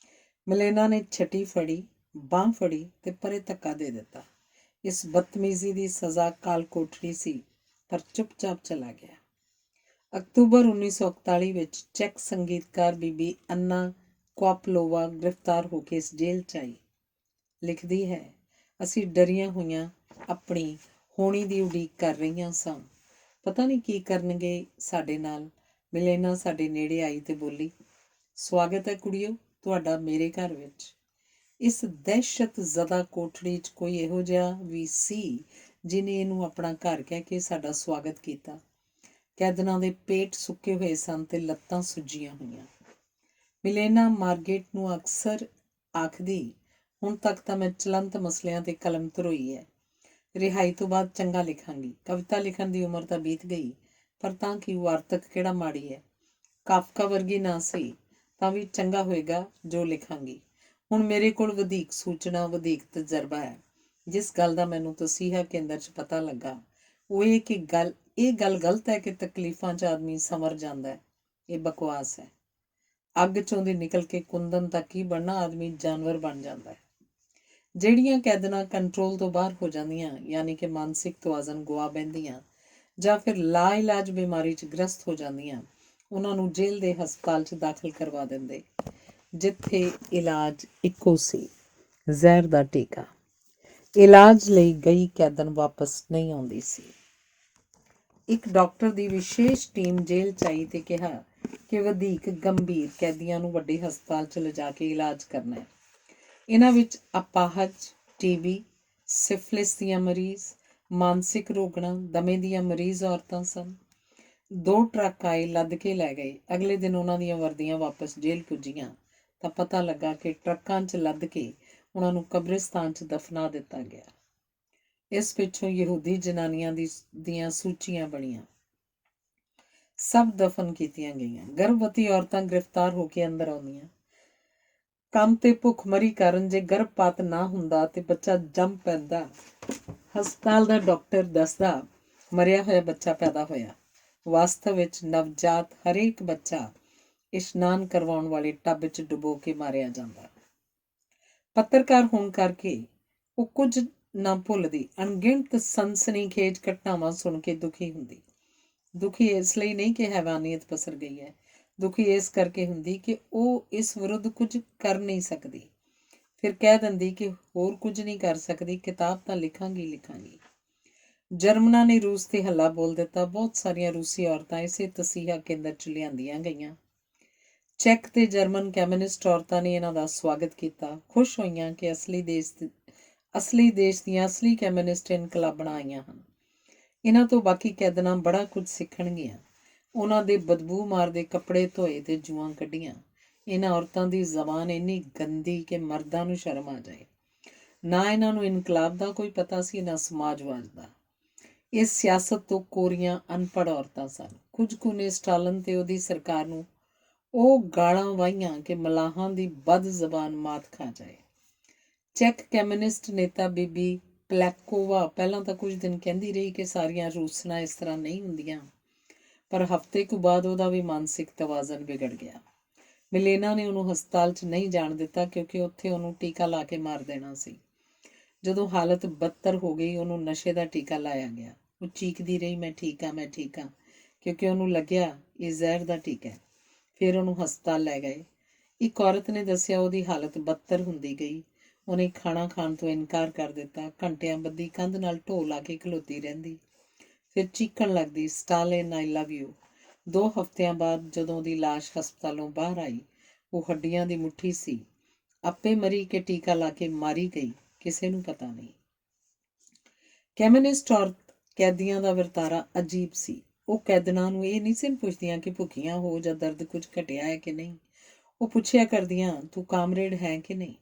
ਮਿਲੇਨਾ ਨੇ ਛਟੀ ਫੜੀ, ਬਾਂਹ ਫੜੀ ਤੇ ਪਰੇ ਧੱਕਾ ਦੇ ਦਿੱਤਾ। ਇਸ ਬਦਤਮੀਜ਼ੀ ਦੀ ਸਜ਼ਾ ਕਾਲ ਕੋਠੜੀ ਸੀ, ਪਰ ਚੁੱਪਚਾਪ ਚਲਾ ਗਿਆ। ਅਕਤੂਬਰ 1941 ਵਿੱਚ ਚੈਕ ਸੰਗੀਤਕਾਰ ਬੀਬੀ ਅੰਨਾ ਕੁਆਪਲੋਵਾ ਗ੍ਰਿਫਤਾਰ ਹੋ ਕੇ ਇਸ ਜੇਲ੍ਹ 'ਚ ਆਈ। ਲਿਖਦੀ ਹੈ, ਅਸੀਂ ਡਰੀਆਂ ਹੋਈਆਂ ਆਪਣੀ ਹੋਣੀ ਦੀ ਉਡੀਕ ਕਰ ਰਹੀਆਂ ਸਾਂ। ਪਤਾ ਨਹੀਂ ਕੀ ਕਰਨਗੇ ਸਾਡੇ ਨਾਲ। ਮਿਲੇਨਾ ਸਾਡੇ ਨੇੜੇ ਆਈ ਤੇ ਬੋਲੀ, ਸਵਾਗਤ ਹੈ ਕੁੜੀਓ ਤੁਹਾਡਾ ਮੇਰੇ ਘਰ ਵਿੱਚ। ਇਸ ਦਹਿਸ਼ਤ ਜ਼ਦਾ ਕੋਠੜੀ 'ਚ ਕੋਈ ਇਹੋ ਜਿਹਾ ਵੀ ਸੀ ਜਿਹਨੇ ਇਹਨੂੰ ਆਪਣਾ ਘਰ ਕਹਿ ਕੇ ਸਾਡਾ ਸਵਾਗਤ ਕੀਤਾ। ਕੈਦਨਾਂ ਦੇ ਪੇਟ ਸੁੱਕੇ ਹੋਏ ਸਨ ਤੇ ਲੱਤਾਂ ਸੁੱਜੀਆਂ ਹੋਈਆਂ। ਮਿਲੇਨਾ ਮਾਰਗਰੇਟ ਨੂੰ ਅਕਸਰ ਆਖਦੀ, ਹੁਣ ਤੱਕ ਤਾਂ ਮੈਂ ਚਲੰਤ ਮਸਲਿਆਂ ਤੇ ਕਲਮ ਧਰੋਈ ਹੈ। ਰਿਹਾਈ ਤੋਂ ਬਾਅਦ ਚੰਗਾ ਲਿਖਾਂਗੀ। ਕਵਿਤਾ ਲਿਖਣ ਦੀ ਉਮਰ ਤਾਂ ਬੀਤ ਗਈ, ਪਰ ਤਾਂ ਕੀ ਵਾਰਤਕ ਕਿਹੜਾ ਮਾੜੀ ਹੈ। ਕਾਫਕਾ ਵਰਗੀ ਨਾ ਸਹੀ ਤਾਂ ਵੀ ਚੰਗਾ ਹੋਏਗਾ ਜੋ ਲਿਖਾਂਗੀ। ਹੁਣ ਮੇਰੇ ਕੋਲ ਵਧੀਕ ਸੂਚਨਾ, ਵਧੀਕ ਤਜਰਬਾ ਹੈ। ਜਿਸ ਗੱਲ ਦਾ ਮੈਨੂੰ ਤਸੀਹਾ ਕੇਂਦਰ 'ਚ ਪਤਾ ਲੱਗਾ ਉਹ ਇਹ ਕਿ ਇਹ ਗੱਲ ਗਲਤ ਹੈ ਕਿ ਤਕਲੀਫਾਂ 'ਚ ਆਦਮੀ ਸੰਵਰ ਜਾਂਦਾ ਹੈ। ਇਹ ਬਕਵਾਸ ਹੈ। ਅੱਗ 'ਚੋਂ ਦੀ ਨਿਕਲ ਕੇ ਕੁੰਦਨ ਤੱਕ ਕੀ ਬਣਨਾ, ਆਦਮੀ ਜਾਨਵਰ ਬਣ ਜਾਂਦਾ ਹੈ। ਜਿਹੜੀਆਂ ਕੈਦਨਾਂ ਕੰਟਰੋਲ ਤੋਂ ਬਾਹਰ ਹੋ ਜਾਂਦੀਆਂ, ਯਾਨੀ ਕਿ ਮਾਨਸਿਕ ਤਵਾਜ਼ਨ ਗੁਆ ਬਹਿੰਦੀਆਂ ਜਾਂ ਫਿਰ ਲਾ ਇਲਾਜ ਬਿਮਾਰੀ 'ਚ ਗ੍ਰਸਤ ਹੋ ਜਾਂਦੀਆਂ, ਉਹਨਾਂ ਨੂੰ ਜੇਲ੍ਹ ਦੇ ਹਸਪਤਾਲ 'ਚ ਦਾਖਲ ਕਰਵਾ ਦਿੰਦੇ, ਜਿੱਥੇ ਇਲਾਜ ਇੱਕੋ ਸੀ, ਜ਼ਹਿਰ ਦਾ ਟੀਕਾ। ਇਲਾਜ ਲਈ ਗਈ ਕੈਦਨ ਵਾਪਸ ਨਹੀਂ ਆਉਂਦੀ ਸੀ। ਇੱਕ ਡਾਕਟਰ ਦੀ ਵਿਸ਼ੇਸ਼ ਟੀਮ ਜੇਲ੍ਹ 'ਚ ਆਈ ਤੇ ਕਿਹਾ ਕਿ ਵਧੀਕ ਗੰਭੀਰ ਕੈਦੀਆਂ ਨੂੰ ਵੱਡੇ ਹਸਪਤਾਲ 'ਚ ਲਿਜਾ ਕੇ ਇਲਾਜ ਕਰਨਾ ਹੈ। ਇਹਨਾਂ ਵਿੱਚ ਅਪਾਹਜ, ਟੀਬੀ, ਸਿਫਲਿਸ ਦੀਆਂ ਮਰੀਜ਼, ਮਾਨਸਿਕ ਰੋਗਣਾਂ, ਦਮੇ ਦੀਆਂ ਮਰੀਜ਼ ਔਰਤਾਂ ਸਨ। 2 ਟਰੱਕ ਆਏ, ਲੱਦ ਕੇ ਲੈ ਗਏ। ਅਗਲੇ ਦਿਨ ਉਹਨਾਂ ਦੀਆਂ ਵਰਦੀਆਂ ਵਾਪਸ ਜੇਲ੍ਹ ਪੁੱਜੀਆਂ ਤਾਂ ਪਤਾ ਲੱਗਾ ਕਿ ਟਰੱਕਾਂ 'ਚ ਲੱਦ ਕੇ ਉਹਨਾਂ ਨੂੰ ਕਬਰਿਸਤਾਨ 'ਚ ਦਫਨਾ ਦਿੱਤਾ ਗਿਆ। ਇਸ ਪਿੱਛੋਂ ਯਹੂਦੀ ਜਨਾਨੀਆਂ ਦੀਆਂ ਸੂਚੀਆਂ ਬਣੀਆਂ, ਸਭ ਦਫਨ ਕੀਤੀਆਂ ਗਈਆਂ। ਗਰਭਵਤੀ ਔਰਤਾਂ ਗ੍ਰਿਫਤਾਰ ਹੋ ਕੇ ਅੰਦਰ ਆਉਂਦੀਆਂ। ਕੰਮ ਤੇ ਭੁੱਖਮਰੀ ਕਾਰਨ ਜੇ ਗਰਭਪਾਤ ਨਾ ਹੁੰਦਾ ਤੇ ਬੱਚਾ ਜੰਮ ਪੈਂਦਾ। ਹਸਪਤਾਲ ਦਾ ਡਾਕਟਰ ਦੱਸਦਾ, ਮਰਿਆ ਹੋਇਆ ਬੱਚਾ ਪੈਦਾ ਹੋਇਆ। ਵਾਸਤਵ ਵਿੱਚ ਨਵਜਾਤ ਹਰੇਕ ਬੱਚਾ ਇਸ਼ਨਾਨ ਕਰਵਾਉਣ ਵਾਲੇ ਟੱਬ 'ਚ ਡੁਬੋ ਕੇ ਮਾਰਿਆ ਜਾਂਦਾ। ਪੱਤਰਕਾਰ ਹੋਣ ਕਰਕੇ ਉਹ ਕੁਝ ਨਾ ਭੁੱਲਦੀ। ਅਣਗਿਣਤ ਸਨਸਨੀਖੇਜ ਘਟਨਾਵਾਂ ਸੁਣ ਕੇ ਦੁਖੀ ਹੁੰਦੀ। ਦੁਖੀ ਇਸ ਲਈ ਨਹੀਂ ਕਿ ਹੈਵਾਨੀਅਤ ਪਸਰ ਗਈ ਹੈ, ਦੁਖੀ ਇਸ ਕਰਕੇ ਹੁੰਦੀ ਕਿ ਉਹ ਇਸ ਵਿਰੁੱਧ ਕੁਝ ਕਰ ਨਹੀਂ ਸਕਦੀ। ਫਿਰ ਕਹਿ ਦਿੰਦੀ ਕਿ ਹੋਰ ਕੁਝ ਨਹੀਂ ਕਰ ਸਕਦੀ, ਕਿਤਾਬ ਤਾਂ ਲਿਖਾਂਗੀ। ਜਰਮਨਾਂ ਨੇ ਰੂਸ 'ਤੇ ਹੱਲਾ ਬੋਲ ਦਿੱਤਾ। ਬਹੁਤ ਸਾਰੀਆਂ ਰੂਸੀ ਔਰਤਾਂ ਇਸੇ ਤਸੀਹਾ ਕੇਂਦਰ 'ਚ ਲਿਆਂਦੀਆਂ ਗਈਆਂ। ਚੈਕ ਤੇ ਜਰਮਨ ਕੈਮਿਨਿਸਟ ਔਰਤਾਂ ਨੇ ਇਹਨਾਂ ਦਾ ਸਵਾਗਤ ਕੀਤਾ, ਖੁਸ਼ ਹੋਈਆਂ ਕਿ ਅਸਲੀ ਦੇਸ਼ ਦੀਆਂ ਅਸਲੀ ਕੈਮਿਨਿਸਟ ਇਨਕਲਾਬਣਾਂ ਆਈਆਂ ਹਨ। ਇਹਨਾਂ ਤੋਂ ਬਾਕੀ ਕੈਦਨਾਂ ਬੜਾ ਕੁਝ ਸਿੱਖਣਗੀਆਂ। ਉਹਨਾਂ ਦੇ ਬਦਬੂ ਮਾਰਦੇ ਕੱਪੜੇ ਧੋਏ ਤੇ ਜੂਆਂ ਕੱਢੀਆਂ। ਇਹਨਾਂ ਔਰਤਾਂ ਦੀ ਜ਼ਬਾਨ ਇੰਨੀ ਗੰਦੀ ਕਿ ਮਰਦਾਂ ਨੂੰ ਸ਼ਰਮ ਆ ਜਾਏ। ਨਾ ਇਹਨਾਂ ਨੂੰ ਇਨਕਲਾਬ ਦਾ ਕੋਈ ਪਤਾ ਸੀ, ਨਾ ਸਮਾਜਵਾਦ ਦਾ। ਇਹ ਸਿਆਸਤ ਤੋਂ ਕੋਰੀਆਂ ਅਨਪੜ੍ਹ ਔਰਤਾਂ ਸਨ। ਕੁਝ ਕੁ ਨੇ ਸਟਾਲਨ ਤੇ ਉਹਦੀ ਸਰਕਾਰ ਨੂੰ ਉਹ ਗਾਲਾਂ ਵਾਹੀਆਂ ਕਿ ਮਲਾਹਾਂ ਦੀ ਬਦ ਜ਼ਬਾਨ ਮਾਤ ਖਾ ਜਾਏ। ਚੈਕ ਕੈਮਿਨਿਸਟ ਨੇਤਾ ਬੀਬੀ ਪਲੈਕੋਵਾ ਪਹਿਲਾਂ ਤਾਂ ਕੁਝ ਦਿਨ ਕਹਿੰਦੀ ਰਹੀ ਕਿ ਸਾਰੀਆਂ ਰੂਸਣਾਂ ਇਸ ਤਰ੍ਹਾਂ ਨਹੀਂ ਹੁੰਦੀਆਂ, ਪਰ ਹਫ਼ਤੇ ਕੁ ਬਾਅਦ ਉਹਦਾ ਵੀ ਮਾਨਸਿਕ ਤਵਾਜ਼ਨ ਵਿਗੜ ਗਿਆ। ਮਿਲੇਨਾ ਨੇ ਉਹਨੂੰ ਹਸਪਤਾਲ 'ਚ ਨਹੀਂ ਜਾਣ ਦਿੱਤਾ ਕਿਉਂਕਿ ਉੱਥੇ ਉਹਨੂੰ ਟੀਕਾ ਲਾ ਕੇ ਮਾਰ ਦੇਣਾ ਸੀ। ਜਦੋਂ ਹਾਲਤ ਬਦਤਰ ਹੋ ਗਈ ਉਹਨੂੰ ਨਸ਼ੇ ਦਾ ਟੀਕਾ ਲਾਇਆ ਗਿਆ। ਉਹ ਚੀਕਦੀ ਰਹੀ, ਮੈਂ ਠੀਕ ਹਾਂ, ਮੈਂ ਠੀਕ ਹਾਂ, ਕਿਉਂਕਿ ਉਹਨੂੰ ਲੱਗਿਆ ਇਹ ਜ਼ਹਿਰ ਦਾ ਟੀਕਾ ਹੈ। ਫਿਰ ਉਹਨੂੰ ਹਸਪਤਾਲ ਲੈ ਗਏ। ਇੱਕ ਔਰਤ ਨੇ ਦੱਸਿਆ ਉਹਦੀ ਹਾਲਤ ਬਦਤਰ ਹੁੰਦੀ ਗਈ। ਉਹਨੇ ਖਾਣਾ ਖਾਣ ਤੋਂ ਇਨਕਾਰ ਕਰ ਦਿੱਤਾ। ਘੰਟਿਆਂ ਬੱਧੀ ਕੰਧ ਨਾਲ ਢੋਹ ਲਾ ਕੇ ਖਲੋਤੀ ਰਹਿੰਦੀ। ਫਿਰ ਚੀਕਣ ਲੱਗਦੀ, ਸਟਾਲਿਨ ਆਈ ਲਵ ਯੂ। 2 ਹਫ਼ਤਿਆਂ ਬਾਅਦ ਜਦੋਂ ਉਹਦੀ ਲਾਸ਼ ਹਸਪਤਾਲੋਂ ਬਾਹਰ ਆਈ, ਉਹ ਹੱਡੀਆਂ ਦੀ ਮੁੱਠੀ ਸੀ। ਆਪੇ ਮਰੀ ਕਿ ਟੀਕਾ ਲਾ ਕੇ ਮਾਰੀ ਗਈ, ਕਿਸੇ ਨੂੰ ਪਤਾ ਨਹੀਂ। ਕਮਿਊਨਿਸਟ ਔਰਤ ਕੈਦੀਆਂ ਦਾ ਵਰਤਾਰਾ ਅਜੀਬ ਸੀ। ਉਹ ਕੈਦਨਾਂ ਨੂੰ ਇਹ ਨਹੀਂ ਸੀ ਪੁੱਛਦੀਆਂ ਕਿ ਭੁੱਖੀਆਂ ਹੋ ਜਾਂ ਦਰਦ ਕੁਝ ਘਟਿਆ ਹੈ ਕਿ ਨਹੀਂ। ਉਹ ਪੁੱਛਿਆ ਕਰਦੀਆਂ, ਤੂੰ ਕਾਮਰੇਡ ਹੈ ਕਿ ਨਹੀਂ।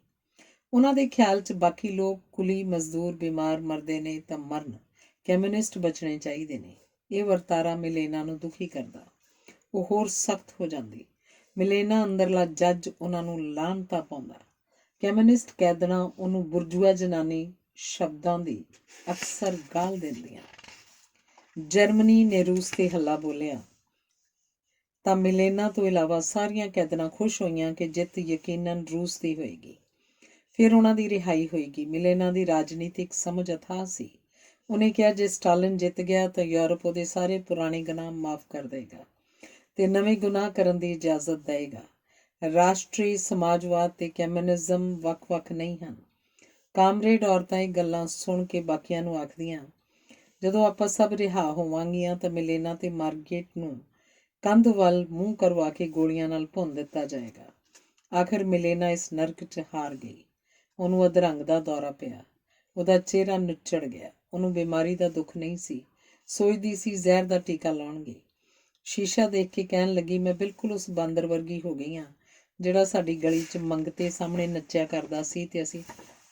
ਉਹਨਾਂ ਦੇ ਖਿਆਲ 'ਚ ਬਾਕੀ ਲੋਕ ਕੁਲੀ ਮਜ਼ਦੂਰ ਬਿਮਾਰ ਮਰਦੇ ਨੇ ਤਾਂ ਮਰਨ, ਕਮਿਊਨਿਸਟ ਬਚਣੇ ਚਾਹੀਦੇ ਨੇ। ਇਹ ਵਰਤਾਰਾ ਮਿਲੇਨਾ ਨੂੰ ਦੁਖੀ ਕਰਦਾ। ਉਹ ਹੋਰ ਸਖਤ ਹੋ ਜਾਂਦੀ। ਮਿਲੇਨਾ ਅੰਦਰਲਾ ਜੱਜ ਉਹਨਾਂ ਨੂੰ ਲਾਹਨਤਾਂ ਪਾਉਂਦਾ। ਕਮਿਊਨਿਸਟ ਕੈਦਣਾ ਉਹਨੂੰ ਬੁਰਜੂਆ ਜਨਾਨੀ ਸ਼ਬਦਾਂ ਦੀ ਅਕਸਰ ਗਾਲ ਦਿੰਦੀਆਂ। ਜਰਮਨੀ ਨੇ ਰੂਸ 'ਤੇ ਹੱਲਾ ਬੋਲਿਆ ਤਾਂ ਮਿਲੇਨਾ ਤੋਂ ਇਲਾਵਾ ਸਾਰੀਆਂ ਕੈਦਨਾਂ ਖੁਸ਼ ਹੋਈਆਂ ਕਿ ਜਿੱਤ ਯਕੀਨਨ ਰੂਸ ਦੀ ਹੋਏਗੀ। ਫਿਰ ਉਹਨਾਂ ਦੀ ਰਿਹਾਈ ਹੋਏਗੀ। ਮਿਲੇਨਾ ਦੀ ਰਾਜਨੀਤਿਕ ਸਮਝ ਅਥਾਹ ਸੀ। ਉਹਨੇ ਕਿਹਾ ਜੇ ਸਟਾਲਿਨ ਜਿੱਤ ਗਿਆ ਤਾਂ ਯੂਰਪ ਉਹਦੇ ਸਾਰੇ ਪੁਰਾਣੇ ਗੁਨਾਹ ਮਾਫ਼ ਕਰ ਦੇਗਾ ਤੇ ਨਵੇਂ ਗੁਨਾਹ ਕਰਨ ਦੀ ਇਜਾਜ਼ਤ ਦੇਗਾ। ਰਾਸ਼ਟਰੀ ਸਮਾਜਵਾਦ ਤੇ ਕਮਿਊਨਿਜ਼ਮ ਵੱਖ-ਵੱਖ ਨਹੀਂ ਹਨ। ਕਾਮਰੇਡ ਔਰਤਾਂ ਇਹ ਗੱਲਾਂ ਸੁਣ ਕੇ ਬਾਕੀਆਂ ਨੂੰ ਆਖਦੀਆਂ, ਜਦੋਂ ਆਪਾਂ ਸਭ ਰਿਹਾ ਹੋਵਾਂਗੀਆਂ ਤਾਂ ਮਿਲੇਨਾ ਤੇ ਮਾਰਗਰੇਟ ਨੂੰ ਕੰਧ ਵੱਲ ਮੂੰਹ ਕਰਵਾ ਕੇ ਗੋਲੀਆਂ ਨਾਲ ਭੁੰਨ ਦਿੱਤਾ ਜਾਏਗਾ। ਆਖਰ ਮਿਲੇਨਾ ਇਸ ਨਰਕ 'ਚ ਹਾਰ ਗਈ। ਉਹਨੂੰ ਅਧਰੰਗ ਦਾ ਦੌਰਾ ਪਿਆ। ਉਹਦਾ ਚਿਹਰਾ ਨੁੱਚੜ ਗਿਆ। ਉਹਨੂੰ ਬਿਮਾਰੀ ਦਾ ਦੁੱਖ ਨਹੀਂ ਸੀ। ਸੋਚਦੀ ਸੀ ਜ਼ਹਿਰ ਦਾ ਟੀਕਾ ਲਾਉਣਗੇ। ਸ਼ੀਸ਼ਾ ਦੇਖ ਕੇ ਕਹਿਣ ਲੱਗੀ, ਮੈਂ ਬਿਲਕੁਲ ਉਸ ਬਾਂਦਰ ਵਰਗੀ ਹੋ ਗਈ ਹਾਂ ਜਿਹੜਾ ਸਾਡੀ ਗਲੀ 'ਚ ਮੰਗਤੇ ਸਾਹਮਣੇ ਨੱਚਿਆ ਕਰਦਾ ਸੀ ਤੇ ਅਸੀਂ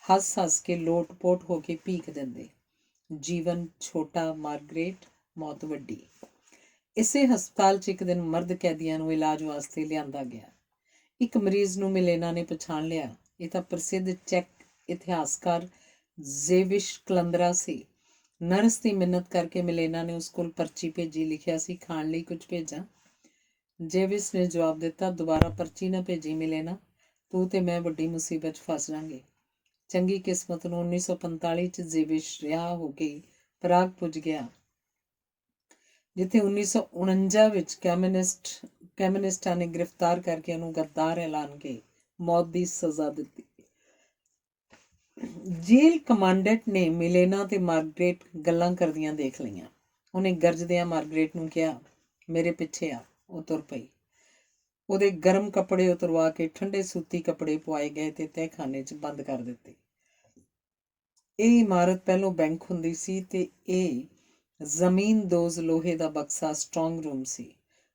ਹੱਸ-ਹੱਸ ਕੇ ਲੋਟ-ਪੋਟ ਹੋ ਕੇ ਭੀਖ ਦਿੰਦੇ। ਜੀਵਨ ਛੋਟਾ, ਮਾਰਗਰੇਟ, ਮੌਤ ਵੱਡੀ। ਇਸੇ ਹਸਪਤਾਲ 'ਚ ਇੱਕ ਦਿਨ ਮਰਦ ਕੈਦੀਆਂ ਨੂੰ ਇਲਾਜ ਵਾਸਤੇ ਲਿਆਂਦਾ ਗਿਆ। ਇੱਕ ਮਰੀਜ਼ ਨੂੰ ਮਿਲੇਨਾ ਨੇ ਪਛਾਣ ਲਿਆ। ਇਹ ਤਾਂ ਪ੍ਰਸਿੱਧ ਚੈਕ ਇਤਿਹਾਸਕਾਰ ਜ਼ੇਵਿਸ਼ ਕਲੰਦਰਾ ਸੀ। ਨਰਸ ਦੀ ਮਿੰਨਤ ਕਰਕੇ ਮਿਲੇਨਾ ਨੇ ਉਸ ਕੋਲ ਪਰਚੀ ਭੇਜੀ। ਲਿਖਿਆ ਸੀ, ਖਾਣ ਲਈ ਕੁਝ ਭੇਜਾਂ। ਜ਼ੇਵਿਸ ਨੇ ਜਵਾਬ ਦਿੱਤਾ, ਦੁਬਾਰਾ ਪਰਚੀ ਨਾ ਭੇਜੀ ਮਿਲੇਨਾ, ਤੂੰ ਤੇ ਮੈਂ ਵੱਡੀ ਮੁਸੀਬਤ 'ਚ ਫਸ ਜਾਵਾਂਗੇ। ਚੰਗੀ ਕਿਸਮਤ ਨੂੰ 1945 'ਚ ਜ਼ੇਵਿਸ਼ ਰਿਹਾ ਹੋ ਕੇ ਪ੍ਰਾਗ ਪੁੱਜ ਗਿਆ, ਜਿੱਥੇ 1949 ਵਿੱਚ ਕਮਿਊਨਿਸਟਾਂ ਨੇ ਗ੍ਰਿਫਤਾਰ ਕਰਕੇ ਉਹਨੂੰ ਗੱਦਾਰ ਐਲਾਨ ਕੇ ਮੌਤ ਦੀ ਸਜ਼ਾ ਦਿੱਤੀ। ਜੇਲ੍ਹ ਕਮਾਂਡੈਂਟ ਨੇ ਮਿਲੇਨਾ ਤੇ ਮਾਰਗਰੇਟ ਗੱਲਾਂ ਕਰਦੀਆਂ ਦੇਖ ਲਈਆਂ। ਉਹਨੇ ਗਰਜਦਿਆਂ ਮਾਰਗਰੇਟ ਨੂੰ ਕਿਹਾ, ਮੇਰੇ ਪਿੱਛੇ ਆ। ਉਹ ਤੁਰ ਪਈ। ਉਹਦੇ ਗਰਮ ਕੱਪੜੇ ਉਤਰਵਾ ਕੇ ਠੰਡੇ ਸੂਤੀ ਕੱਪੜੇ ਪਵਾਏ ਗਏ ਤੇ ਤਹਿਖਾਨੇ 'ਚ ਬੰਦ ਕਰ ਦਿੱਤੇ। ਇਹ ਇਮਾਰਤ ਪਹਿਲੋਂ ਬੈਂਕ ਹੁੰਦੀ ਸੀ ਤੇ ਇਹ ਜ਼ਮੀਨਦੋਜ਼ ਲੋਹੇ ਦਾ ਬਕਸਾ ਸਟਰੋਂਗ ਰੂਮ ਸੀ।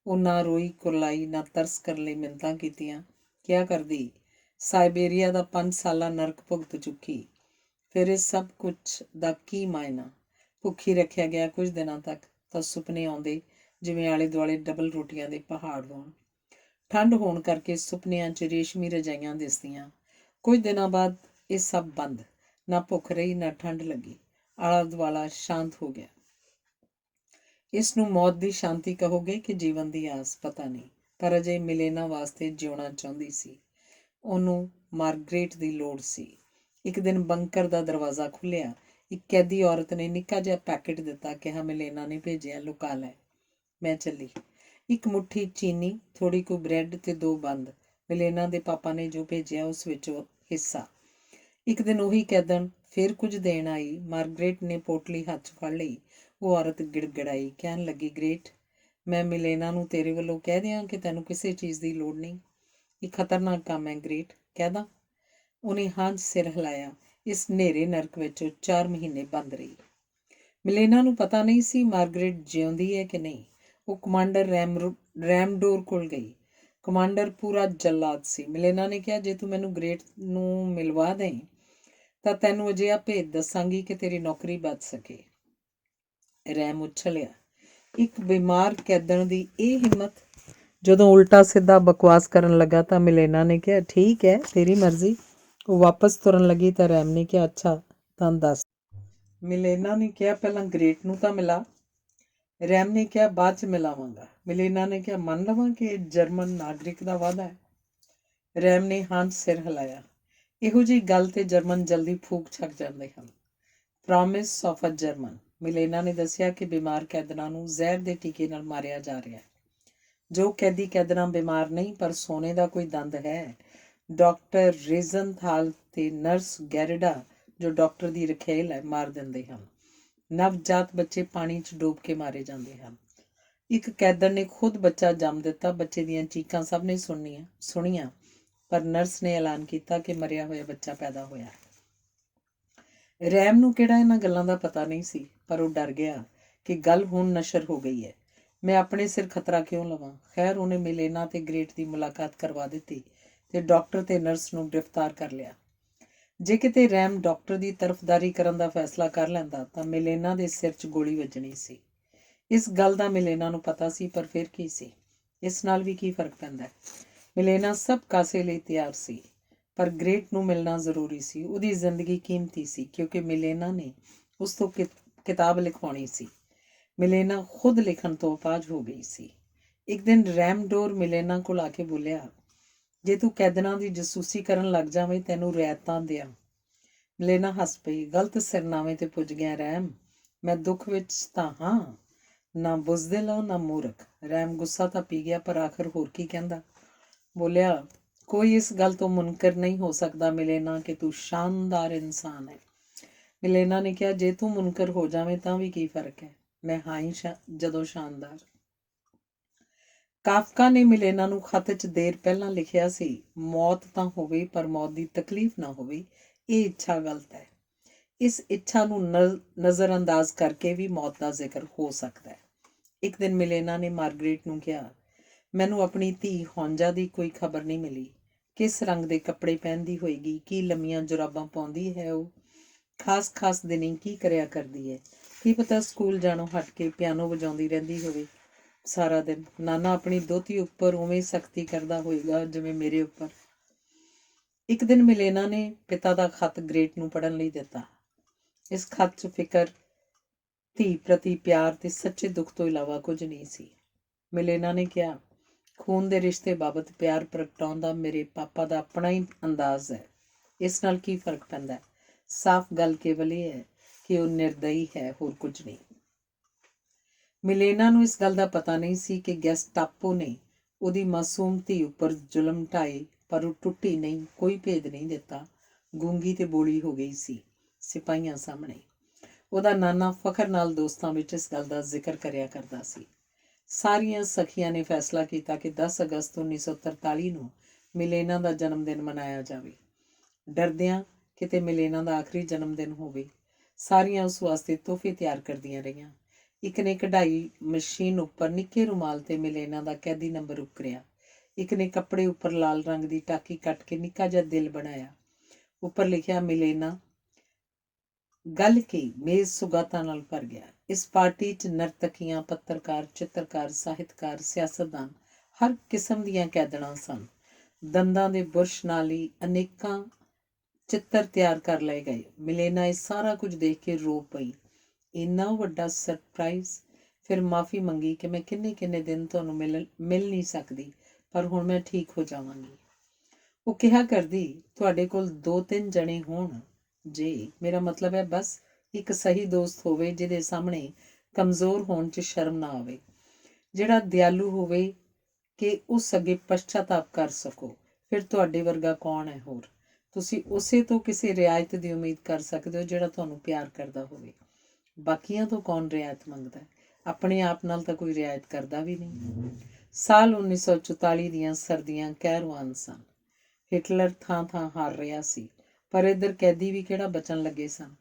ਉਹ ਨਾ ਰੋਈ ਕੁਰਲਾਈ, ਨਾ ਤਰਸ ਕਰਨ ਲਈ ਮਿੰਨਤਾਂ ਕੀਤੀਆਂ। ਕਿਆ ਕਰਦੀ, ਸਾਇਬੇਰੀਆ ਦਾ 5 ਸਾਲਾ ਨਰਕ ਭੁਗਤ ਚੁੱਕੀ। ਫਿਰ ਇਸ ਸਭ ਕੁਝ ਦਾ ਕੀ ਮਾਇਨਾ। ਭੁੱਖੀ ਰੱਖਿਆ ਗਿਆ ਕੁਝ ਦਿਨਾਂ ਤੱਕ ਤਾਂ ਸੁਪਨੇ ਆਉਂਦੇ ਜਿਵੇਂ ਆਲੇ ਦੁਆਲੇ ਡਬਲ ਰੋਟੀਆਂ ਦੇ ਪਹਾੜ ਹੋਣ। ਠੰਡ ਹੋਣ ਕਰਕੇ ਸੁਪਨਿਆਂ 'ਚ ਰੇਸ਼ਮੀ ਰਜਾਈਆਂ ਦਿਸਦੀਆਂ। ਕੁਝ ਦਿਨਾਂ ਬਾਅਦ ਇਹ ਸਭ ਬੰਦ। ਨਾ ਭੁੱਖ ਰਹੀ, ਨਾ ਠੰਡ ਲੱਗੀ। ਆਲਾ ਦੁਆਲਾ ਸ਼ਾਂਤ ਹੋ ਗਿਆ। ਇਸ ਨੂੰ ਮੌਤ ਦੀ ਸ਼ਾਂਤੀ ਕਹੋਗੇ ਕਿ ਜੀਵਨ ਦੀ ਆਸ, ਪਤਾ ਨਹੀਂ, ਪਰ ਅਜੇ ਮਿਲੇਨਾ ਵਾਸਤੇ ਜਿਉਣਾ ਚਾਹੁੰਦੀ ਸੀ। ਉਹਨੂੰ ਮਾਰਗਰੇਟ ਦੀ ਲੋੜ ਸੀ। ਇੱਕ ਦਿਨ ਬੰਕਰ ਦਾ ਦਰਵਾਜ਼ਾ ਖੁੱਲ੍ਹਿਆ। ਇੱਕ ਕੈਦੀ ਔਰਤ ਨੇ ਨਿੱਕਾ ਜਿਹਾ ਪੈਕੇਟ ਦਿੱਤਾ। ਕਿਹਾ, ਮਿਲੇਨਾ ਨੇ ਭੇਜਿਆ, ਲੁਕਾ ਲੈ। ਮੈਂ ਚੱਲੀ। ਇੱਕ ਮੁੱਠੀ ਚੀਨੀ, ਥੋੜ੍ਹੀ ਕੁ ਬ੍ਰੈਡ ਤੇ 2 ਬੰਦ। ਮਿਲੇਨਾ ਦੇ ਪਾਪਾ ਨੇ ਜੋ ਭੇਜਿਆ ਉਸ ਵਿੱਚੋਂ ਹਿੱਸਾ। ਇੱਕ ਦਿਨ ਉਹੀ ਕੈਦਣ ਫਿਰ ਕੁਝ ਦੇਣ ਆਈ। ਮਾਰਗਰੇਟ ਨੇ ਪੋਟਲੀ ਹੱਥ 'ਚ ਫੜ ਲਈ। ਉਹ ਔਰਤ ਗਿੜਗਿੜਾਈ, ਕਹਿਣ ਲੱਗੀ, ਗ੍ਰੇਟ, ਮੈਂ ਮਿਲੇਨਾ ਨੂੰ ਤੇਰੇ ਵੱਲੋਂ ਕਹਿ ਦਿਆਂ ਕਿ ਤੈਨੂੰ ਕਿਸੇ ਚੀਜ਼ ਦੀ ਲੋੜ ਨਹੀਂ। ਇਹ ਖਤਰਨਾਕ ਕੰਮ ਹੈ ਗ੍ਰੇਟ, ਕਹਿ ਦਾਂ? ਉਹਨੇ ਹਾਂ 'ਚ ਸਿਰ ਹਿਲਾਇਆ। ਇਸ ਹਨੇਰੇ ਨਰਕ ਵਿੱਚ ਉਹ 4 ਮਹੀਨੇ ਬੰਦ ਰਹੀ। ਮਿਲੇਨਾ ਨੂੰ ਪਤਾ ਨਹੀਂ ਸੀ ਮਾਰਗਰੇਟ ਜਿਉਂਦੀ ਹੈ ਕਿ ਨਹੀਂ। ਉਹ ਕਮਾਂਡਰ ਰੈਮਡੋਰ ਕੋਲ ਗਈ। ਕਮਾਂਡਰ ਪੂਰਾ ਜੱਲਾਦ ਸੀ। ਮਿਲੇਨਾ ਨੇ ਕਿਹਾ, ਜੇ ਤੂੰ ਮੈਨੂੰ ਗ੍ਰੇਟ ਨੂੰ ਮਿਲਵਾ ਦੇਂ ਤਾਂ ਤੈਨੂੰ ਅਜਿਹਾ ਭੇਦ ਦੱਸਾਂਗੀ ਕਿ ਤੇਰੀ ਨੌਕਰੀ ਬਚ ਸਕੇ। ਰੈਮ ਉਛਲਿਆ। ਇੱਕ ਬਿਮਾਰ ਕੈਦਣ ਦੀ ਇਹ ਹਿੰਮਤ। ਜਦੋਂ ਉਲਟਾ ਸਿੱਧਾ ਬਕਵਾਸ ਕਰਨ ਲੱਗਾ ਤਾਂ ਮਿਲੇਨਾ ਨੇ ਕਿਹਾ, ਠੀਕ ਹੈ, ਤੇਰੀ ਮਰਜ਼ੀ। ਉਹ ਵਾਪਸ ਤੁਰਨ ਲੱਗੀ ਤਾਂ ਰੈਮ ਨੇ ਕਿਹਾ, ਅੱਛਾ ਤਾਂ ਦੱਸ। ਮਿਲੇਨਾ ਨੇ ਕਿਹਾ, ਪਹਿਲਾਂ ਗ੍ਰੇਟ ਨੂੰ ਤਾਂ ਮਿਲਾ। ਰੈਮ ਨੇ ਕਿਹਾ, ਬਾਅਦ 'ਚ ਮਿਲਾਵਾਂਗਾ। ਮਿਲੇਨਾ ਨੇ ਕਿਹਾ, ਮੰਨ ਲਵਾਂ ਕਿ ਇਹ ਜਰਮਨ ਨਾਗਰਿਕ ਦਾ ਵਾਅਦਾ ਹੈ। ਰੈਮ ਨੇ ਹਾਂ 'ਚ ਸਿਰ ਹਿਲਾਇਆ। ਇਹੋ ਜਿਹੀ ਗੱਲ ਤੇ ਜਰਮਨ ਜਲਦੀ ਫੂਕ ਛੱਕ ਜਾਂਦੇ ਹਨ। Promise of a German. Milena ਨੇ ਦੱਸਿਆ ਕਿ ਬਿਮਾਰ ਕੈਦਰਾਂ ਨੂੰ ਜ਼ਹਿਰ ਦੇ ਟੀਕੇ ਨਾਲ ਮਾਰਿਆ ਜਾ ਰਿਹਾ ਹੈ। ਜੋ ਕੈਦੀ ਕੈਦਰਾਂ ਬਿਮਾਰ ਨਹੀਂ ਪਰ ਸੋਨੇ ਦਾ ਕੋਈ ਦੰਦ ਹੈ। ਡਾਕਟਰ ਰੇਜ਼ਨਥਾਲ ਤੇ ਨਰਸ ਗੈਰਿਡਾ, ਜੋ ਡਾਕਟਰ ਦੀ ਰਖੇਲ ਹੈ, ਮਾਰ ਦਿੰਦੇ ਹਨ। ਨਵਜਾਤ ਬੱਚੇ ਪਾਣੀ 'ਚ ਡੋਬ ਕੇ ਮਾਰੇ ਜਾਂਦੇ ਹਨ। ਇੱਕ ਕੈਦਰ ਨੇ ਖੁਦ ਬੱਚਾ ਜੰਮ ਦਿੱਤਾ। ਬੱਚੇ ਦੀਆਂ ਚੀਕਾਂ ਸਭ ਨੇ ਸੁਣੀਆਂ, ਪਰ ਨਰਸ ਨੇ ਐਲਾਨ ਕੀਤਾ ਕਿ ਮਰਿਆ ਹੋਇਆ ਬੱਚਾ ਪੈਦਾ ਹੋਇਆ। ਰੈਮ ਨੂੰ ਕਿਹੜਾ ਇਹਨਾਂ ਗੱਲਾਂ ਦਾ ਪਤਾ ਨਹੀਂ ਸੀ, ਪਰ ਉਹ ਡਰ ਗਿਆ ਕਿ ਗੱਲ ਹੁਣ ਨਸ਼ਰ ਹੋ ਗਈ ਹੈ। ਮੈਂ ਆਪਣੇ ਸਿਰ ਖਤਰਾ ਕਿਉਂ ਲਵਾਂ? ਖੈਰ, ਉਹਨੇ ਮਿਲੇਨਾ ਤੇ ਗ੍ਰੇਟ ਦੀ ਮੁਲਾਕਾਤ ਕਰਵਾ ਦਿੱਤੀ ਤੇ ਡਾਕਟਰ ਤੇ ਨਰਸ ਨੂੰ ਗ੍ਰਿਫਤਾਰ ਕਰ ਲਿਆ। ਜੇ ਕਿਤੇ ਰੈਮ ਡਾਕਟਰ ਦੀ ਤਰਫਦਾਰੀ ਕਰਨ ਦਾ ਫੈਸਲਾ ਕਰ ਲੈਂਦਾ ਤਾਂ ਮਿਲੇਨਾ ਦੇ ਸਿਰ 'ਚ ਗੋਲੀ ਵੱਜਣੀ ਸੀ। ਇਸ ਗੱਲ ਦਾ ਮਿਲੇਨਾ ਨੂੰ ਪਤਾ ਸੀ, ਪਰ ਫਿਰ ਕੀ ਸੀ? ਇਸ ਨਾਲ ਵੀ ਕੀ ਫਰਕ ਪੈਂਦਾ? ਮਿਲੇਨਾ ਸਭ ਕਾਸੇ ਲਈ ਤਿਆਰ ਸੀ, ਪਰ ਗ੍ਰੇਟ ਨੂੰ ਮਿਲਣਾ ਜ਼ਰੂਰੀ ਸੀ। ਉਹਦੀ ਜ਼ਿੰਦਗੀ ਕੀਮਤੀ ਸੀ, ਕਿਉਂਕਿ ਮਿਲੇਨਾ ਨੇ ਉਸ ਤੋਂ ਕਿਤਾਬ ਲਿਖਵਾਉਣੀ ਸੀ। ਮਿਲੇਨਾ ਖੁਦ ਲਿਖਣ ਤੋਂ ਅਪਾਹਜ ਹੋ ਗਈ ਸੀ। ਇੱਕ ਦਿਨ ਰੈਮਡੋਰ ਮਿਲੇਨਾ ਕੋਲ ਆ ਕੇ ਬੋਲਿਆ, ਜੇ ਤੂੰ ਕੈਦਰਾਂ ਦੀ ਜਸੂਸੀ ਕਰਨ ਲੱਗ ਜਾਵੇਂ ਤੈਨੂੰ ਰਿਆਇਤਾਂ ਦਿਆਂ। ਮਿਲੇਨਾ ਹੱਸ ਪਈ। ਗਲਤ ਸਿਰਨਾਵੇਂ ਤੇ ਪੁੱਜ ਗਿਆ ਰੈਮ। ਮੈਂ ਦੁੱਖ ਵਿੱਚ ਤਾਂ ਹਾਂ, ਨਾ ਬੁਜ਼ਦਿਲ ਹਾਂ ਨਾ ਮੂਰਖ। ਰੈਮ ਗੁੱਸਾ ਤਾਂ ਪੀ ਗਿਆ, ਪਰ ਆਖਰ ਹੋਰ ਕੀ ਕਹਿੰਦਾ। ਬੋਲਿਆ, ਕੋਈ ਇਸ ਗੱਲ ਤੋਂ ਮੁਨਕਰ ਨਹੀਂ ਹੋ ਸਕਦਾ ਮਿਲੇਨਾ ਕਿ ਤੂੰ ਸ਼ਾਨਦਾਰ ਇਨਸਾਨ ਹੈ। ਮਿਲੇਨਾ ਨੇ ਕਿਹਾ, ਜੇ ਤੂੰ ਮੁਨਕਰ ਹੋ ਜਾਵੇਂ ਤਾਂ ਵੀ ਕੀ ਫਰਕ ਹੈ? ਮੈਂ ਹਾਂ ਹੀ ਜਦੋਂ ਸ਼ਾਨਦਾਰ। ਕਾਫਕਾ ਨੇ ਮਿਲੇਨਾ ਨੂੰ ਖਤ 'ਚ ਦੇਰ ਪਹਿਲਾਂ ਲਿਖਿਆ ਸੀ, ਮੌਤ ਤਾਂ ਹੋਵੇ ਪਰ ਮੌਤ ਦੀ ਤਕਲੀਫ ਨਾ ਹੋਵੇ। ਇਹ ਇੱਛਾ ਗਲਤ ਹੈ। ਇਸ ਇੱਛਾ ਨੂੰ ਨਜ਼ਰਅੰਦਾਜ਼ ਕਰਕੇ ਵੀ ਮੌਤ ਦਾ ਜ਼ਿਕਰ ਹੋ ਸਕਦਾ ਹੈ। ਇੱਕ ਦਿਨ ਮਿਲੇਨਾ ਨੇ ਮਾਰਗਰੇਟ ਨੂੰ ਕਿਹਾ, ਮੈਨੂੰ ਆਪਣੀ ਧੀ ਹੌਂਜਾ ਦੀ ਕੋਈ ਖਬਰ ਨਹੀਂ ਮਿਲੀ। ਕਿਸ ਰੰਗ ਦੇ ਕੱਪੜੇ ਪਹਿਨਦੀ ਹੋਏਗੀ? ਕੀ ਲੰਮੀਆਂ ਜੁਰਾਬਾਂ ਪਾਉਂਦੀ ਹੈ ਉਹ? ਖਾਸ ਦਿਨੀ ਕੀ ਕਰਿਆ ਕਰਦੀ ਹੈ? ਕੀ ਪਤਾ ਸਕੂਲ ਜਾਣੋਂ ਹਟ ਕੇ ਪਿਆਨੋ ਵਜਾਉਂਦੀ ਰਹਿੰਦੀ ਹੋਵੇ ਸਾਰਾ ਦਿਨ। ਨਾਨਾ ਆਪਣੀ ਦੋਹਤੀ ਉੱਪਰ ਉਵੇਂ ਸਖਤੀ ਕਰਦਾ ਹੋਏਗਾ ਜਿਵੇਂ ਮੇਰੇ ਉੱਪਰ। ਇੱਕ ਦਿਨ ਮਿਲੇਨਾ ਨੇ ਪਿਤਾ ਦਾ ਖਤ ਗ੍ਰੇਟ ਨੂੰ ਪੜ੍ਹਨ ਲਈ ਦਿੱਤਾ। ਇਸ ਖਤ 'ਚ ਫਿਕਰ, ਧੀ ਪ੍ਰਤੀ ਪਿਆਰ ਤੇ ਸੱਚੇ ਦੁੱਖ ਤੋਂ ਇਲਾਵਾ ਕੁਝ ਨਹੀਂ ਸੀ। ਮਿਲੇਨਾ ਨੇ ਕਿਹਾ, ਖੂਨ ਦੇ ਰਿਸ਼ਤੇ ਬਾਬਤ ਪਿਆਰ ਪ੍ਰਗਟਾਉਣ ਦਾ ਮੇਰੇ ਪਾਪਾ ਦਾ ਆਪਣਾ ਹੀ ਅੰਦਾਜ਼ ਹੈ। ਇਸ ਨਾਲ ਕੀ ਫਰਕ ਪੈਂਦਾ? ਸਾਫ਼ ਗੱਲ ਕੇਵਲ ਇਹ ਹੈ ਕਿ ਉਹ ਨਿਰਦਈ ਹੈ, ਹੋਰ ਕੁਝ ਨਹੀਂ। ਮਿਲੇਨਾ ਨੂੰ ਇਸ ਗੱਲ ਦਾ ਪਤਾ ਨਹੀਂ ਸੀ ਕਿ ਗੈਸਟਾਪੋ ਨੇ ਉਹਦੀ ਮਾਸੂਮ ਧੀ ਉੱਪਰ ਜ਼ੁਲਮ ਢਾਏ, ਪਰ ਉਹ ਟੁੱਟੀ ਨਹੀਂ, ਕੋਈ ਭੇਦ ਨਹੀਂ ਦਿੱਤਾ। ਗੂੰਗੀ ਤੇ ਬੋਲੀ ਹੋ ਗਈ ਸੀ ਸਿਪਾਹੀਆਂ ਸਾਹਮਣੇ। ਉਹਦਾ ਨਾਨਾ ਫਖਰ ਨਾਲ ਦੋਸਤਾਂ ਵਿੱਚ ਇਸ ਗੱਲ ਦਾ ਜ਼ਿਕਰ ਕਰਿਆ ਕਰਦਾ ਸੀ। ਸਾਰੀਆਂ ਸਖੀਆਂ ਨੇ ਫੈਸਲਾ ਕੀਤਾ ਕਿ 10 ਅਗਸਤ 1943 ਨੂੰ ਮਿਲੇਨਾ ਦਾ ਜਨਮ ਦਿਨ ਮਨਾਇਆ ਜਾਵੇ। ਡਰਦਿਆਂ ਕਿਤੇ ਮਿਲੇਨਾ ਦਾ ਆਖਰੀ ਜਨਮ ਦਿਨ ਹੋਵੇ, ਸਾਰੀਆਂ ਉਸ ਵਾਸਤੇ ਤੋਹਫੇ ਤਿਆਰ ਕਰਦੀਆਂ ਰਹੀਆਂ। ਇੱਕ ਨੇ ਕਢਾਈ ਮਸ਼ੀਨ ਉੱਪਰ ਨਿੱਕੇ ਰੁਮਾਲ ਤੇ ਮਿਲੇਨਾ ਦਾ ਕੈਦੀ ਨੰਬਰ ਉਕਰਿਆ। ਇੱਕ ਨੇ ਕੱਪੜੇ ਉੱਪਰ ਲਾਲ ਰੰਗ ਦੀ ਟਾਕੀ ਕੱਟ ਕੇ ਨਿੱਕਾ ਜਿਹਾ ਦਿਲ ਬਣਾਇਆ। ਉੱਪਰ ਲਿਖਿਆ, ਮਿਲੇਨਾ। ਗੱਲ ਕੀ, ਮੇਜ਼ ਸੁਗਾਤਾਂ ਨਾਲ ਭਰ ਗਿਆ। ਇਸ ਪਾਰਟੀ 'ਚ ਨਰਤਕੀਆਂ, ਪੱਤਰਕਾਰ, ਚਿੱਤਰਕਾਰ, ਸਾਹਿਤਕਾਰ, ਸਿਆਸਤਦਾਨ, ਹਰ ਕਿਸਮ ਦੀਆਂ ਕੈਦਣਾਂ ਸਨ। ਦੰਦਾਂ ਦੇ ਬੁਰਸ਼ ਨਾਲ ਹੀ ਅਨੇਕਾਂ ਚਿੱਤਰ ਤਿਆਰ ਕਰ ਲਏ ਗਏ। ਮਿਲੇਨਾ ਇਹ ਸਾਰਾ ਕੁਝ ਦੇਖ ਕੇ ਰੋ ਪਈ। ਇੰਨਾ ਵੱਡਾ ਸਰਪ੍ਰਾਈਜ਼। ਫਿਰ ਮਾਫੀ ਮੰਗੀ ਕਿ ਮੈਂ ਕਿੰਨੇ ਦਿਨ ਤੁਹਾਨੂੰ ਮਿਲ ਨਹੀਂ ਸਕਦੀ, ਪਰ ਹੁਣ ਮੈਂ ਠੀਕ ਹੋ ਜਾਵਾਂਗੀ। ਉਹ ਕਿਹਾ ਕਰਦੀ, ਤੁਹਾਡੇ ਕੋਲ 2-3 ਜਣੇ ਹੋਣ ਜੇ, ਮੇਰਾ ਮਤਲਬ ਹੈ ਬਸ ਇੱਕ ਸਹੀ ਦੋਸਤ ਹੋਵੇ ਜਿਹਦੇ ਸਾਹਮਣੇ ਕਮਜ਼ੋਰ ਹੋਣ 'ਚ ਸ਼ਰਮ ਨਾ ਆਵੇ, ਜਿਹੜਾ ਦਿਆਲੂ ਹੋਵੇ ਕਿ ਉਸ ਅੱਗੇ ਪਛਤਾਤਾਪ ਕਰ ਸਕੋ। ਫਿਰ ਤੁਹਾਡੇ ਵਰਗਾ ਕੌਣ ਹੈ ਹੋਰ? ਤੁਸੀਂ ਉਸੇ ਤੋਂ ਕਿਸੇ ਰਿਆਇਤ ਦੀ ਉਮੀਦ ਕਰ ਸਕਦੇ ਹੋ ਜਿਹੜਾ ਤੁਹਾਨੂੰ ਪਿਆਰ ਕਰਦਾ ਹੋਵੇ। ਬਾਕੀਆਂ ਤੋਂ ਕੌਣ ਰਿਆਇਤ ਮੰਗਦਾ? ਆਪਣੇ ਆਪ ਨਾਲ ਤਾਂ ਕੋਈ ਰਿਆਇਤ ਕਰਦਾ ਵੀ ਨਹੀਂ। ਸਾਲ 1944 ਦੀਆਂ ਸਰਦੀਆਂ ਕਹਿਰਵਾਨ ਸਨ। ਹਿਟਲਰ ਥਾਂ ਹਾਰ ਰਿਹਾ ਸੀ, ਪਰ ਇੱਧਰ ਕੈਦੀ ਵੀ ਕਿਹੜਾ ਬਚਣ ਲੱਗੇ ਸਨ।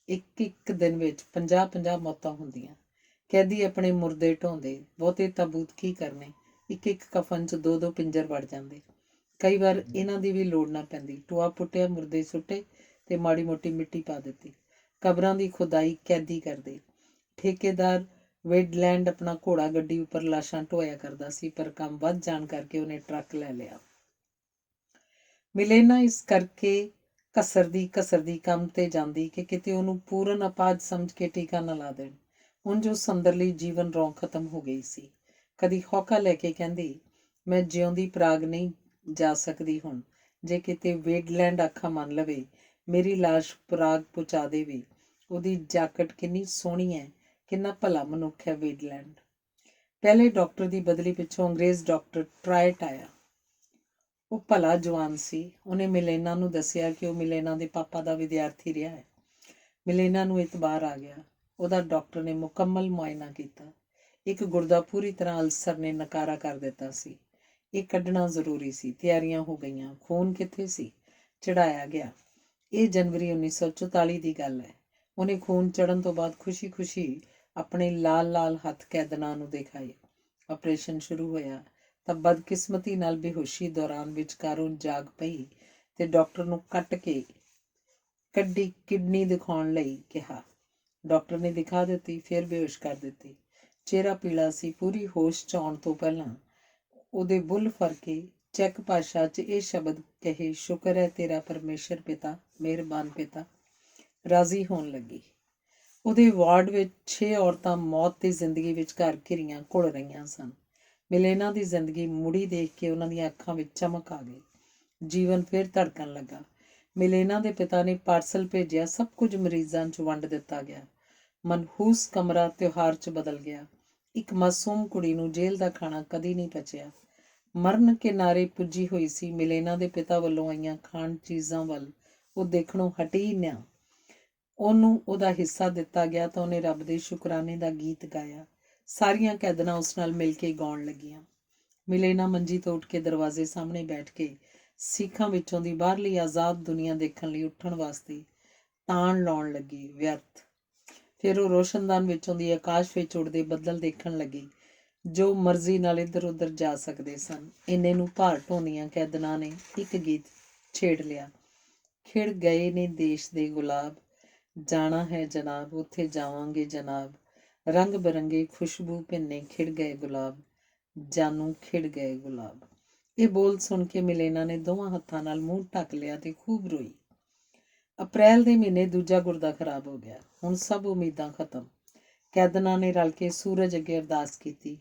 ਇੱਕ ਦਿਨ ਵਿੱਚ 50-50 ਮੌਤਾਂ ਹੁੰਦੀਆਂ। ਕੈਦੀ ਆਪਣੇ ਮੁਰਦੇ ਢੋਂਦੇ, ਬਹੁਤੇ ਤਾਬੂਤ ਕੀ ਕਰਨੇ, ਇੱਕ ਕਫਨ 'ਚ 2-2 ਪਿੰਜਰ ਵੜ ਜਾਂਦੇ। ਕਈ ਵਾਰ ਇਹਨਾਂ ਦੀ ਵੀ ਲੋੜ ਨਾ ਪੈਂਦੀ। ਟੋਆ ਪੁੱਟਿਆ, ਮੁਰਦੇ ਸੁੱਟੇ ਤੇ ਮਾੜੀ ਮੋਟੀ ਮਿੱਟੀ ਪਾ ਦਿੱਤੀ। ਕਬਰਾਂ ਦੀ ਖੁਦਾਈ ਕੈਦੀ ਕਰਦੇ। ਠੇਕੇਦਾਰ ਵੇਡਲੈਂਡ ਆਪਣਾ ਘੋੜਾ ਗੱਡੀ ਉੱਪਰ ਲਾਸ਼ਾਂ ਢੋਇਆ ਕਰਦਾ ਸੀ, ਪਰ ਕੰਮ ਵੱਧ ਜਾਣ ਕਰਕੇ ਉਹਨੇ ਟਰੱਕ ਲੈ ਲਿਆ। ਮਿਲੇਨਾ ਇਸ ਕਰਕੇ ਘਸਰਦੀ ਕੰਮ ਤੇ ਜਾਂਦੀ ਕਿ ਕਿਤੇ ਉਹਨੂੰ ਪੂਰਨ ਅਪਾਹਜ ਸਮਝ ਕੇ ਟੀਕਾ ਨਾ ਲਾ ਦੇਣ। ਉਂਝ ਉਸ ਅੰਦਰਲੀ ਜੀਵਨ ਰੌਂ ਖਤਮ ਹੋ ਗਈ ਸੀ। ਕਦੀ ਹੌਕਾ ਲੈ ਕੇ ਕਹਿੰਦੀ, ਮੈਂ ਜਿਉਂਦੀ ਪਰਾਗ ਨਹੀਂ, ਜਾ ਸਕਦੀ ਹੁਣ। ਜੇ ਕਿਤੇ ਵੇਡਲੈਂਡ ਆਖਾਂ ਮੰਨ ਲਵੇ, ਮੇਰੀ ਲਾਸ਼ ਪਰਾਗ ਪਹੁੰਚਾ ਦੇਵੇ। ਉਹਦੀ ਜਾਕਟ ਕਿੰਨੀ ਸੋਹਣੀ ਹੈ, ਕਿੰਨਾ ਭਲਾ ਮਨੁੱਖ ਹੈ ਵੇਡਲੈਂਡ। ਪਹਿਲੇ ਡਾਕਟਰ ਦੀ ਬਦਲੀ ਪਿੱਛੋਂ ਅੰਗਰੇਜ਼ ਡਾਕਟਰ ਟਰਾਇਟ ਆਇਆ। ਉਹ ਭਲਾ ਜਵਾਨ ਸੀ। ਉਹਨੇ ਮਿਲੇਨਾ ਨੂੰ ਦੱਸਿਆ ਕਿ ਉਹ ਮਿਲੇਨਾ ਦੇ ਪਾਪਾ ਦਾ ਵਿਦਿਆਰਥੀ ਰਿਹਾ ਹੈ। ਮਿਲੇਨਾ ਨੂੰ ਇਤਬਾਰ ਆ ਗਿਆ। ਉਹਦਾ ਡਾਕਟਰ ਨੇ ਮੁਕੰਮਲ ਮੁਆਇਨਾ ਕੀਤਾ। ਇੱਕ ਗੁਰਦਾ ਪੂਰੀ ਤਰ੍ਹਾਂ ਅਲਸਰ ਨੇ ਨਕਾਰਾ ਕਰ ਦਿੱਤਾ ਸੀ। ਇਹ ਕੱਢਣਾ ਜ਼ਰੂਰੀ ਸੀ। ਤਿਆਰੀਆਂ ਹੋ ਗਈਆਂ। ਖੂਨ ਕਿੱਥੇ ਸੀ? ਚੜਾਇਆ ਗਿਆ। ਇਹ ਜਨਵਰੀ 1944 ਦੀ ਗੱਲ ਹੈ। ਉਹਨੇ ਖੂਨ ਚੜ੍ਹਨ ਤੋਂ ਬਾਅਦ ਖੁਸ਼ੀ ਆਪਣੇ ਲਾਲ ਹੱਥ ਕੈਦਨਾਂ ਨੂੰ ਦਿਖਾਏ। ਆਪਰੇਸ਼ਨ ਸ਼ੁਰੂ ਹੋਇਆ ਤਾਂ ਬਦਕਿਸਮਤੀ ਨਾਲ ਬੇਹੋਸ਼ੀ ਦੌਰਾਨ ਵਿਚਕਾਰੋਂ ਜਾਗ ਪਈ ਤੇ ਡਾਕਟਰ ਨੂੰ ਕੱਢੀ ਕਿਡਨੀ ਦਿਖਾਉਣ ਲਈ ਕਿਹਾ। ਡਾਕਟਰ ਨੇ ਦਿਖਾ ਦਿੱਤੀ, ਫਿਰ ਬੇਹੋਸ਼ ਕਰ ਦਿੱਤੀ। ਚਿਹਰਾ ਪੀਲਾ ਸੀ। ਪੂਰੀ ਹੋਸ਼ 'ਚ ਆਉਣ ਤੋਂ ਪਹਿਲਾਂ ਉਹਦੇ ਬੁੱਲ੍ਹ ਫੜ ਕੇ ਚੈੱਕ ਭਾਸ਼ਾ 'ਚ ਇਹ ਸ਼ਬਦ ਕਹੇ, ਸ਼ੁਕਰ ਹੈ ਤੇਰਾ ਪਰਮੇਸ਼ਰ ਪਿਤਾ, ਮਿਹਰਬਾਨ ਪਿਤਾ। ਰਾਜ਼ੀ ਹੋਣ ਲੱਗੀ। ਉਹਦੇ ਵਾਰਡ ਵਿੱਚ 6 ਔਰਤਾਂ ਮੌਤ ਦੀ ਜ਼ਿੰਦਗੀ ਵਿਚਕਾਰ ਘਿਰੀਆਂ ਘੁਲ ਰਹੀਆਂ ਸਨ। ਮਿਲੇਨਾ ਦੀ ਜ਼ਿੰਦਗੀ ਮੁੜੀ ਦੇਖ ਕੇ ਉਹਨਾਂ ਦੀਆਂ ਅੱਖਾਂ ਵਿੱਚ ਚਮਕ ਆ ਗਈ। ਜੀਵਨ ਫਿਰ ਧੜਕਣ ਲੱਗਾ। ਮਿਲੇਨਾ ਦੇ ਪਿਤਾ ਨੇ ਪਾਰਸਲ ਭੇਜਿਆ। ਸਭ ਕੁਝ ਮਰੀਜ਼ਾਂ 'ਚ ਵੰਡ ਦਿੱਤਾ ਗਿਆ। ਮਨਹੂਸ ਕਮਰਾ ਤਿਉਹਾਰ 'ਚ ਬਦਲ ਗਿਆ। ਇੱਕ ਮਾਸੂਮ ਕੁੜੀ ਨੂੰ ਜੇਲ੍ਹ ਦਾ ਖਾਣਾ ਕਦੀ ਨਹੀਂ ਪਚਿਆ। ਮਰਨ ਕਿਨਾਰੇ ਪੁੱਜੀ ਹੋਈ ਸੀ। ਮਿਲੇਨਾ ਦੇ ਪਿਤਾ ਵੱਲੋਂ ਆਈਆਂ ਖਾਣ ਚੀਜ਼ਾਂ ਵੱਲ ਉਹ ਦੇਖਣੋਂ ਹਟੀ ਨਾ। ਉਹਨੂੰ ਉਹਦਾ ਹਿੱਸਾ ਦਿੱਤਾ ਗਿਆ ਤਾਂ ਉਹਨੇ ਰੱਬ ਦੇ ਸ਼ੁਕਰਾਨੇ ਦਾ ਗੀਤ ਗਾਇਆ। ਸਾਰੀਆਂ ਕੈਦਨਾਂ ਉਸ ਨਾਲ ਮਿਲ ਕੇ ਗਾਉਣ ਲੱਗੀਆਂ। ਮਿਲੇਨਾ ਮੰਜੀ ਤੋਂ ਉੱਠ ਕੇ ਦਰਵਾਜ਼ੇ ਸਾਹਮਣੇ ਬੈਠ ਕੇ ਸਿੱਖਾਂ ਵਿੱਚੋਂ ਦੀ ਬਾਹਰਲੀ ਆਜ਼ਾਦ ਦੁਨੀਆ ਦੇਖਣ ਲਈ ਉੱਠਣ ਵਾਸਤੇ ਤਾਣ ਲਾਉਣ ਲੱਗੀ। ਵਿਅਰਥ। ਫਿਰ ਉਹ ਰੋਸ਼ਨਦਾਨ ਵਿੱਚੋਂ ਦੀ ਆਕਾਸ਼ ਵਿੱਚ ਉੱਡਦੇ ਬੱਦਲ ਦੇਖਣ ਲੱਗੀ, ਜੋ ਮਰਜ਼ੀ ਨਾਲ ਇੱਧਰ ਉੱਧਰ ਜਾ ਸਕਦੇ ਸਨ। ਇੰਨੇ ਨੂੰ ਭਾਰ ਢੋਂਦੀਆਂ ਕੈਦਨਾਂ ਨੇ ਇੱਕ ਗੀਤ ਛੇੜ ਲਿਆ। ਖਿੜ ਗਏ ਨੇ ਦੇਸ਼ ਦੇ ਗੁਲਾਬ, ਜਾਣਾ ਹੈ ਜਨਾਬ ਉੱਥੇ ਜਾਵਾਂਗੇ ਜਨਾਬ। ਰੰਗ ਬਰੰਗੇ ਖੁਸ਼ਬੂ ਭਿੰਨੇ ਖਿੜ ਗਏ ਗੁਲਾਬ, ਜਾਨੂ ਖਿੜ ਗਏ ਗੁਲਾਬ। ਇਹ ਬੋਲ ਸੁਣ ਕੇ ਮਿਲੇਨਾ ਨੇ ਦੋਵਾਂ ਹੱਥਾਂ ਨਾਲ ਮੂੰਹ ਢੱਕ ਲਿਆ ਤੇ ਖੂਬ ਰੋਈ। ਅਪ੍ਰੈਲ ਦੇ ਮਹੀਨੇ ਦੂਜਾ ਗੁਰਦਾ ਖਰਾਬ ਹੋ ਗਿਆ। ਹੁਣ ਸਭ ਉਮੀਦਾਂ ਖਤਮ। ਕੈਦਨਾਂ ਨੇ ਰਲ ਕੇ ਸੂਰਜ ਅੱਗੇ ਅਰਦਾਸ ਕੀਤੀ।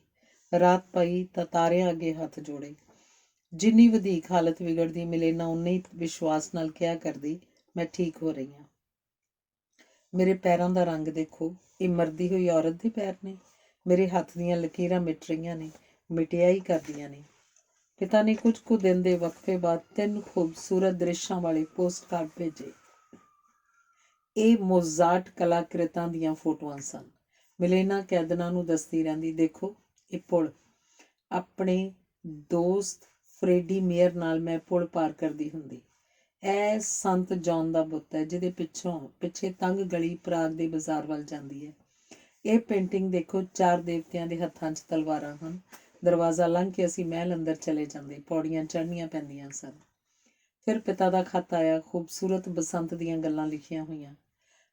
ਰਾਤ ਪਈ ਤਾਂ ਤਾਰਿਆਂ ਅੱਗੇ ਹੱਥ ਜੋੜੇ। ਜਿੰਨੀ ਵਧੀਕ ਹਾਲਤ ਵਿਗੜਦੀ, ਮਿਲੇਨਾ ਉਨੇ ਹੀ ਵਿਸ਼ਵਾਸ ਨਾਲ ਕਿਹਾ ਕਰਦੀ, ਮੈਂ ਠੀਕ ਹੋ ਰਹੀ ਹਾਂ। ਮੇਰੇ ਪੈਰਾਂ ਦਾ ਰੰਗ ਦੇਖੋ, ਇਹ ਮਰਦੀ ਹੋਈ ਔਰਤ ਦੇ ਪੈਰ ਨੇ। ਮੇਰੇ ਹੱਥ ਦੀਆਂ ਲਕੀਰਾਂ ਮਿਟ ਰਹੀਆਂ ਨੇ, ਮਿਟਿਆਈ ਕਰਦੀਆਂ ਨੇ। ਪਿਤਾ ਨੇ ਕੁਝ ਕੁ ਦਿਨ ਦੇ ਵਕਫੇ ਬਾਅਦ 3 ਖੂਬਸੂਰਤ ਦ੍ਰਿਸ਼ਾਂ ਵਾਲੇ ਪੋਸਟ ਕਾਰਡ ਭੇਜੇ। ਇਹ ਮੋਜ਼ਾਰਟ ਕਲਾਕ੍ਰਿਤਾਂ ਦੀਆਂ ਫੋਟੋਆਂ ਸਨ। ਮਿਲੇਨਾ ਕੈਦਨਾਂ ਨੂੰ ਦੱਸਦੀ ਰਹਿੰਦੀ, ਦੇਖੋ ਇਹ ਪੁਲ। ਆਪਣੇ ਦੋਸਤ ਫਰੇਡੀ ਮੇਅਰ ਨਾਲ ਮੈਂ ਪੁਲ ਪਾਰ ਕਰਦੀ ਹੁੰਦੀ। ਇਹ ਸੰਤ ਜੌਨ ਦਾ ਬੁੱਤ ਹੈ, ਜਿਹਦੇ ਪਿੱਛੇ ਤੰਗ ਗਲੀ ਪ੍ਰਾਗ ਦੇ ਬਾਜ਼ਾਰ ਵੱਲ ਜਾਂਦੀ ਹੈ। ਇਹ ਪੇਂਟਿੰਗ ਦੇਖੋ, 4 ਦੇਵਤਿਆਂ ਦੇ ਹੱਥਾਂ 'ਚ ਤਲਵਾਰਾਂ ਹਨ। ਦਰਵਾਜ਼ਾ ਲੰਘ ਕੇ ਅਸੀਂ ਮਹਿਲ ਅੰਦਰ ਚਲੇ ਜਾਂਦੇ। ਪੌੜੀਆਂ ਚੜ੍ਹਨੀਆਂ ਪੈਂਦੀਆਂ ਸਨ। ਫਿਰ ਪਿਤਾ ਦਾ ਖੱਤ ਆਇਆ, ਖੂਬਸੂਰਤ ਬਸੰਤ ਦੀਆਂ ਗੱਲਾਂ ਲਿਖੀਆਂ ਹੋਈਆਂ।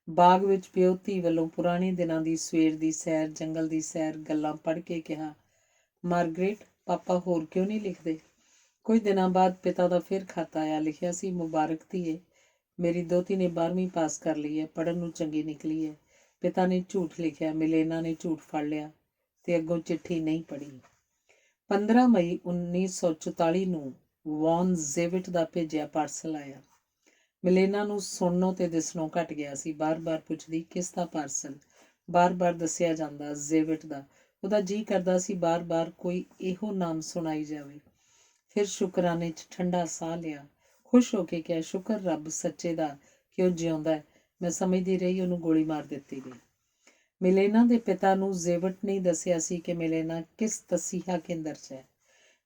ਬਾਗ ਵਿੱਚ ਪਿਓ ਧੀ ਵੱਲੋਂ ਪੁਰਾਣੇ ਦਿਨਾਂ ਦੀ ਸਵੇਰ ਦੀ ਸੈਰ, ਜੰਗਲ ਦੀ ਸੈਰ, ਗੱਲਾਂ ਪੜ੍ਹ ਕੇ ਕਿਹਾ, ਮਾਰਗਰੇਟ ਪਾਪਾ ਹੋਰ ਕਿਉਂ ਨਹੀਂ ਲਿਖਦੇ? ਕੁਝ ਦਿਨਾਂ ਬਾਅਦ ਪਿਤਾ ਦਾ ਫਿਰ ਖੱਤ ਆਇਆ। ਲਿਖਿਆ ਸੀ, ਮੁਬਾਰਕ ਧੀਏ, ਮੇਰੀ ਦੋਹਤੀ ਨੇ 12ਵੀਂ ਪਾਸ ਕਰ ਲਈ ਹੈ, ਪੜ੍ਹਨ ਨੂੰ ਚੰਗੀ ਨਿਕਲੀ ਹੈ। ਪਿਤਾ ਨੇ ਝੂਠ ਲਿਖਿਆ। ਮਿਲੇਨਾ ਨੇ ਝੂਠ ਫੜ ਲਿਆ ਤੇ ਅੱਗੋਂ ਚਿੱਠੀ ਨਹੀਂ ਪੜ੍ਹੀ। 15 ਮਈ 1944 ਨੂੰ ਵੌਨ ਜ਼ੇਵਿਟ ਦਾ ਭੇਜਿਆ ਪਾਰਸਲ ਆਇਆ। ਮਿਲੇਨਾ ਨੂੰ ਸੁਣਨੋਂ ਤੇ ਦਿਸਣੋਂ ਘਟ ਗਿਆ ਸੀ। ਬਾਰ-ਬਾਰ ਪੁੱਛਦੀ, ਕਿਸ ਦਾ ਪਾਰਸਲ? ਬਾਰ-ਬਾਰ ਦੱਸਿਆ ਜਾਂਦਾ, ਜ਼ੇਵਿਟ ਦਾ। ਉਹਦਾ ਜੀਅ ਕਰਦਾ ਸੀ ਬਾਰ-ਬਾਰ ਕੋਈ ਇਹੋ ਨਾਮ ਸੁਣਾਈ ਜਾਵੇ। ਫਿਰ ਸ਼ੁਕਰਾਨੇ 'ਚ ਠੰਡਾ ਸਾਹ ਲਿਆ। ਖੁਸ਼ ਹੋ ਕੇ ਕਿਹਾ, ਸ਼ੁਕਰ ਰੱਬ ਸੱਚੇ ਦਾ ਕਿ ਉਹ ਜਿਉਂਦਾ ਹੈ। ਮੈਂ ਸਮਝਦੀ ਰਹੀ ਉਹਨੂੰ ਗੋਲੀ ਮਾਰ ਦਿੱਤੀ ਗਈ। ਮਿਲੇਨਾ ਦੇ ਪਿਤਾ ਨੂੰ ਜ਼ੇਵਿਟ ਨੇ ਦੱਸਿਆ ਸੀ ਕਿ ਮਿਲੇਨਾ ਕਿਸ ਤਸੀਹਾ ਕੇਂਦਰ 'ਚ ਹੈ।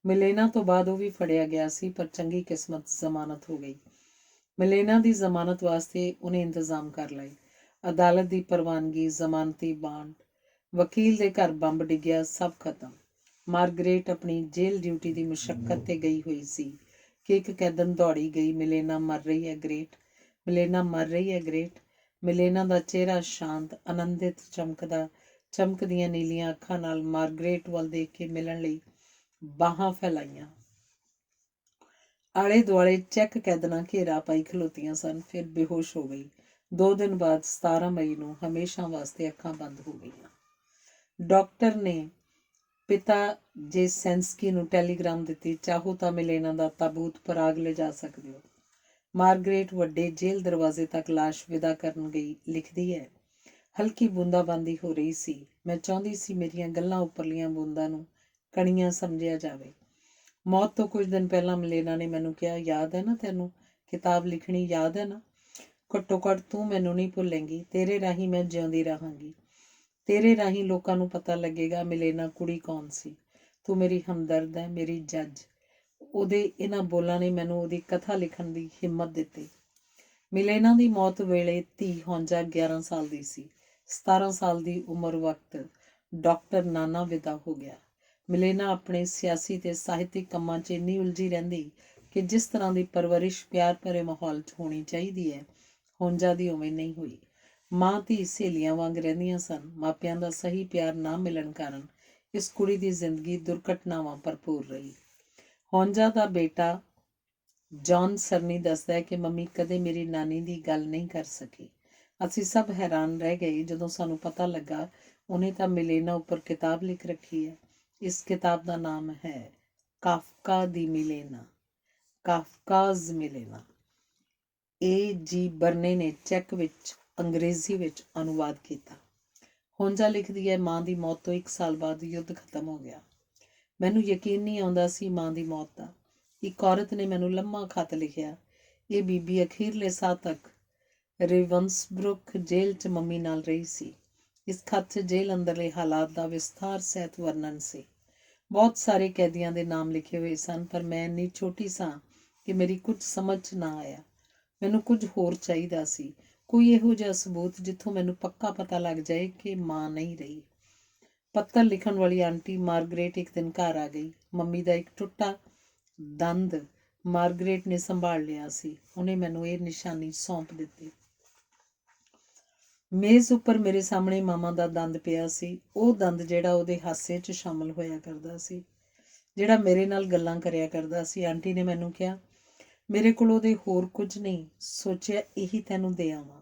ਮਿਲੇਨਾ ਤੋਂ ਬਾਅਦ ਉਹ ਵੀ ਫੜਿਆ ਗਿਆ ਸੀ, ਪਰ ਚੰਗੀ ਕਿਸਮਤ ਜ਼ਮਾਨਤ ਹੋ ਗਈ। ਮਿਲੇਨਾ ਦੀ ਜ਼ਮਾਨਤ ਵਾਸਤੇ ਉਹਨੇ ਇੰਤਜ਼ਾਮ ਕਰ ਲਏ। ਅਦਾਲਤ ਦੀ ਪ੍ਰਵਾਨਗੀ, ਜ਼ਮਾਨਤੀ ਬਾਂਡ, ਵਕੀਲ ਦੇ ਘਰ ਬੰਬ ਡਿੱਗਿਆ, ਸਭ ਖਤਮ। ਮਾਰਗਰੇਟ ਆਪਣੀ ਜੇਲ੍ਹ ਡਿਊਟੀ ਦੀ ਮੁਸ਼ੱਕਤ 'ਤੇ ਗਈ ਹੋਈ ਸੀ ਕਿ ਇੱਕ ਕੈਦਨ ਦੌੜੀ ਗਈ, ਮਿਲੇਨਾ ਮਰ ਰਹੀ ਹੈ ਗ੍ਰੇਟ, ਮਿਲੇਨਾ ਮਰ ਰਹੀ ਹੈ ਗ੍ਰੇਟ। ਮਿਲੇਨਾ ਦਾ ਚਿਹਰਾ ਸ਼ਾਂਤ, ਆਨੰਦਿਤ, ਚਮਕਦੀਆਂ ਨੀਲੀਆਂ ਅੱਖਾਂ ਨਾਲ ਮਾਰਗਰੇਟ ਵੱਲ ਦੇਖ ਕੇ ਮਿਲਣ ਲਈ ਬਾਹਾਂ ਫੈਲਾਈਆਂ। ਆਲੇ ਦੁਆਲੇ ਚੈੱਕ ਕੈਦਨਾਂ ਘੇਰਾ ਪਾਈ ਖਲੋਤੀਆਂ ਸਨ। ਫਿਰ ਬੇਹੋਸ਼ ਹੋ ਗਈ। 2 ਦਿਨ ਬਾਅਦ 17 ਮਈ ਨੂੰ ਹਮੇਸ਼ਾ ਵਾਸਤੇ ਅੱਖਾਂ ਬੰਦ ਹੋ ਗਈਆਂ। ਡਾਕਟਰ ਨੇ ਪਿਤਾ ਜੇਸੈਂਸਕੀ ਨੂੰ ਟੈਲੀਗ੍ਰਾਮ ਦਿੱਤੀ, ਚਾਹੋ ਤਾਂ ਮਿਲੇਨਾ ਦਾ ਤਾਬੂਤ ਪਰਾਗ ਲਿਜਾ ਸਕਦੇ ਹੋ। ਮਾਰਗਰੇਟ ਵੱਡੇ ਜੇਲ੍ਹ ਦਰਵਾਜ਼ੇ ਤੱਕ ਲਾਸ਼ ਵਿਦਾ ਕਰਨ ਗਈ। ਲਿਖਦੀ ਹੈ, ਹਲਕੀ ਬੂੰਦਾਬਾਂਦੀ ਹੋ ਰਹੀ ਸੀ। ਮੈਂ ਚਾਹੁੰਦੀ ਸੀ ਮੇਰੀਆਂ ਗੱਲਾਂ ਉੱਪਰਲੀਆਂ ਬੂੰਦਾਂ ਨੂੰ ਕਣੀਆਂ ਸਮਝਿਆ ਜਾਵੇ। ਮੌਤ ਤੋਂ ਕੁਝ ਦਿਨ ਪਹਿਲਾਂ ਮਿਲੇਨਾ ਨੇ ਮੈਨੂੰ ਕਿਹਾ, ਯਾਦ ਹੈ ਨਾ ਤੈਨੂੰ, ਕਿਤਾਬ ਲਿਖਣੀ ਯਾਦ ਹੈ ਨਾ? ਘੱਟੋ ਘੱਟ ਤੂੰ ਮੈਨੂੰ ਨਹੀਂ ਭੁੱਲੇਂਗੀ। ਤੇਰੇ ਰਾਹੀਂ ਮੈਂ ਜਿਉਂਦੀ ਰਹਾਂਗੀ। ਤੇਰੇ ਰਾਹੀਂ ਲੋਕਾਂ ਨੂੰ ਪਤਾ ਲੱਗੇਗਾ ਮਿਲੇਨਾ ਕੁੜੀ ਕੌਣ ਸੀ। ਤੂੰ ਮੇਰੀ ਹਮਦਰਦ ਹੈ, ਮੇਰੀ ਜੱਜ। ਉਹਦੇ ਇਹਨਾਂ ਬੋਲਾਂ ਨੇ ਮੈਨੂੰ ਉਹਦੀ ਕਥਾ ਲਿਖਣ ਦੀ ਹਿੰਮਤ ਦਿੱਤੀ। ਮਿਲੇਨਾ ਦੀ ਮੌਤ ਵੇਲੇ ਧੀ ਹੌਂਜਾ 11 ਸਾਲ ਦੀ ਸੀ। 17 ਸਾਲ ਦੀ ਉਮਰ ਵਕਤ ਡਾਕਟਰ ਨਾਨਾ ਵਿਦਾ ਹੋ ਗਿਆ। ਮਿਲੇਨਾ ਆਪਣੇ ਸਿਆਸੀ ਤੇ ਸਾਹਿਤਿਕ ਕੰਮਾਂ 'ਚ ਇੰਨੀ ਉਲਝੀ ਰਹਿੰਦੀ ਕਿ ਜਿਸ ਤਰ੍ਹਾਂ ਦੀ ਪਰਵਰਿਸ਼ ਪਿਆਰ ਭਰੇ ਮਾਹੌਲ 'ਚ ਹੋਣੀ ਚਾਹੀਦੀ ਹੈ, ਹੌਂਜਾ ਦੀ ਉਵੇਂ ਨਹੀਂ ਹੋਈ। ਮਾਂ ਧੀ ਸਹੇਲੀਆਂ ਵਾਂਗ ਰਹਿੰਦੀਆਂ ਸਨ। ਮਾਪਿਆਂ ਦਾ ਸਹੀ ਪਿਆਰ ਨਾ ਮਿਲਣ ਕਾਰਨ ਇਸ ਕੁੜੀ ਦੀ ਜ਼ਿੰਦਗੀ ਦੁਰਘਟਨਾਵਾਂ ਭਰਪੂਰ ਰਹੀ। ਹੌਂਜਾ ਦਾ ਬੇਟਾ ਜੌਨ ਸਰਨੀ ਦੱਸਦਾ ਹੈ ਕਿ ਮੰਮੀ ਕਦੇ ਮੇਰੀ ਨਾਨੀ ਦੀ ਗੱਲ ਨਹੀਂ ਕਰ ਸਕੀ। ਅਸੀਂ ਸਭ ਹੈਰਾਨ ਰਹਿ ਗਏ ਜਦੋਂ ਸਾਨੂੰ ਪਤਾ ਲੱਗਾ ਉਹਨੇ ਤਾਂ ਮਿਲੇਨਾ ਉੱਪਰ ਕਿਤਾਬ ਲਿਖ ਰੱਖੀ ਹੈ। ਇਸ ਕਿਤਾਬ ਦਾ ਨਾਮ ਹੈ ਕਾਫਕਾ ਦੀ ਮਿਲੇਨਾ, ਕਾਫਕਾਜ਼ ਮਿਲੇਨਾ। A.G. ਬਰਨੇ ਨੇ ਚੈੱਕ ਵਿੱਚ ਅੰਗਰੇਜ਼ੀ ਵਿੱਚ ਅਨੁਵਾਦ ਕੀਤਾ। ਹੌਂਜਾ ਲਿਖਦੀ ਹੈ, ਮਾਂ ਦੀ ਮੌਤ ਤੋਂ 1 ਸਾਲ ਬਾਅਦ ਯੁੱਧ ਖਤਮ ਹੋ ਗਿਆ। ਮੈਨੂੰ ਯਕੀਨ ਨਹੀਂ ਆਉਂਦਾ ਸੀ ਮਾਂ ਦੀ ਮੌਤ ਦਾ। ਇੱਕ ਔਰਤ ਨੇ ਮੈਨੂੰ ਲੰਮਾ ਖੱਤ ਲਿਖਿਆ। ਇਹ ਬੀਬੀ ਅਖੀਰਲੇ ਸਾਹ ਤੱਕ ਰੇਵੰਸਬਰੁਕ ਜੇਲ੍ਹ 'ਚ ਮੰਮੀ ਨਾਲ ਰਹੀ ਸੀ। ਇਸ ਖੱਤ 'ਚ ਜੇਲ੍ਹ ਅੰਦਰਲੇ ਹਾਲਾਤ ਦਾ ਵਿਸਥਾਰ ਸਹਿਤ ਵਰਣਨ ਸੀ। ਬਹੁਤ ਸਾਰੇ ਕੈਦੀਆਂ ਦੇ ਨਾਮ ਲਿਖੇ ਹੋਏ ਸਨ, ਪਰ ਮੈਂ ਇੰਨੀ ਛੋਟੀ ਸਾਂ ਕਿ ਮੇਰੀ ਕੁਝ ਸਮਝ 'ਚ ਨਾ ਆਇਆ। ਮੈਨੂੰ ਕੁਝ ਹੋਰ ਚਾਹੀਦਾ ਸੀ, ਕੋਈ ਇਹੋ ਜਿਹਾ ਸਬੂਤ ਜਿੱਥੋਂ ਮੈਨੂੰ ਪੱਕਾ ਪਤਾ ਲੱਗ ਜਾਏ ਕਿ ਮਾਂ ਨਹੀਂ ਰਹੀ। ਪੱਤਰ ਲਿਖਣ ਵਾਲੀ ਆਂਟੀ ਮਾਰਗਰੇਟ ਇੱਕ ਦਿਨ ਘਰ ਆ ਗਈ। ਮੰਮੀ ਦਾ ਇੱਕ ਟੁੱਟਾ ਦੰਦ ਮਾਰਗਰੇਟ ਨੇ ਸੰਭਾਲ ਲਿਆ ਸੀ। ਉਹਨੇ ਮੈਨੂੰ ਇਹ ਨਿਸ਼ਾਨੀ ਸੌਂਪ ਦਿੱਤੀ। ਮੇਜ਼ ਉੱਪਰ ਮੇਰੇ ਸਾਹਮਣੇ ਮਾਮਾ ਦਾ ਦੰਦ ਪਿਆ ਸੀ, ਉਹ ਦੰਦ ਜਿਹੜਾ ਉਹਦੇ ਹਾਸੇ 'ਚ ਸ਼ਾਮਲ ਹੋਇਆ ਕਰਦਾ ਸੀ, ਜਿਹੜਾ ਮੇਰੇ ਨਾਲ ਗੱਲਾਂ ਕਰਿਆ ਕਰਦਾ ਸੀ। ਆਂਟੀ ਨੇ ਮੈਨੂੰ ਕਿਹਾ, ਮੇਰੇ ਕੋਲ ਉਹਦੇ ਹੋਰ ਕੁਝ ਨਹੀਂ, ਸੋਚਿਆ ਇਹੀ ਤੈਨੂੰ ਦੇ ਆਵਾਂ।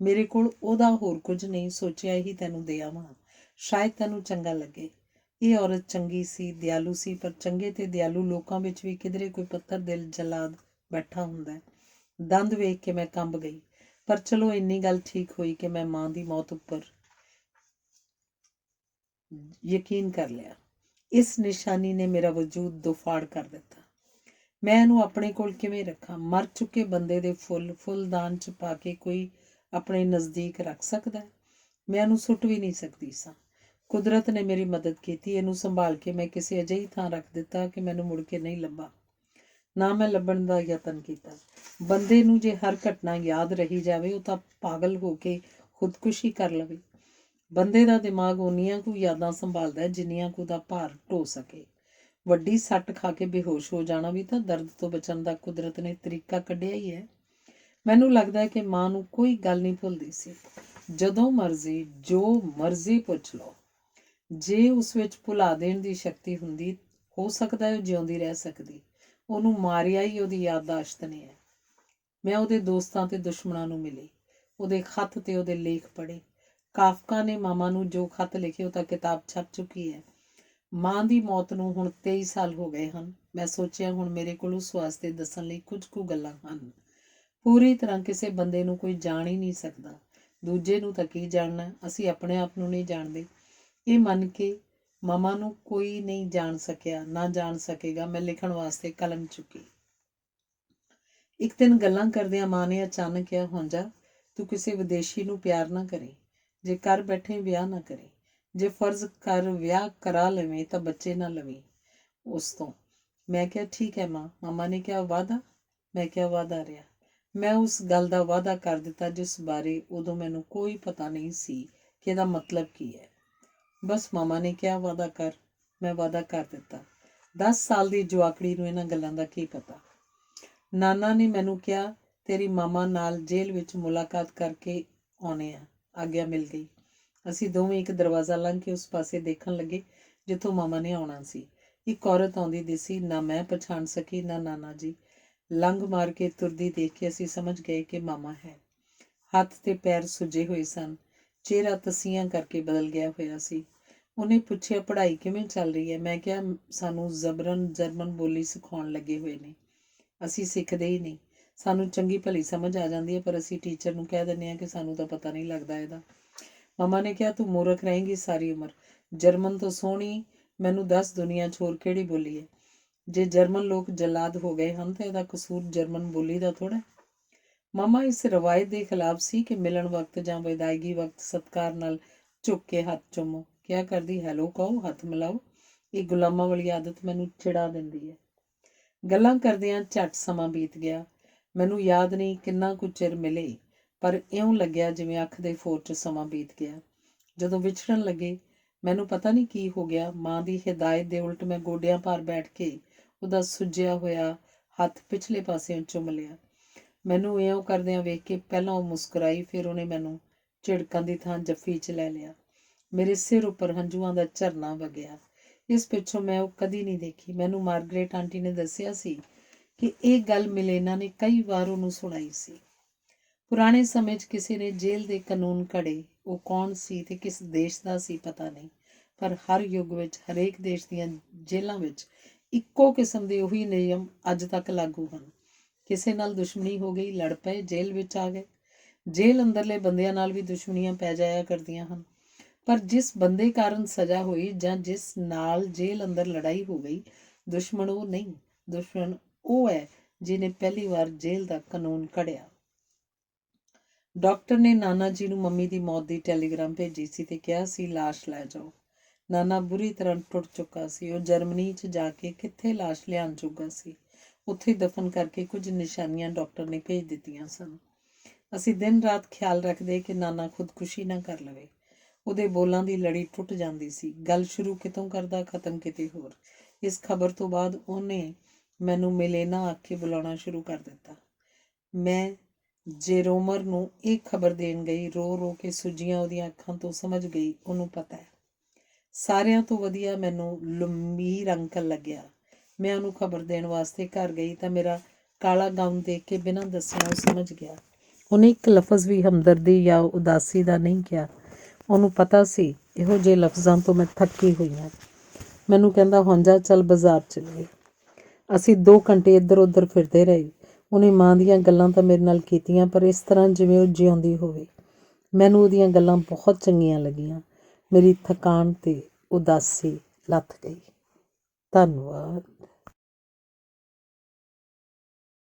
ਮੇਰੇ ਕੋਲ ਉਹਦਾ ਹੋਰ ਕੁਝ ਨਹੀਂ, ਸੋਚਿਆ ਇਹੀ ਤੈਨੂੰ ਦੇ ਆਵਾਂ, ਸ਼ਾਇਦ ਤੈਨੂੰ ਚੰਗਾ ਲੱਗੇ। ਇਹ ਔਰਤ ਚੰਗੀ ਸੀ, ਦਿਆਲੂ ਸੀ, ਪਰ ਚੰਗੇ ਤੇ ਦਿਆਲੂ ਲੋਕਾਂ ਵਿੱਚ ਵੀ ਕਿਧਰੇ ਕੋਈ ਪੱਥਰ ਦਿਲ ਜਲਾਦ ਬੈਠਾ ਹੁੰਦਾ। ਦੰਦ ਵੇਖ ਕੇ ਮੈਂ ਕੰਬ ਗਈ, ਪਰ ਚਲੋ ਇੰਨੀ ਗੱਲ ਠੀਕ ਹੋਈ ਕਿ ਮੈਂ ਮਾਂ ਦੀ ਮੌਤ ਉੱਪਰ ਯਕੀਨ ਕਰ ਲਿਆ। ਇਸ ਨਿਸ਼ਾਨੀ ਨੇ ਮੇਰਾ ਵਜੂਦ ਦੋਫਾੜ ਕਰ ਦਿੱਤਾ। ਮੈਂ ਇਹਨੂੰ ਆਪਣੇ ਕੋਲ ਕਿਵੇਂ ਰੱਖਾਂ? ਮਰ ਚੁੱਕੇ ਬੰਦੇ ਦੇ ਫੁੱਲਦਾਨ 'ਚ ਪਾ ਕੇ ਕੋਈ ਆਪਣੇ ਨਜ਼ਦੀਕ ਰੱਖ ਸਕਦਾ? ਮੈਂ ਇਹਨੂੰ ਸੁੱਟ ਵੀ ਨਹੀਂ ਸਕਦੀ ਸਾਂ। ਕੁਦਰਤ ਨੇ ਮੇਰੀ ਮਦਦ ਕੀਤੀ। ਇਹਨੂੰ ਸੰਭਾਲ ਕੇ ਮੈਂ ਕਿਸੇ ਅਜਿਹੀ ਥਾਂ ਰੱਖ ਦਿੱਤਾ ਕਿ ਮੈਨੂੰ ਮੁੜ ਕੇ ਨਹੀਂ ਲੱਭਾ। ਨਾ ਮੈਂ ਲੱਭਣ ਦਾ ਯਤਨ ਕੀਤਾ। ਬੰਦੇ ਨੂੰ ਜੇ ਹਰ ਘਟਨਾ ਯਾਦ ਰਹੀ ਜਾਵੇ, ਉਹ ਤਾਂ ਪਾਗਲ ਹੋ ਕੇ ਖੁਦਕੁਸ਼ੀ ਕਰ ਲਵੇ। ਬੰਦੇ ਦਾ ਦਿਮਾਗ ਓਨੀਆਂ ਕੁ ਯਾਦਾਂ ਸੰਭਾਲਦਾ ਜਿੰਨੀਆਂ ਕੁ ਦਾ ਭਾਰ ਢੋ ਸਕੇ। ਵੱਡੀ ਸੱਟ ਖਾ ਕੇ ਬੇਹੋਸ਼ ਹੋ ਜਾਣਾ ਵੀ ਤਾਂ ਦਰਦ ਤੋਂ ਬਚਣ ਦਾ ਕੁਦਰਤ ਨੇ ਤਰੀਕਾ ਕੱਢਿਆ ਹੀ ਹੈ। ਮੈਨੂੰ ਲੱਗਦਾ ਕਿ ਮਾਂ ਨੂੰ ਕੋਈ ਗੱਲ ਨਹੀਂ ਭੁੱਲਦੀ ਸੀ। ਜਦੋਂ ਮਰਜ਼ੀ ਜੋ ਮਰਜ਼ੀ ਪੁੱਛ ਲਓ, ਜੇ ਉਸ ਵਿੱਚ ਭੁਲਾ ਦੇਣ ਦੀ ਸ਼ਕਤੀ ਹੁੰਦੀ, ਹੋ ਸਕਦਾ ਉਹ ਜਿਉਂਦੀ ਰਹਿ ਸਕਦੀ। ਉਹਨੂੰ ਮਾਰਿਆ ਹੀ ਉਹਦੀ ਯਾਦਦਾਸ਼ਤ ਨੇ ਹੈ। ਮੈਂ ਉਹਦੇ ਦੋਸਤਾਂ ਤੇ ਦੁਸ਼ਮਣਾਂ ਨੂੰ ਮਿਲੀ, ਉਹਦੇ ਖੱਤ ਤੇ ਉਹਦੇ ਲੇਖ ਪੜ੍ਹੇ। ਕਾਫਕਾ ਨੇ ਮਾਮਾ ਨੂੰ ਜੋ ਖੱਤ ਲਿਖੇ ਉਹ ਤਾਂ ਕਿਤਾਬ ਛਪ ਚੁੱਕੀ ਹੈ। ਮਾਂ ਦੀ ਮੌਤ ਨੂੰ ਹੁਣ 23 ਸਾਲ ਹੋ ਗਏ ਹਨ। ਮੈਂ ਸੋਚਿਆ ਹੁਣ ਮੇਰੇ ਕੋਲ ਉਸ ਵਾਸਤੇ ਦੱਸਣ ਲਈ ਕੁਝ ਕੁ ਗੱਲਾਂ ਹਨ। ਪੂਰੀ ਤਰ੍ਹਾਂ ਕਿਸੇ ਬੰਦੇ ਨੂੰ ਕੋਈ ਜਾਣ ਹੀ ਨਹੀਂ ਸਕਦਾ। ਦੂਜੇ ਨੂੰ ਤਾਂ ਕੀ ਜਾਣਨਾ, ਅਸੀਂ ਆਪਣੇ ਆਪ ਨੂੰ ਨਹੀਂ ਜਾਣਦੇ। ਇਹ ਮੰਨ ਕੇ ਮਾਮਾ ਨੂੰ ਕੋਈ ਨਹੀਂ ਜਾਣ ਸਕਿਆ, ਨਾ ਜਾਣ ਸਕੇਗਾ, ਮੈਂ ਲਿਖਣ ਵਾਸਤੇ ਕਲਮ ਚੁੱਕੀ। ਇੱਕ ਦਿਨ ਗੱਲਾਂ ਕਰਦਿਆਂ ਮਾਂ ਨੇ ਅਚਾਨਕ ਕਿਹਾ, ਹੌਂਜਾ, ਤੂੰ ਕਿਸੇ ਵਿਦੇਸ਼ੀ ਨੂੰ ਪਿਆਰ ਨਾ ਕਰੇ। ਜੇ ਕਰ ਬੈਠੇ ਵਿਆਹ ਨਾ ਕਰੇ। ਜੇ ਫਰਜ਼ ਕਰ ਵਿਆਹ ਕਰਾ ਲਵੇਂ ਤਾਂ ਬੱਚੇ ਨਾ ਲਵੀਂ ਉਸ ਤੋਂ। ਮੈਂ ਕਿਹਾ, ਠੀਕ ਹੈ ਮਾਂ। ਮਾਮਾ ਨੇ ਕਿਹਾ, ਵਾਅਦਾ? ਮੈਂ ਕਿਹਾ, ਵਾਅਦਾ ਰਿਹਾ। ਮੈਂ ਉਸ ਗੱਲ ਦਾ ਵਾਅਦਾ ਕਰ ਦਿੱਤਾ ਜਿਸ ਬਾਰੇ ਉਦੋਂ ਮੈਨੂੰ ਕੋਈ ਪਤਾ ਨਹੀਂ ਸੀ ਕਿ ਇਹਦਾ ਮਤਲਬ ਕੀ ਹੈ। ਬਸ ਮਾਮਾ ਨੇ ਕਿਹਾ, ਵਾਅਦਾ ਕਰ। ਮੈਂ ਵਾਅਦਾ ਕਰ ਦਿੱਤਾ। 10 ਸਾਲ ਦੀ ਜਵਾਕੜੀ ਨੂੰ ਇਹਨਾਂ ਗੱਲਾਂ ਦਾ ਕੀ ਪਤਾ। ਨਾਨਾ ਨੇ ਮੈਨੂੰ ਕਿਹਾ, ਤੇਰੀ ਮਾਮਾ ਨਾਲ ਜੇਲ੍ਹ ਵਿੱਚ ਮੁਲਾਕਾਤ ਕਰਕੇ ਆਉਣੇ ਆ। ਆਗਿਆ ਮਿਲ ਗਈ। ਅਸੀਂ ਦੋਵੇਂ ਇੱਕ ਦਰਵਾਜ਼ਾ ਲੰਘ ਕੇ ਉਸ ਪਾਸੇ ਦੇਖਣ ਲੱਗੇ ਜਿੱਥੋਂ ਮਾਮਾ ਨੇ ਆਉਣਾ ਸੀ। ਇੱਕ ਔਰਤ ਆਉਂਦੀ ਦਿਸੀ। ਨਾ ਮੈਂ ਪਛਾਣ ਸਕੀ, ਨਾ ਨਾਨਾ ਜੀ। ਲੰਘ ਮਾਰ ਕੇ ਤੁਰਦੀ ਦੇਖ ਕੇ ਅਸੀਂ ਸਮਝ ਗਏ ਕਿ ਮਾਮਾ ਹੈ। ਹੱਥ ਤੇ ਪੈਰ ਸੁੱਜੇ ਹੋਏ ਸਨ। ਚਿਹਰਾ ਤਸੀਆਂ ਕਰਕੇ ਬਦਲ ਗਿਆ ਹੋਇਆ ਸੀ। ਉਹਨੇ ਪੁੱਛਿਆ ਪੜ੍ਹਾਈ ਕਿਵੇਂ ਚੱਲ ਰਹੀ ਹੈ। ਮੈਂ ਕਿਹਾ ਸਾਨੂੰ ਜ਼ਬਰਨ ਜਰਮਨ ਬੋਲੀ ਸਿਖਾਉਣ ਲੱਗੇ ਹੋਏ ਨੇ, ਅਸੀਂ ਸਿੱਖਦੇ ਹੀ ਨਹੀਂ। ਸਾਨੂੰ ਚੰਗੀ ਭਲੀ ਸਮਝ ਆ ਜਾਂਦੀ ਹੈ ਪਰ ਅਸੀਂ ਟੀਚਰ ਨੂੰ ਕਹਿ ਦਿੰਦੇ ਹਾਂ ਕਿ ਸਾਨੂੰ ਤਾਂ ਪਤਾ ਨਹੀਂ ਲੱਗਦਾ ਇਹਦਾ। ਮਮਾ ਨੇ ਕਿਹਾ ਤੂੰ ਮੂਰਖ ਰਹੇਂਗੀ ਸਾਰੀ ਉਮਰ। ਜਰਮਨ ਤੋਂ ਸੋਹਣੀ ਮੈਨੂੰ ਦੱਸ ਦੁਨੀਆ 'ਚ ਹੋਰ ਕਿਹੜੀ ਬੋਲੀ ਹੈ। ਜੇ ਜਰਮਨ ਲੋਕ ਜਲਾਦ ਹੋ ਗਏ ਹਨ ਤਾਂ ਇਹਦਾ ਕਸੂਰ ਜਰਮਨ ਬੋਲੀ ਦਾ ਥੋੜ੍ਹਾ। ਮਮਾ ਇਸ ਰਵਾਇਤ ਦੇ ਖਿਲਾਫ ਸੀ ਕਿ ਮਿਲਣ ਵਕਤ ਜਾਂ ਵਿਦਾਇਗੀ ਵਕਤ ਸਤਿਕਾਰ ਨਾਲ ਝੁੱਕ ਕੇ ਹੱਥ ਚੁੰਮੋ। ਕਿਆ ਕਰਦੀ, ਹੈਲੋ ਕਹੋ, ਹੱਥ ਮਿਲਾਓ। ਇਹ ਗੁਲਾਮਾਂ ਵਾਲੀ ਆਦਤ ਮੈਨੂੰ ਚਿੜਾ ਦਿੰਦੀ ਹੈ। ਗੱਲਾਂ ਕਰਦਿਆਂ ਝੱਟ ਸਮਾਂ ਬੀਤ ਗਿਆ। ਮੈਨੂੰ ਯਾਦ ਨਹੀਂ ਕਿੰਨਾ ਕੁ ਚਿਰ ਮਿਲੇ, ਪਰ ਇਉਂ ਲੱਗਿਆ ਜਿਵੇਂ ਅੱਖ ਦੇ ਫੋਰ 'ਚ ਸਮਾਂ ਬੀਤ ਗਿਆ। ਜਦੋਂ ਵਿਛੜਨ ਲੱਗੇ ਮੈਨੂੰ ਪਤਾ ਨਹੀਂ ਕੀ ਹੋ ਗਿਆ, ਮਾਂ ਦੀ ਹਿਦਾਇਤ ਦੇ ਉਲਟ ਮੈਂ ਗੋਡਿਆਂ ਭਾਰ ਬੈਠ ਕੇ ਉਹਦਾ ਸੁੱਜਿਆ ਹੋਇਆ ਹੱਥ ਪਿਛਲੇ ਪਾਸਿਓਂ ਚੁੰਮ ਲਿਆ। ਮੈਨੂੰ ਇਉਂ ਕਰਦਿਆਂ ਵੇਖ ਕੇ ਪਹਿਲਾਂ ਉਹ ਮੁਸਕਰਾਈ, ਫਿਰ ਉਹਨੇ ਮੈਨੂੰ ਝਿੜਕਾਂ ਦੀ ਥਾਂ ਜੱਫੀ 'ਚ ਲੈ ਲਿਆ। ਮੇਰੇ ਸਿਰ ਉੱਪਰ ਹੰਝੂਆਂ ਦਾ ਝਰਨਾ ਵਗਿਆ। ਇਸ ਪਿੱਛੋਂ ਮੈਂ ਉਹ ਕਦੀ ਨਹੀਂ ਦੇਖੀ। ਮੈਨੂੰ ਮਾਰਗਰੇਟ ਆਂਟੀ ਨੇ ਦੱਸਿਆ ਸੀ ਕਿ ਇਹ ਗੱਲ ਮਿਲੇਨਾ ਨੇ ਕਈ ਵਾਰ ਉਹਨੂੰ ਸੁਣਾਈ ਸੀ। ਪੁਰਾਣੇ ਸਮੇਂ 'ਚ ਕਿਸੇ ਨੇ ਜੇਲ੍ਹ ਦੇ ਕਾਨੂੰਨ ਘੜੇ। ਉਹ ਕੌਣ ਸੀ ਤੇ ਕਿਸ ਦੇਸ਼ ਦਾ ਸੀ ਪਤਾ ਨਹੀਂ, ਪਰ ਹਰ ਯੁੱਗ ਵਿੱਚ ਹਰੇਕ ਦੇਸ਼ ਦੀਆਂ ਜੇਲ੍ਹਾਂ ਵਿੱਚ ਇੱਕੋ ਕਿਸਮ ਦੇ ਉਹੀ ਨਿਯਮ ਅੱਜ ਤੱਕ ਲਾਗੂ ਹਨ। ਕਿਸੇ ਨਾਲ ਦੁਸ਼ਮਣੀ ਹੋ ਗਈ, ਲੜ ਪਏ, ਜੇਲ੍ਹ ਵਿੱਚ ਆ ਗਏ। ਜੇਲ੍ਹ ਅੰਦਰਲੇ ਬੰਦਿਆਂ ਨਾਲ ਵੀ ਦੁਸ਼ਮਣੀਆਂ ਪੈ ਜਾਇਆ ਕਰਦੀਆਂ ਹਨ, ਪਰ ਜਿਸ ਬੰਦੇ ਕਾਰਨ ਸਜ਼ਾ ਹੋਈ ਜਾਂ ਜਿਸ ਨਾਲ ਜੇਲ੍ਹ ਅੰਦਰ ਲੜਾਈ ਹੋ ਗਈ, ਦੁਸ਼ਮਣ ਉਹ ਨਹੀਂ। ਦੁਸ਼ਮਣ ਉਹ ਹੈ ਜਿਹਨੇ ਪਹਿਲੀ ਵਾਰ ਜੇਲ੍ਹ ਦਾ ਕਾਨੂੰਨ ਘੜਿਆ। ਡਾਕਟਰ ਨੇ ਨਾਨਾ ਜੀ ਨੂੰ ਮੰਮੀ ਦੀ ਮੌਤ ਦੀ ਟੈਲੀਗ੍ਰਾਮ ਭੇਜੀ ਸੀ ਤੇ ਕਿਹਾ ਸੀ ਲਾਸ਼ ਲੈ ਜਾਓ। ਨਾਨਾ ਬੁਰੀ ਤਰ੍ਹਾਂ ਟੁੱਟ ਚੁੱਕਾ ਸੀ। ਉਹ ਜਰਮਨੀ 'ਚ ਜਾ ਕੇ ਕਿੱਥੇ ਲਾਸ਼ ਲਿਆਉਣ ਜੋਗਾ ਸੀ। ਉੱਥੇ ਦਫਨ ਕਰਕੇ ਕੁਝ ਨਿਸ਼ਾਨੀਆਂ ਡਾਕਟਰ ਨੇ ਭੇਜ ਦਿੱਤੀਆਂ ਸਨ। ਅਸੀਂ ਦਿਨ ਰਾਤ ਖਿਆਲ ਰੱਖਦੇ ਕਿ ਨਾਨਾ ਖੁਦਕੁਸ਼ੀ ਨਾ ਕਰ ਲਵੇ। ਉਹਦੇ ਬੋਲਾਂ ਦੀ ਲੜੀ ਟੁੱਟ ਜਾਂਦੀ ਸੀ। ਗੱਲ ਸ਼ੁਰੂ ਕਿਤੋਂ ਕਰਦਾ, ਖਤਮ ਕਿਤੇ ਹੋਰ। ਇਸ ਖਬਰ ਤੋਂ ਬਾਅਦ ਉਹਨੇ ਮੈਨੂੰ ਮਿਲੇਨਾ ਆਖ ਕੇ ਬੁਲਾਉਣਾ ਸ਼ੁਰੂ ਕਰ ਦਿੱਤਾ। ਮੈਂ ਜੇਰੋਮਰ ਨੂੰ ਇਹ ਖਬਰ ਦੇਣ ਗਈ। ਰੋ ਰੋ ਕੇ ਸੁੱਜੀਆਂ ਉਹਦੀਆਂ ਅੱਖਾਂ ਤੋਂ ਸਮਝ ਗਈ ਉਹਨੂੰ ਪਤਾ ਹੈ। ਸਾਰਿਆਂ ਤੋਂ ਵਧੀਆ ਮੈਨੂੰ ਲੁਮੀਰ ਅੰਕਲ ਲੱਗਿਆ। ਮੈਂ ਉਹਨੂੰ ਖਬਰ ਦੇਣ ਵਾਸਤੇ ਘਰ ਗਈ ਤਾਂ ਮੇਰਾ ਕਾਲਾ ਗਾਊਨ ਦੇਖ ਕੇ ਬਿਨਾਂ ਦੱਸਿਆ ਉਹ ਸਮਝ ਗਿਆ। ਉਹਨੇ ਇੱਕ ਲਫ਼ਜ਼ ਵੀ ਹਮਦਰਦੀ ਜਾਂ ਉਦਾਸੀ ਦਾ ਨਹੀਂ ਕਿਹਾ। ਉਹਨੂੰ ਪਤਾ ਸੀ ਇਹੋ ਜਿਹੇ ਲਫ਼ਜ਼ਾਂ ਤੋਂ ਮੈਂ ਥੱਕੀ ਹੋਈ ਹਾਂ। ਮੈਨੂੰ ਕਹਿੰਦਾ, ਹੁਣ ਜਾ, ਚੱਲ ਬਾਜ਼ਾਰ ਚੱਲੀਏ। ਅਸੀਂ 2 ਘੰਟੇ ਇੱਧਰ ਉੱਧਰ ਫਿਰਦੇ ਰਹੇ। ਉਹਨੇ ਮਾਂ ਦੀਆਂ ਗੱਲਾਂ ਤਾਂ ਮੇਰੇ ਨਾਲ ਕੀਤੀਆਂ, ਪਰ ਇਸ ਤਰ੍ਹਾਂ ਜਿਵੇਂ ਉਹ ਜਿਉਂਦੀ ਹੋਵੇ। ਮੈਨੂੰ ਉਹਦੀਆਂ ਗੱਲਾਂ ਬਹੁਤ ਚੰਗੀਆਂ ਲੱਗੀਆਂ। ਮੇਰੀ ਥਕਾਨ ਤੇ ਉਦਾਸੀ ਲੱਥ ਗਈ। ਧੰਨਵਾਦ।